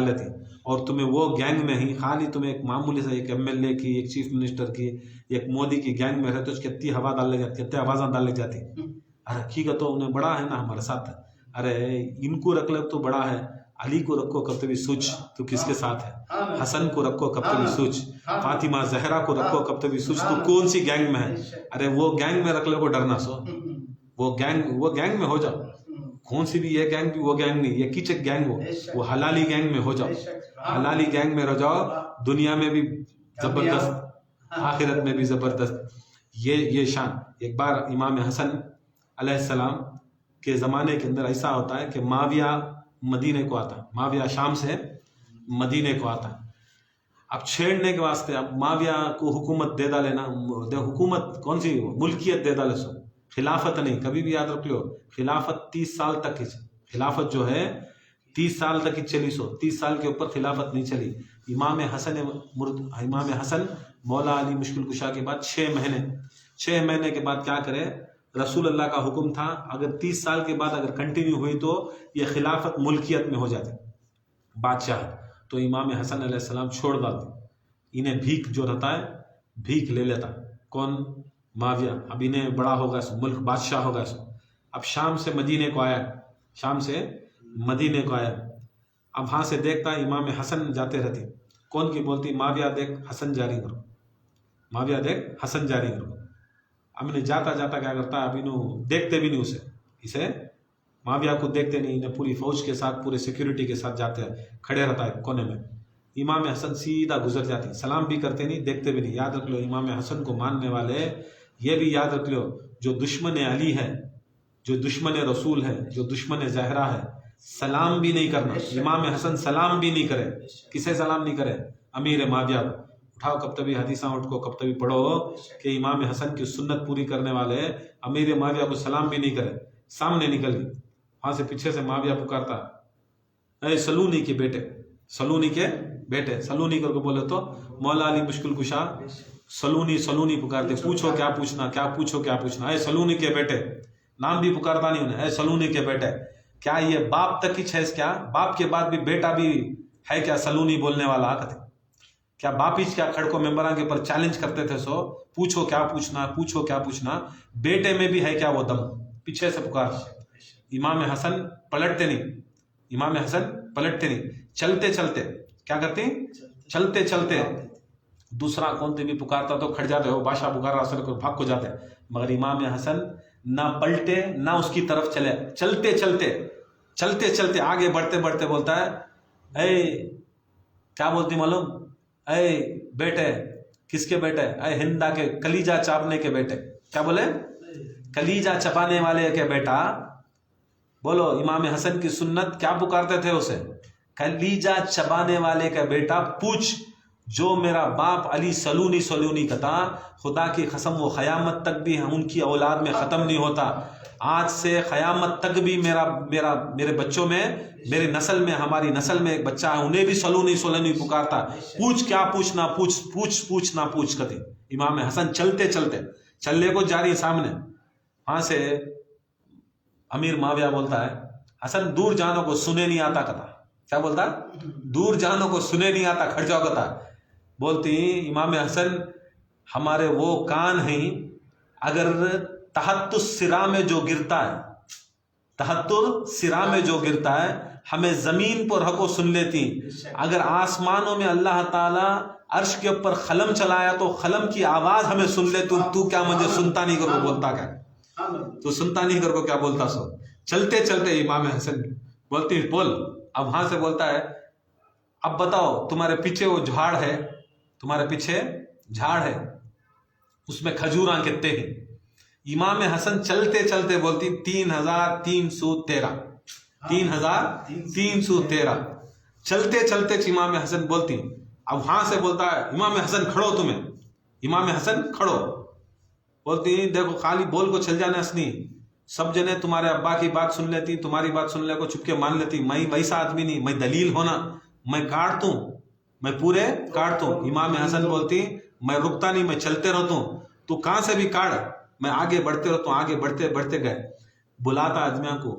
لیتے اور تمہیں وہ گینگ میں ہی خالی تمہیں ایک معمولی سے ایک MLA کی ایک چیف منسٹر کی ایک مودی کی گینگ میں رہتے اس کی کتنی ہوا ڈال لے جاتی کتنے آوازاں ڈال لے جاتی ارے حقیقت تو انہیں بڑا ہے نا ہمارے ساتھ ارے ان کو رکھ لے تو بڑا ہے علی کو رکھو کب تبھی سوچ تو کس کے ساتھ ہے حسن کو رکھو کب تبھی سوچ فاطمہ زہرا کو رکھو کب تبھی سوچ تو کون سی گینگ میں ہے ارے وہ گینگ میں رکھ لے کو ڈرنا سو وہ گینگ میں ہو جاؤ کون سی بھی یہ گینگ بھی وہ گینگ نہیں یہ کیچک گینگ ہو وہ حلالی گینگ میں ہو جاؤ حلالی گینگ میں رہ جاؤ دنیا میں بھی زبردست آخرت میں بھی زبردست یہ شان ایک بار امام حسن علیہ السلام کے زمانے کے اندر ایسا ہوتا ہے کہ معاویہ مدینے کو آتا معاویہ شام سے مدینے کو آتا اب چھیڑنے کے واسطے اب معاویہ کو حکومت دے ڈالے نا حکومت کون سی ملکیت دے ڈالے سو خلافت نہیں کبھی بھی یاد رکھ لو خلافت 30 سال تک ہی خلافت جو ہے 30 سال تک ہی چلی 30 سال کے اوپر خلافت نہیں چلی امام حسن مولا علی مشکل کشا کے بعد 6 مہینے کے بعد کیا کرے رسول اللہ کا حکم تھا اگر 30 سال کے بعد اگر کنٹینیو ہوئی تو یہ خلافت ملکیت میں ہو جاتی بادشاہ تو امام حسن علیہ السلام چھوڑ ڈالتے انہیں بھیک جو رہتا ہے بھیک لے لیتا کون معاویہ اب انہیں بڑا ہوگا سو ملک بادشاہ ہوگا سو اب شام سے مدینے کو آیا اب وہاں سے دیکھتا امام حسن جاتے رہتے کون کی بولتی معاویہ دیکھ حسن جاری کرو اب انہیں جاتا کیا کرتا اب انہوں دیکھتے بھی نہیں اسے معاویہ کو دیکھتے نہیں انہیں پوری فوج کے ساتھ پورے سیکیورٹی کے ساتھ جاتے ہیں کھڑے رہتا ہے کونے میں امام حسن سیدھا گزر جاتے سلام بھی کرتے نہیں دیکھتے بھی نہیں یاد رکھ لو امام حسن کو ماننے والے یہ بھی یاد رکھ لو جو دشمن علی ہے جو دشمن رسول ہے جو دشمن زہرا ہے سلام بھی نہیں کرنا امام حسن سلام بھی نہیں کرے کسے سلام نہیں کرے امیر معاویہ کو اٹھاؤ کب تبھی حدیثاں اٹھ کو کب تبھی پڑھو کہ امام حسن کی سنت پوری کرنے والے امیر معاویہ کو سلام بھی نہیں کرے سامنے نکل گئی وہاں سے پیچھے سے معاویہ پکارتا اے سلونی کے بیٹے سلونی کر کو بولے تو مولا علی مشکل کشا سلونی پکارتے پوچھو کیا پوچھنا اے سلونی کے بیٹے نام بھی پکارتا نہیں انہیں اے سلونی کے بیٹے کیا یہ باپ تک ہی ہے کیا باپ کے بعد بھی بیٹا بھی ہے کیا سلونی بولنے والا آکتے کیا باپیچ کیا کھڑکو ممبران کے پر چیلنج کرتے تھے سو پوچھو کیا پوچھنا بیٹے میں بھی ہے کیا وہ دم پیچھے سے پکار امام حسن پلٹتے نہیں چلتے کیا کرتے چلتے دوسرا کون بھی پکارتا تو کھڑ جاتے ہو بادشاہ پکار رہا کو بھاگ کو جاتے مگر امام حسن نہ پلٹے نہ اس کی طرف چلے چلتے آگے بڑھتے بولتا ہے اے کیا بولتی معلوم اے بیٹے کس کے بیٹے اے ہندا کے کلیجا چاپنے کے بیٹے کیا بولے کلیجا چپانے والے کے بیٹا بولو امام حسن کی سنت کیا پکارتے تھے اسے؟ کلیجہ چبانے والے کا بیٹا پوچھ، جو میرا باپ علی سلونی کا تھا، خدا کی قسم وہ قیامت تک بھی ان کی اولاد میں ختم نہیں ہوتا. آج سے قیامت تک بھی میرے بچوں میں، میرے نسل میں، ہماری نسل میں ایک بچہ ہے، انہیں بھی سلونی پکارتا. پوچھ کیا پوچھنا، پوچھ نہ پوچھ کتے. امام حسن چلتے چلے کو جاری سامنے، وہاں سے امیر معاویہ بولتا ہے حسن دور جانو کو سنے نہیں آتا کتا. کیا بولتا؟ دور جانو کو سنے نہیں آتا، کھڑ جاؤ کتا. بولتی امام حسن ہمارے وہ کان ہیں، اگر تحت السرا میں جو گرتا ہے، تحت السرا میں جو گرتا ہے ہمیں زمین پر حقو سن لیتی. اگر آسمانوں میں اللہ تعالیٰ عرش کے اوپر قلم چلایا تو قلم کی آواز ہمیں سن لے. تو کیا مجھے سنتا نہیں کر کو بولتا؟ کیا تو سنتا نہیں کر کو کیا بولتا؟ سو چلتے امام حسن بولتی بول. اب وہاں سے بولتا ہے اب بتاؤ تمہارے پیچھے وہ جھاڑ ہے، تمہارے پیچھے جھاڑ ہے، اس میں کھجوراں کتنے ہیں؟ امام حسن چلتے بولتی 3313. 3313 چلتے امام حسن بولتی. اب وہاں سے بولتا ہے امام حسن کھڑو، تمہیں امام حسن کھڑو. بولتی دیکھو خالی بول کو چل جانا اسنی، سب جنے تمہارے ابا کی بات سن لیتی، تمہاری بات سن لے کو چپ کے مان لیتی. میں ویسا آدمی نہیں، میں دلیل ہونا، میں کاٹتوں، میں پورے کاٹتوں. امام حسن بولتی میں رکتا نہیں، میں چلتے رہتا ہوں، تو کہاں سے بھی کاٹ، میں آگے بڑھتے رہتا ہوں. آگے بڑھتے گئے. بلاتا آدمیاں کو،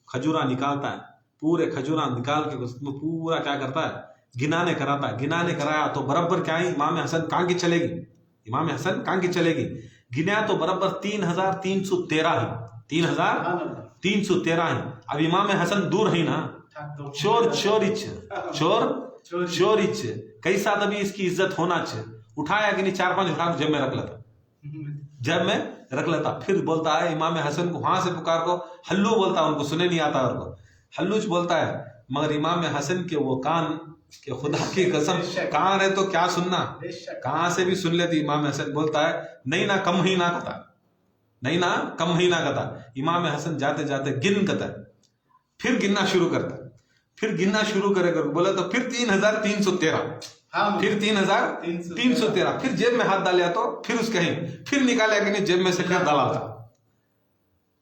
کھجورا نکالتا ہے، پورے کھجورا نکال کے اس میں پورا کیا کرتا ہے گنانے کراتا ہے. گنانے کرایا تو برابر کیا ہے امام حسن کہاں کی چلے گی، امام حسن کہاں کی چلے گی. گنیا تو برابر 3313 ہے، 3313 ہے. اب امام حسن دور ہے نا، چورچ کیسا تبھی اس کی عزت ہونا چاہیے. اٹھایا کہ نہیں 4-5 اٹھا جب میں رکھ لیتا. پھر بولتا ہے امام حسن کو وہاں سے پکار کو ہلو بولتا، ان کو سنے نہیں آتا، ان کو ہلوچ بولتا ہے. مگر امام حسن کے وہ کان کہ خدا کی قسم کان ہے تو کیا سننا، کہاں سے بھی سن لیتی. امام حسن بولتا ہے نہیں نہ کم ہی نہ کتا. امام حسن جاتے گن کتا، پھر گننا شروع کرتا. پھر گننا شروع کرے کر بولا تو پھر 3313، پھر 3313. پھر جیب میں ہاتھ ڈالیا تو پھر اس کہیں پھر نکالیا کہ نہیں جیب میں سے پھر ڈالا تھا.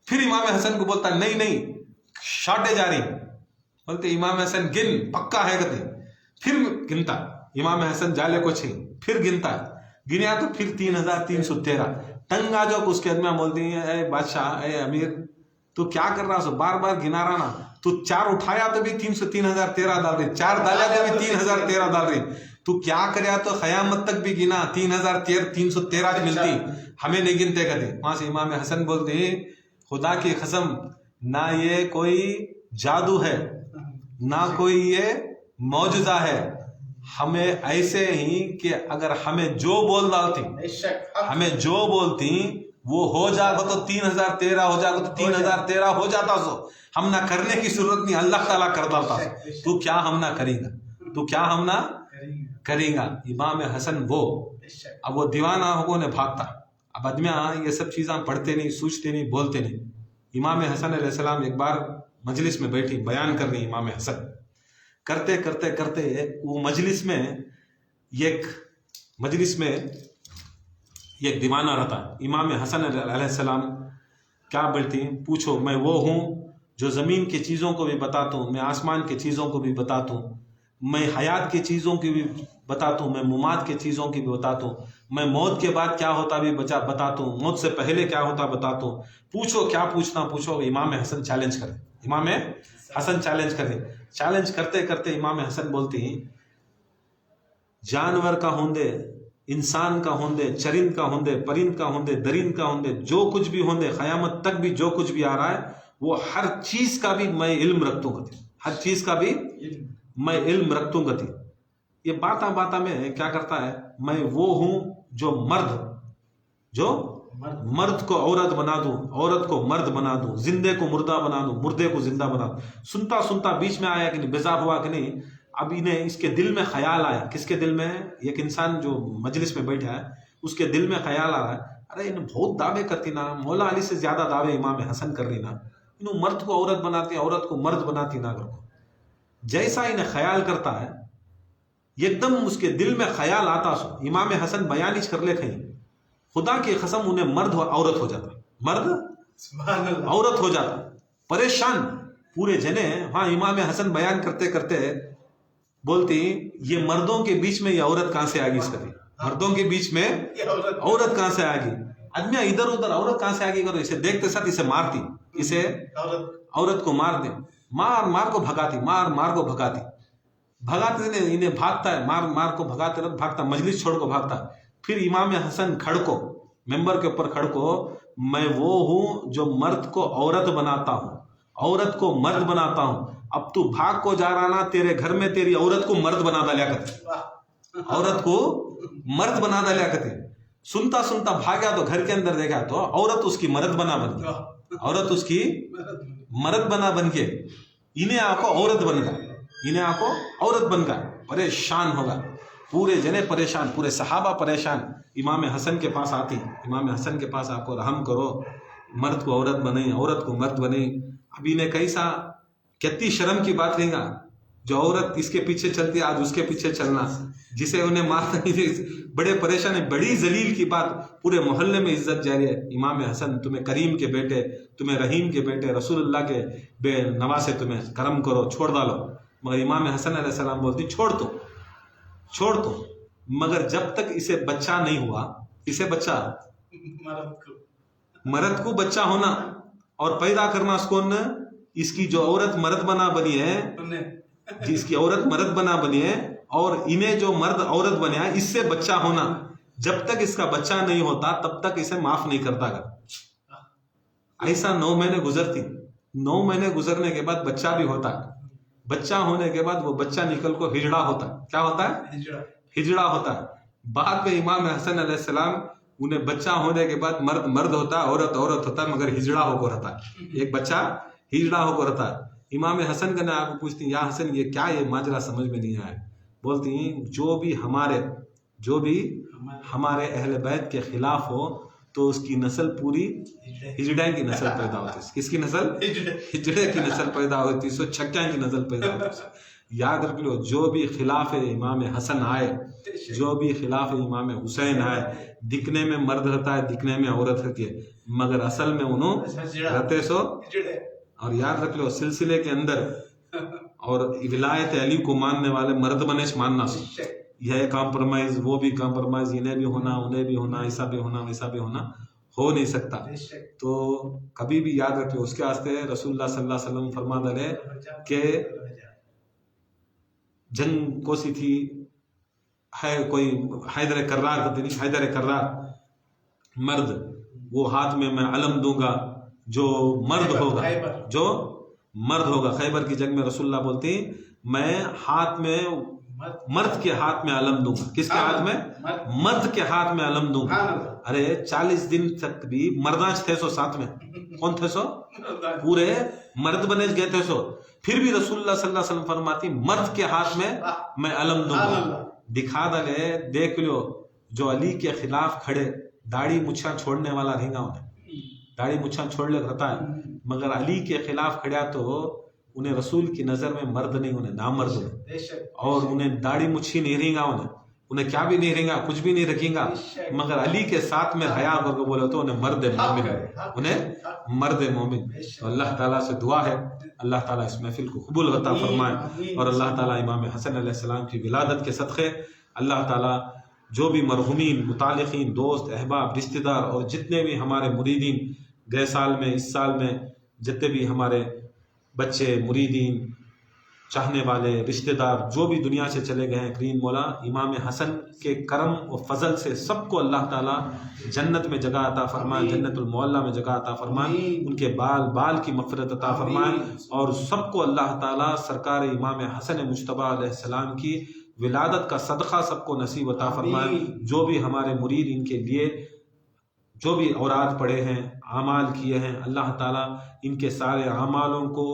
پھر امام حسن کو بولتا نہیں شاٹے جا رہی. بولتے امام حسن گن پکا ہے کہتے. پھر گنتا امام حسن جالے کو چھیں، پھر گنتا گنیا تو پھر 3313. تنگ آ جاؤ اس کے آدمیاں بولتی ہیں اے بادشاہ، اے امیر، تو کیا کر رہا سو، بار گنا رہا نا. تو 4 اٹھایا تو بھی 3013 ڈال رہی، 4 ڈالا تو بھی 3013 ڈال رہی. تو کیا کریا تو قیامت تک بھی گنا 3313 ملتی، ہمیں نہیں گنتے کہتے. وہاں سے امام حسن بولتے ہیں خدا کی قسم نہ یہ کوئی جادو ہے، نہ کوئی یہ معجزہ ہے. ہمیں ایسے ہی کہ اگر ہمیں جو بول ڈالتی، ہمیں جو بولتی وہ ہو جاتا تو 3013 ہو جاتا تو 3013 ہو جاتا. سو ہم نہ کرنے کی ضرورت نہیں، اللہ تعالیٰ کر ڈالتا. تو کیا ہم نہ کریں گا. امام حسن وہ اب وہ دیوانہ ہوگوں نے بھاگتا. اب آدمیاں یہ سب چیزاں پڑھتے نہیں، سوچتے نہیں، بولتے نہیں. امام حسن علیہ السلام ایک بار مجلس میں بیٹھی بیان کر رہی. امام حسن کرتے وہ مجلس میں ایک دیوانہ رہتا. امام حسن علیہ السلام کیا بولتی ہیں پوچھو، میں وہ ہوں جو زمین کی چیزوں کو بھی بتاتا ہوں، میں آسمان کی چیزوں کو بھی بتاتا ہوں، میں حیات کی چیزوں کی بھی بتاتا ہوں، میں ممات کی چیزوں کی بھی بتاتا ہوں، میں موت کے بعد کیا ہوتا بھی بتاتا ہوں، موت سے پہلے کیا ہوتا بتاتا ہوں. پوچھو کیا پوچھنا پوچھو. امام حسن چیلنج کرے، امام حسن چیلنج کرے. چیلنج کرتے امام حسن بولتی ہیں جانور کا ہوندے، انسان کا ہوندے، چرند کا ہوندے، پرند کا ہوندے، درند کا ہوندے، جو کچھ بھی ہوندے، قیامت تک بھی جو کچھ بھی آ رہا ہے وہ ہر چیز کا بھی میں علم رکھتوں گا، ہر چیز کا بھی میں علم رکھتوں گا. یہ باتا میں کیا کرتا ہے، میں وہ ہوں جو مرد کو عورت بنا دوں، عورت کو مرد بنا دوں، زندے کو مردہ بنا دوں، مردے کو زندہ بنا دوں. سنتا بیچ میں آیا کہ نہیں، بیزار ہوا کہ نہیں. اب انہیں اس کے دل میں خیال آیا. کس کے دل میں؟ ایک انسان جو مجلس میں بیٹھا ہے اس کے دل میں خیال آ رہا ہے ارے انہیں بہت دعوے کرتی نا، مولا علی سے زیادہ دعوے امام حسن کر رہی نا. انہوں مرد کو عورت بناتی ہیں، عورت کو مرد بناتی ناگر کو. جیسا انہیں خیال کرتا ہے ایک دم اس کے دل میں خیال آتا سو. امام حسن بیان کر لے کہیں خدا کی قسم انہیں مرد و عورت ہو جاتا، مرد عورت ہو جاتا، پریشان پورے جنے. ہاں امام حسن بیان کرتے کرتے بولتی یہ مردوں کے بیچ میں یہ عورت کہاں سے آ گئی؟ اس کبھی مردوں کے بیچ میں عورت کہاں سے آ گئی؟ آدمی ادھر ادھر عورت کہاں سے آ گئی کرو. اسے دیکھتے ساتھ اسے مارتی، اسے عورت کو مار دے، مار مار کو بھگاتی، مار مار کو بھگاتی، بھگاتے انہیں بھاگتا ہے، مار مار کو بھگاتے رہتا، بھاگتا مجلس چھوڑ کو بھاگتا. پھر امام حسن کھڑ کو ممبر کے اوپر کھڑ کو، میں وہ ہوں جو مرد کو عورت بناتا ہوں، عورت کو مرد بناتا ہوں. اب تو بھاگ کو جا رہا نا، تیرے گھر میں تیری عورت کو مرد بنا ڈالیا کرتے، عورت کو مرد بنا ڈالیا کرتے. سنتا سنتا بھاگا تو گھر کے اندر دیکھا تو عورت اس کی مرد بنا بن گیا، عورت اس کی مرد بنا بن کے انہیں آپ کو عورت بن گیا، انہیں آپ کو عورت بن گیا. پریشان ہوگا پورے جنے، پریشان پورے صحابہ پریشان. امام حسن کے پاس آتی، امام حسن کے پاس آپ کو رحم کرو، مرد کو عورت بنائی، عورت کو مرد بنائی. اب انہیں کیسا کتنی شرم کی بات نہیں گا، جو عورت اس کے پیچھے چلتی آج اس کے پیچھے چلنا، جسے انہیں مارتا نہیں، بڑے پریشان ہے. بڑی ذلیل کی بات، پورے محلے میں عزت جاری ہے. امام حسن تمہیں کریم کے بیٹے، تمہیں رحیم کے بیٹے، رسول اللہ کے بے نواسے، تمہیں کرم کرو، چھوڑ ڈالو. مگر امام حسن علیہ السلام بولتی چھوڑ تو، مگر جب تک اسے بچہ نہیں ہوا، اسے بچہ مرد کو بچہ ہونا اور پیدا کرنا اس کو، اس کی جو عورت مرد بنا بنی ہے، جس کی عورت مرد بنا بنی ہے، اور انہیں جو مرد عورت بنے ہیں، اس سے بچہ ہونا، جب تک اس کا بچہ نہیں ہوتا تب تک اسے معاف نہیں کرتا. ایسا 9 مہینے گزرتی، 9 مہینے گزرنے کے بعد بچہ بھی ہوتا ہے. بچہ ہونے کے بعد وہ بچہ نکل کو ہجڑا ہوتا ہے. کیا ہوتا ہے؟ ہجڑا ہوتا ہے. بعد میں امام حسن علیہ السلام انہیں بچہ ہونے کے بعد مرد مرد ہوتا ہے، عورت عورت ہوتا ہے، مگر ہجڑا ہو کو رہتا ہے، ایک بچہ ہجڑا ہو کو رہتا ہے. امام حسن کا آپ کو پوچھتی یا حسن یہ کیا، یہ ماجرا سمجھ میں نہیں آیا. بولتی ہیں جو بھی ہمارے اہل بیت کے خلاف ہو تو اس کی نسل پوری ہجڑے کی نسل پیدا ہوتی ہے. کس کی نسل؟ ہجڑے کی نسل پیدا ہوتی ہے، سو چھکیاں کی نسل پیدا ہوتی ہے. یاد رکھ لو، جو بھی خلاف امام حسن آئے، جو بھی خلاف امام حسین آئے، دکھنے میں مرد رہتا ہے، دکھنے میں عورت رہتی ہے، مگر اصل میں انہوں رہتے سو. اور یاد رکھ لو سلسلے کے اندر اور ولایت علی کو ماننے والے مرد بنے ماننا سو، یہ کمپرومائز وہ بھی کمپرومائز، انہیں بھی ہونا انہیں بھی ہونا، ایسا بھی ہونا ویسا بھی ہونا ہو نہیں سکتا. تو کبھی بھی یاد رکھو، اس کے واسطے رسول اللہ صلی اللہ علیہ وسلم فرما دے کہ جنگ کو سی تھی ہے کوئی حیدر کرار کرتے نہیں، حیدر کرار مرد، وہ ہاتھ میں علم دوں گا جو مرد ہوگا. خیبر کی جنگ میں رسول اللہ بولتے ہیں میں ہاتھ میں مرد کے ہاتھ میں علم دوں گا. کس کے ہاتھ میں؟ مرد کے ہاتھ میں علم دوں گا. ارے 40 دن تک بھی مردانش تھے سو ساتھ میں، کون تھے سو؟ پورے مرد بنے گئے تھے سو. پھر بھی رسول اللہ صلی اللہ علیہ وسلم فرماتی مرد کے ہاتھ میں علم دوں گا. دکھا دلے دیکھ لو جو علی کے خلاف کھڑے، داڑھی مچھاں چھوڑنے والا رہیں گا، انہیں داڑھی مچھاں چھوڑ لے رہتا ہے، مگر علی کے خلاف کھڑیا تو انہیں رسول کی نظر میں مرد نہیں، انہیں نامرد انہیں، اور انہیں داڑھی مچھی نہیں رہیں گا، انہیں کیا بھی نہیں رہیں گا، کچھ بھی نہیں رکھیں گا، مگر علی کے ساتھ میں حیا کر کے بولے تو انہیں مرد مومن، انہیں مرد مومن. تو اللہ تعالیٰ سے دعا ہے اللہ تعالیٰ اس محفل کو قبول عطا فرمائے، اور اللہ تعالیٰ امام حسن علیہ السلام کی ولادت کے صدقے اللہ تعالیٰ جو بھی مرحومین، متعلقین، دوست، احباب، رشتہ دار اور جتنے بھی ہمارے مریدین گئے سال میں اس سال میں جتنے بھی ہمارے بچے، مریدین، چاہنے والے، رشتہ دار جو بھی دنیا سے چلے گئے ہیں، کریم مولا امام حسن کے کرم و فضل سے سب کو اللہ تعالیٰ جنت میں جگہ عطا فرمائے، جنت المعلیٰ میں جگہ عطا فرمائے، ان کے بال کی مغفرت عطا فرمائے، اور سب کو اللہ تعالیٰ سرکار امام حسن مجتبیٰ علیہ السلام کی ولادت کا صدقہ سب کو نصیب عطا فرمائے. جو بھی ہمارے مرید ان کے لیے جو بھی اوراد پڑے ہیں، اعمال کیے ہیں، اللہ تعالیٰ ان کے سارے اعمالوں کو،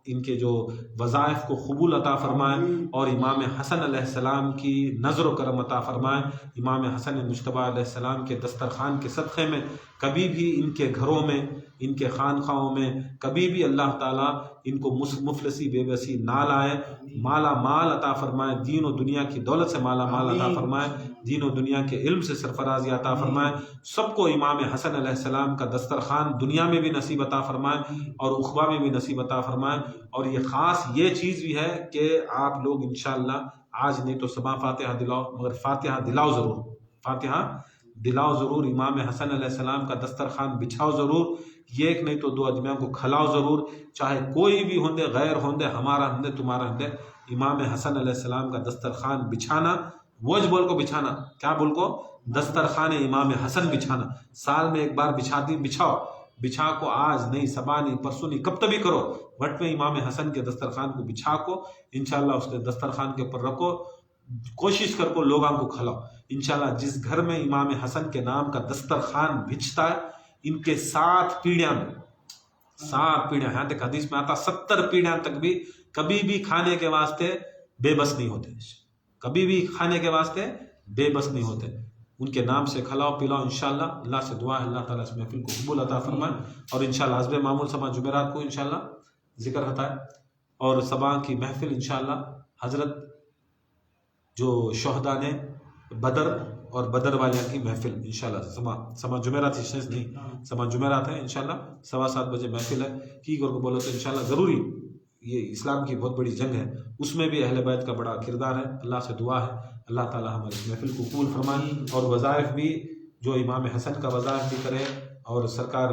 ان کے جو وظائف کو قبول عطا فرمائے، اور امام حسن علیہ السلام کی نظر و کرم عطا فرمائے. امام حسن مجتبیٰ علیہ السلام کے دسترخوان کے صدقے میں کبھی بھی ان کے گھروں میں، ان کے خانقاہوں میں کبھی بھی اللہ تعالیٰ ان کو مفلسی بے بسی نہ لائے، مالا مال عطا فرمائے، دین و دنیا کی دولت سے مالا مال عطا فرمائے، دین و دنیا کے علم سے سرفرازی عطا فرمائے، سب کو امام حسن علیہ السلام کا دسترخوان دنیا میں بھی نصیب عطا فرمائے اور عقبہ میں بھی نصیب عطا فرمائے۔ اور یہ خاص یہ چیز بھی ہے کہ آپ لوگ انشاءاللہ آج نہیں تو صبح فاتحہ دلاؤ، مگر فاتحہ دلاؤ ضرور، فاتحہ دلاؤ ضرور، امام حسن علیہ السلام کا دسترخوان بچھاؤ ضرور، یہ ایک نہیں تو دو آدمیوں کو کھلاؤ ضرور، چاہے کوئی بھی ہوندے، غیر ہوندے، ہمارا ہوندے، تمہارا ہوندے، امام حسن علیہ السلام کا دسترخوان بچھانا، وج بول کو بچھانا، کیا بول کو؟ دسترخوان امام حسن بچھانا، سال میں ایک بار بچھاؤ، بچھا کو آج نہیں، صبح نہیں، پرسوں نہیں، کب تک بھی کرو، وٹ میں امام حسن کے دسترخوان کو بچھا کو انشاءاللہ اس کے دسترخوان کے اوپر رکھو، کوشش کر کو لوگوں کو کھلاؤ انشاءاللہ۔ جس گھر میں امام حسن کے نام کا دسترخوان بچھتا ہے، ان کے 7 پیڑیاں میں، 7 پیڑیاں، یہاں تک حدیث میں آتا 70 پیڑیاں تک بھی کبھی بھی کھانے کے واسطے بے بس نہیں ہوتے، کبھی بھی کھانے کے واسطے بے بس نہیں ہوتے، ان کے نام سے کھلاؤ پلاؤ انشاءاللہ۔ اللہ سے دعا ہے اللہ تعالیٰ اس محفل کو قبول عطا فرمائے، اور انشاءاللہ حسب معمول صبح جمعرات کو انشاءاللہ ذکر ہوتا ہے، اور صبح کی محفل انشاءاللہ حضرت جو شہداء نے بدر اور بدر والوں کی محفل انشاءاللہ صبح جمعرات نہیں، صبح جمعرات ہے انشاءاللہ 7:15 بجے محفل ہے، کی کو بولو تو انشاءاللہ ضروری، یہ اسلام کی بہت بڑی جنگ ہے، اس میں بھی اہل بیت کا بڑا کردار ہے۔ اللہ سے دعا ہے اللہ تعالیٰ ہمارے محفل کو قبول فرمائے، اور وظائف بھی جو امام حسن کا وظائف بھی کرے، اور سرکار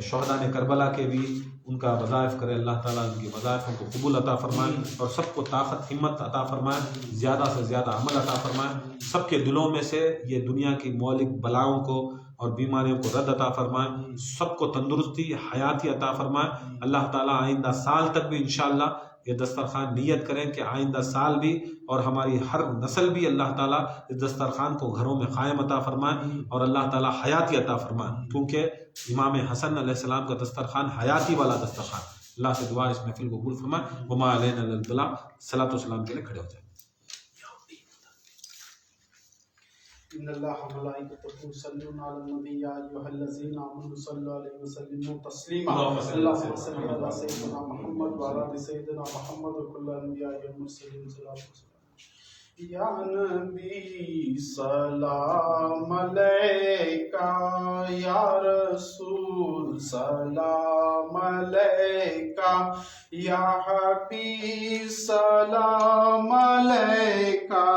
شہداء نے کربلا کے بھی ان کا وظائف کرے، اللہ تعالیٰ ان کی وظائفوں کو قبول عطا فرمائے، اور سب کو طاقت ہمت عطا فرمائے، زیادہ سے زیادہ عمل عطا فرمائے، سب کے دلوں میں سے یہ دنیا کی مولک بلاؤں کو اور بیماریوں کو رد عطا فرمائے، سب کو تندرستی حیاتی عطا فرمائے۔ اللہ تعالیٰ آئندہ سال تک بھی انشاءاللہ یہ دسترخوان نیت کریں کہ آئندہ سال بھی اور ہماری ہر نسل بھی اللہ تعالیٰ اس دسترخوان کو گھروں میں قائم عطا فرمائے، اور اللہ تعالیٰ حیاتی عطا فرمائے، کیونکہ امام حسن علیہ السلام کا دسترخوان حیاتی والا دسترخوان۔ اللہ سے دعا اس محفل کو قبول فرمائے، وما علینا الا البلاغ۔ صلاۃ و سلام کے لیے کھڑے ہو جائیں۔ ان اللہ وملائکتہ یصلون علی النبی یا ایھا الذین آمنوا صلوا علیہ وسلموا تسلیما۔ اللهم صل علی سیدنا محمد وعلی آل سیدنا محمد وکل الانبیاء والمرسلین صلی اللہ علیہ وسلم۔ یا نبی سلام علیکہ، یا رسول سلام علیکہ، یا حبیب سلام علیکہ۔